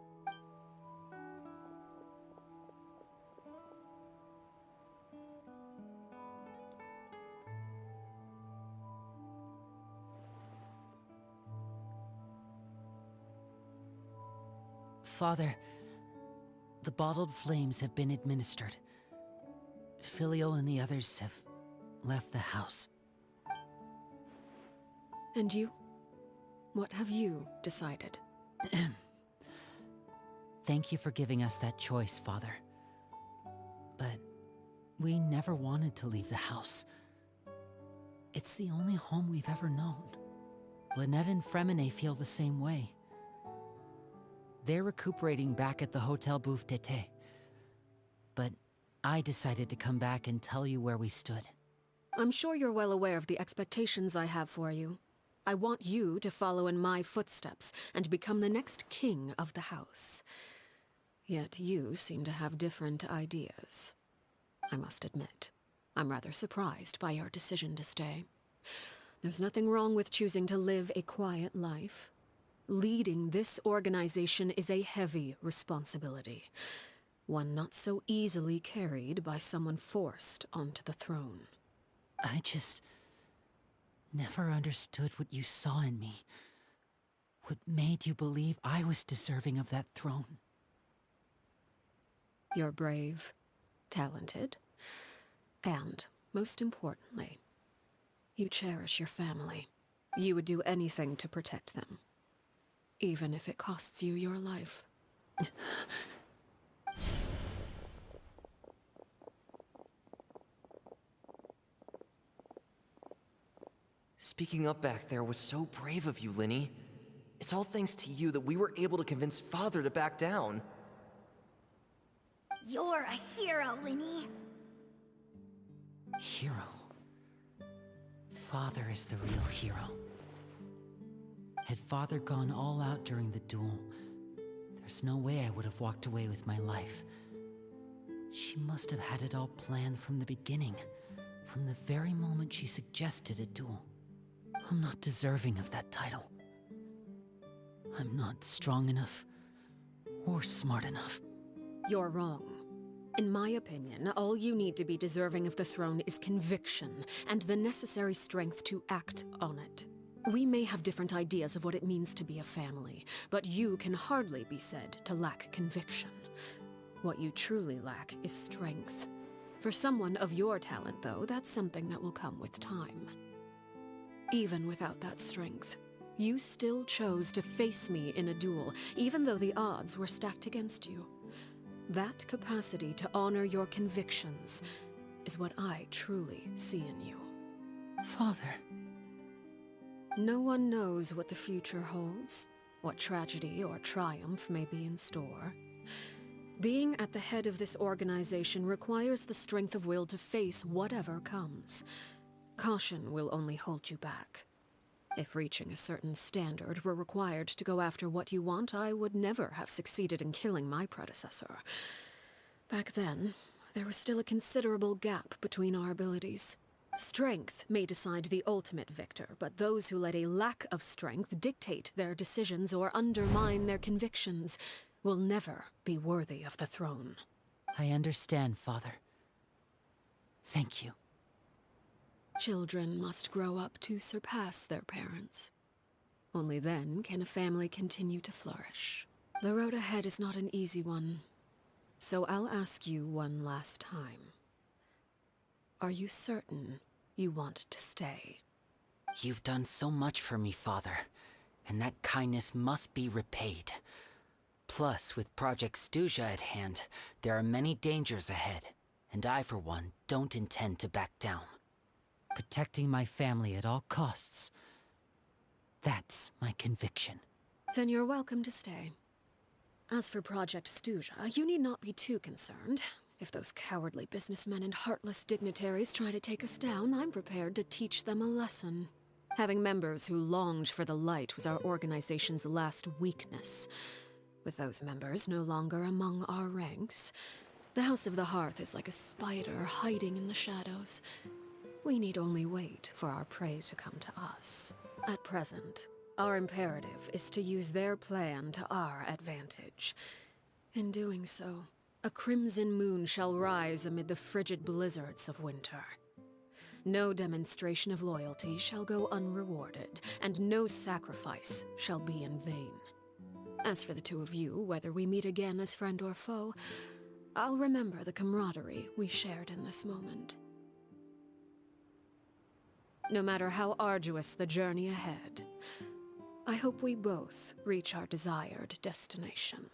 Father, the bottled flames have been administered. Filio and the others have left the house. And you? What have you decided? Thank you for giving us that choice, Father. But we never wanted to leave the house. It's the only home we've ever known. Lynette and Freminet feel the same way. They're recuperating back at the Hotel Bouffe d'Été. But I decided to come back and tell you where we stood. I'm sure you're well aware of the expectations I have for you. I want you to follow in my footsteps and become the next king of the house. Yet you seem to have different ideas. I must admit, I'm rather surprised by your decision to stay. There's nothing wrong with choosing to live a quiet life. Leading this organization is a heavy responsibility. One not so easily carried by someone forced onto the throne. I just never understood what you saw in me. What made you believe I was deserving of that throne? You're brave, talented, and, most importantly, you cherish your family. You would do anything to protect them, even if it costs you your life. Speaking up back there was so brave of you, Lyney. It's all thanks to you that we were able to convince Father to back down. You're a hero, Lyney. Hero. Father is the real hero. Had Father gone all out during the duel, there's no way I would have walked away with my life. She must have had it all planned from the beginning, from the very moment she suggested a duel. I'm not deserving of that title. I'm not strong enough or smart enough. You're wrong. In my opinion, all you need to be deserving of the throne is conviction and the necessary strength to act on it. We may have different ideas of what it means to be a family, but you can hardly be said to lack conviction. What you truly lack is strength. For someone of your talent, though, that's something that will come with time. Even without that strength, you still chose to face me in a duel, even though the odds were stacked against you. That capacity to honor your convictions is what I truly see in you. Father. No one knows what the future holds, what tragedy or triumph may be in store. Being at the head of this organization requires the strength of will to face whatever comes. Caution will only hold you back. If reaching a certain standard were required to go after what you want, I would never have succeeded in killing my predecessor. Back then, there was still a considerable gap between our abilities. Strength may decide the ultimate victor, but those who let a lack of strength dictate their decisions or undermine their convictions will never be worthy of the throne. I understand, Father. Thank you. Children must grow up to surpass their parents. Only then can a family continue to flourish. The road ahead is not an easy one, so I'll ask you one last time. Are you certain you want to stay? You've done so much for me, Father, and that kindness must be repaid. Plus, with Project Stuja at hand, there are many dangers ahead, and I, for one, don't intend to back down. Protecting my family at all costs. That's my conviction. Then you're welcome to stay. As for Project Stuja, you need not be too concerned. If those cowardly businessmen and heartless dignitaries try to take us down, I'm prepared to teach them a lesson. Having members who longed for the light was our organization's last weakness. With those members no longer among our ranks, the House of the Hearth is like a spider hiding in the shadows. We need only wait for our prey to come to us. At present, our imperative is to use their plan to our advantage. In doing so, a crimson moon shall rise amid the frigid blizzards of winter. No demonstration of loyalty shall go unrewarded, and no sacrifice shall be in vain. As for the two of you, whether we meet again as friend or foe, I'll remember the camaraderie we shared in this moment. No matter how arduous the journey ahead, I hope we both reach our desired destination.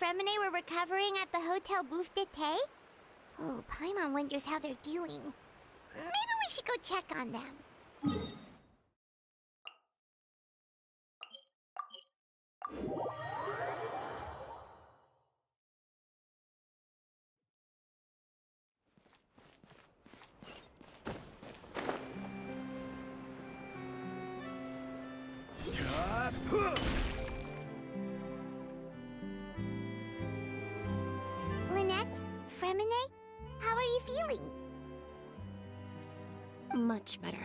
Fremine were recovering at the Hotel Bouffe d'été? Oh, Paimon wonders how they're doing. Maybe we should go check on them. Lynette, Fremine, how are you feeling? Much better.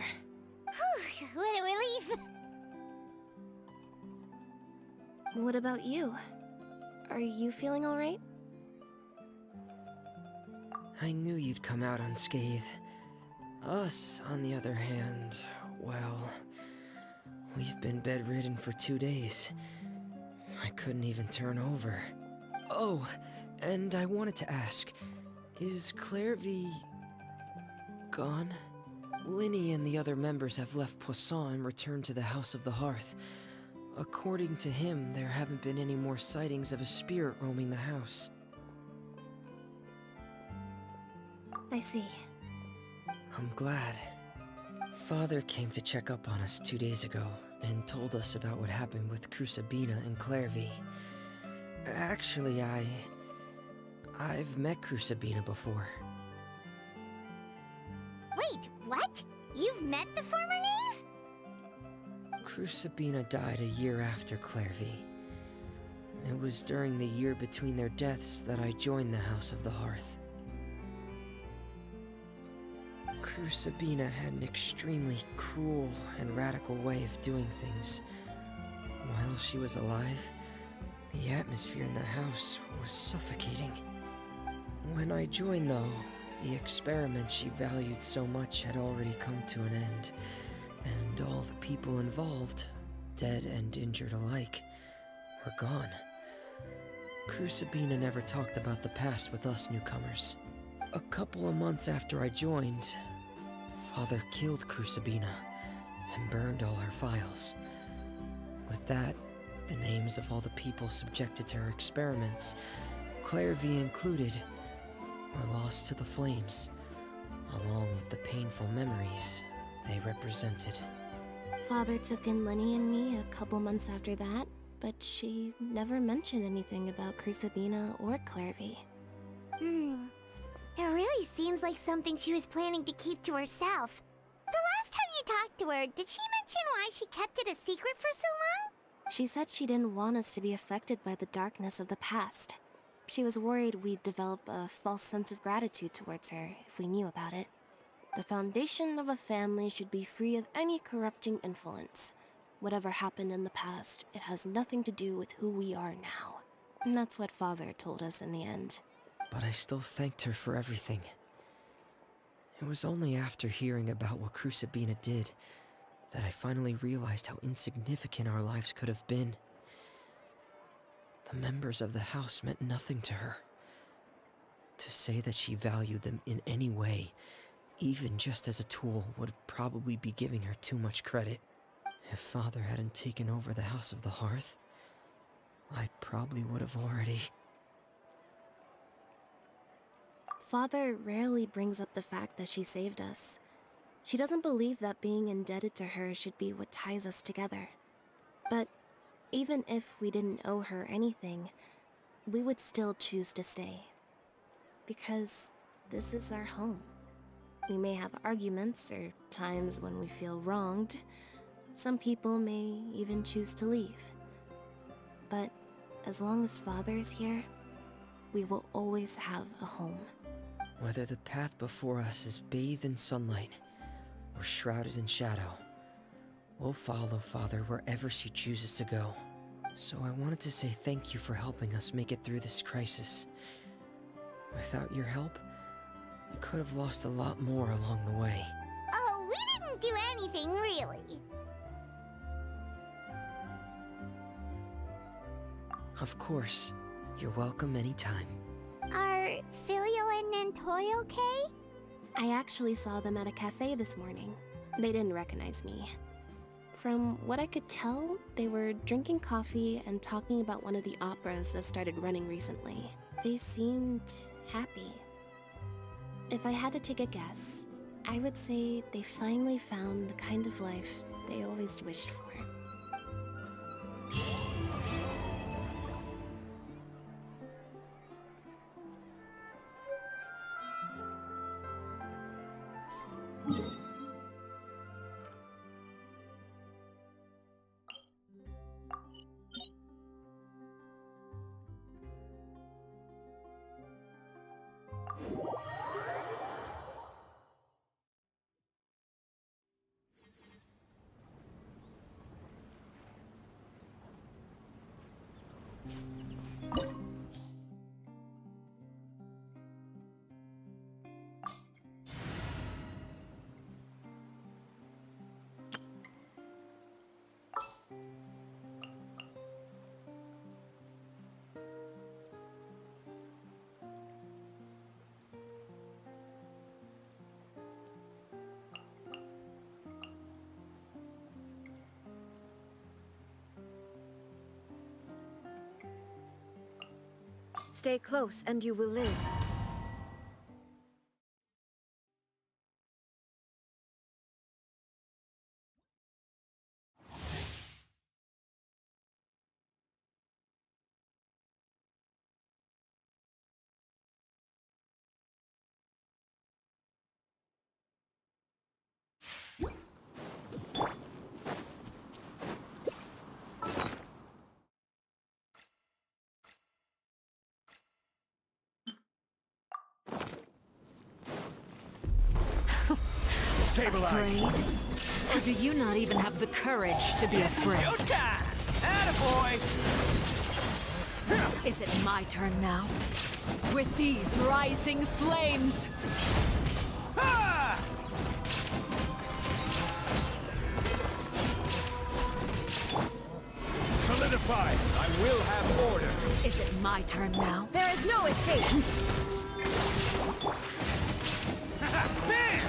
Whew, what a relief. What about you? Are you feeling alright? I knew you'd come out unscathed. Us, on the other hand, well, we've been bedridden for 2 days. I couldn't even turn over. Oh, and I wanted to ask, is Clairvy gone? Linny and the other members have left Poisson and returned to the House of the Hearth. According to him, there haven't been any more sightings of a spirit roaming the house. I see. I'm glad. Father came to check up on us 2 days ago and told us about what happened with Crusabina and Clairvy. Actually, I've met Crusabina before. Wait, what? You've met the former knave? Crusabina died a year after Clairvy. It was during the year between their deaths that I joined the House of the Hearth. Crusabina had an extremely cruel and radical way of doing things. While she was alive, the atmosphere in the house was suffocating. When I joined, though, the experiment she valued so much had already come to an end, and all the people involved, dead and injured alike, were gone. Crusabina never talked about the past with us newcomers. A couple of months after I joined, Father killed Crusabina and burned all her files. With that, the names of all the people subjected to her experiments, Clairvy included, were lost to the flames, along with the painful memories they represented. Father took in Lenny and me a couple months after that, but she never mentioned anything about Crusabina or Clairvy. It really seems like something she was planning to keep to herself. The last time you talked to her, did she mention why she kept it a secret for so long? She said she didn't want us to be affected by the darkness of the past. She was worried we'd develop a false sense of gratitude towards her if we knew about it. The foundation of a family should be free of any corrupting influence. Whatever happened in the past, it has nothing to do with who we are now. And that's what Father told us in the end. But I still thanked her for everything. It was only after hearing about what Crusabina did that I finally realized how insignificant our lives could have been. The members of the house meant nothing to her. To say that she valued them in any way, even just as a tool, would probably be giving her too much credit. If Father hadn't taken over the House of the Hearth, I probably would have already... Father rarely brings up the fact that she saved us. She doesn't believe that being indebted to her should be what ties us together. But even if we didn't owe her anything, we would still choose to stay. Because this is our home. We may have arguments or times when we feel wronged. Some people may even choose to leave. But as long as Father is here, we will always have a home. Whether the path before us is bathed in sunlight or shrouded in shadow, we'll follow Father wherever she chooses to go. So I wanted to say thank you for helping us make it through this crisis. Without your help, we could have lost a lot more along the way. Oh, we didn't do anything, really. Of course. You're welcome anytime. Are Filial and Nantoy okay? I actually saw them at a cafe this morning. They didn't recognize me. From what I could tell, they were drinking coffee and talking about one of the operas that started running recently. They seemed happy. If I had to take a guess, I would say they finally found the kind of life they always wished for. Stay close and you will live. Stabilize. Afraid? Or do you not even have the courage to be afraid? Showtime! Attaboy! Is it my turn now? With these rising flames! Ha! Solidify! I will have order! Is it my turn now? There is no escape! Bam!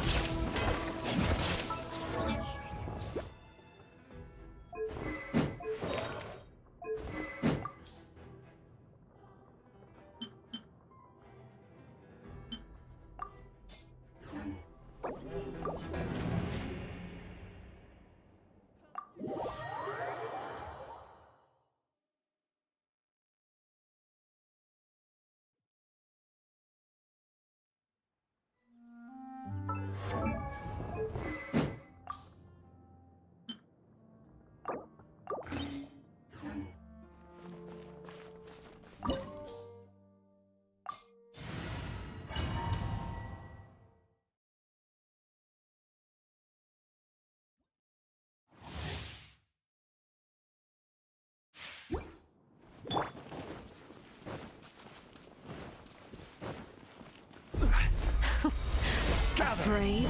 Afraid?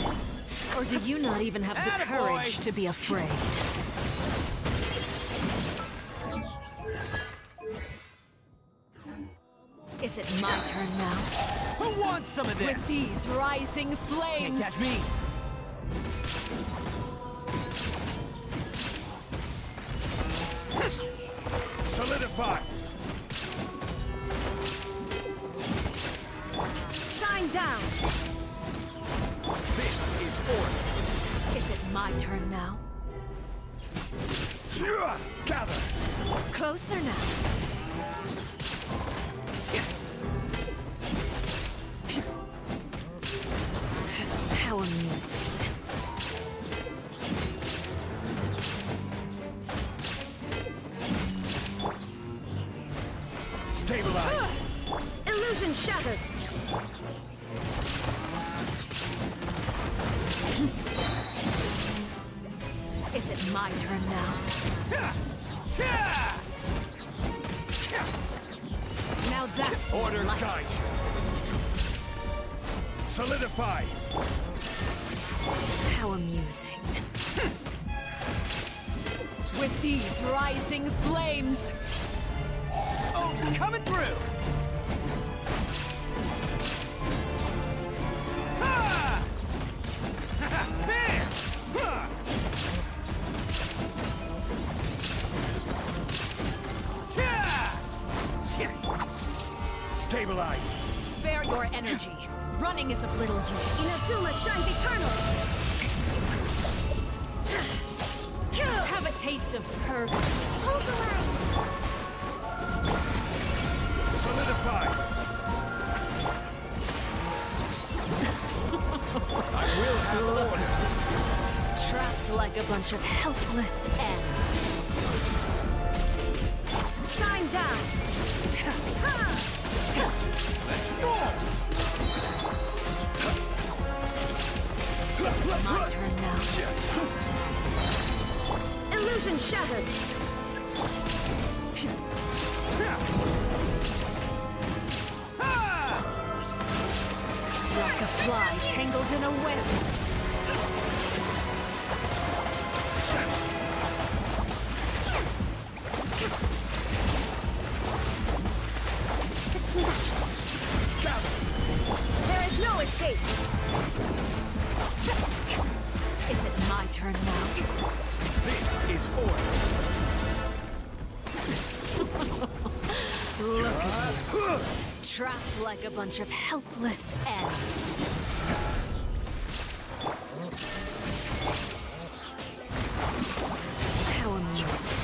Or do you not even have the courage to be afraid? Is it my turn now? Who wants some of this? With these rising flames! Can't catch me! Solidify! Shine down! This is order! Is it my turn now? Gather! Closer now! How amusing. Stabilize! Illusion shattered! Is it my turn now? Now that's Order light. guide you! Solidify! How amusing. With these rising flames! Oh, coming through! Ha! Bam! Running is of little use. Inazuma shines eternal! Have a taste of purgatory. Hold the line! Solidify! I will have order! Trapped like a bunch of helpless animals. Shine down! Let's go! Is it my turn now? Illusion shattered! Like a fly tangled in a web. There is no escape! Is it my turn now? This is order! Look at you. Trapped like a bunch of helpless animals. How amusing.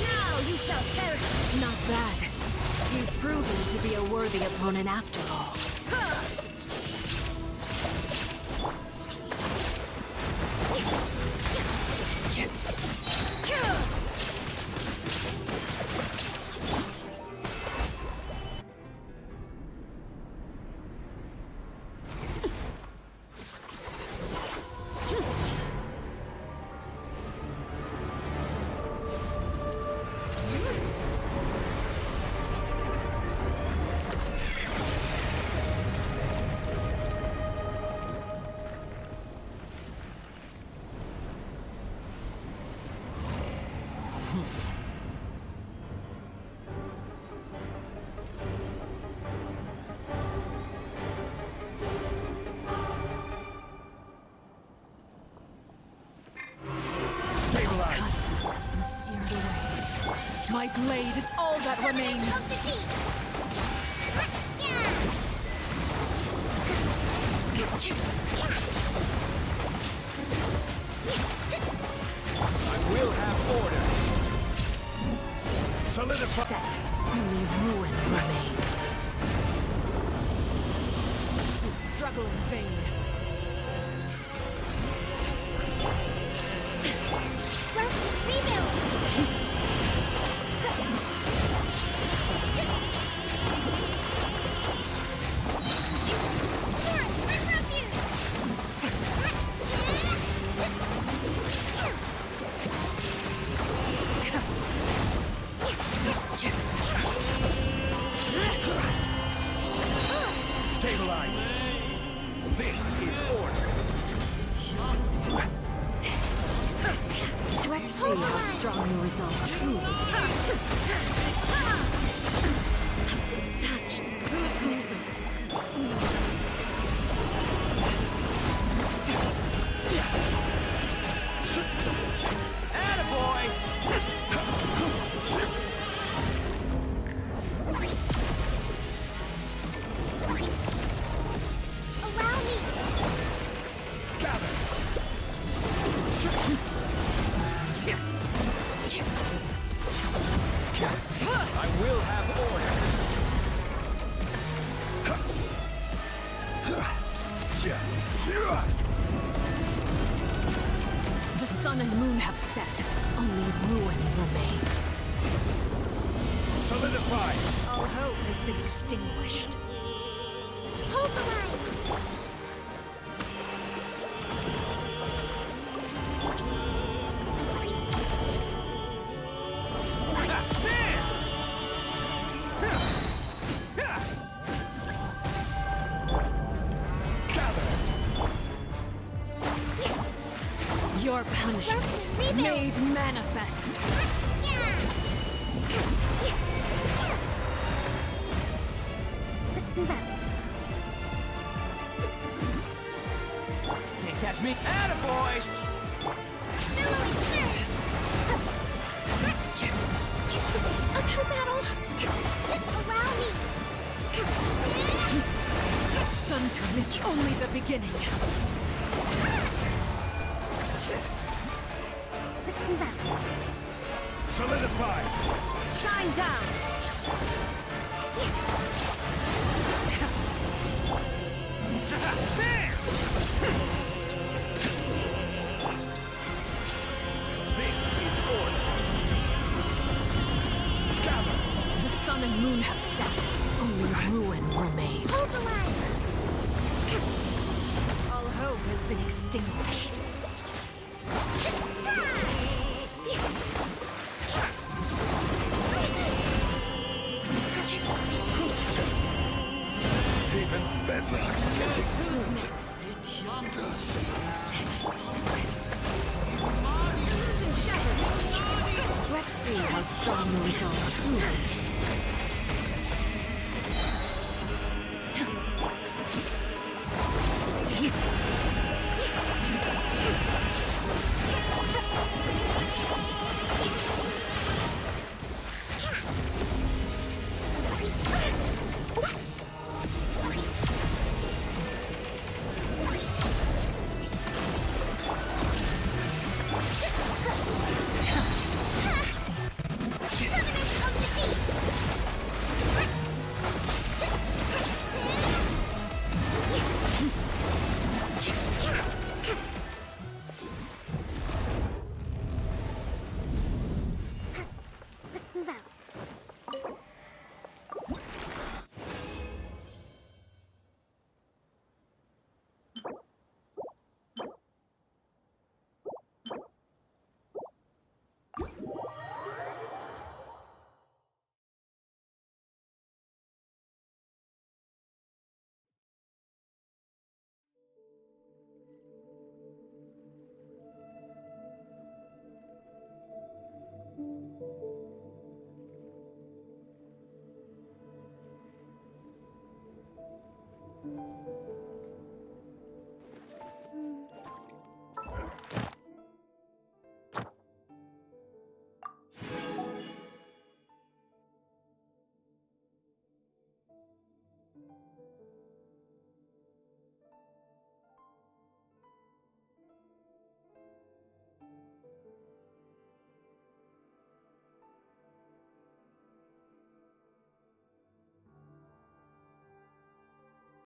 Now you shall perish! Not bad. You've proven to be a worthy opponent after all. Kindness has been seared away. My blade is all that remains. I will have order! Solidify! Set. Only ruin remains. You struggle in vain. Rebuild! Stabilize! This is order! Let's see how strong your resolve truly is. Detached. Focused. Attaboy! Allow me! Gather! I will have order! The sun and moon have set. Only ruin remains. Solidify! All hope has been extinguished. Hold the line! Your punishment made manifest. Let's move out. Can't catch me. Attaboy! Billowing surge! is only the beginning. Let's move out. Solidify! Shine down! There! This is order. Gather! The sun and moon have set. Only ruin remains. Hold the line. All hope has been extinguished. Even better. Let's see how strong the resolve truly is. Let's move out.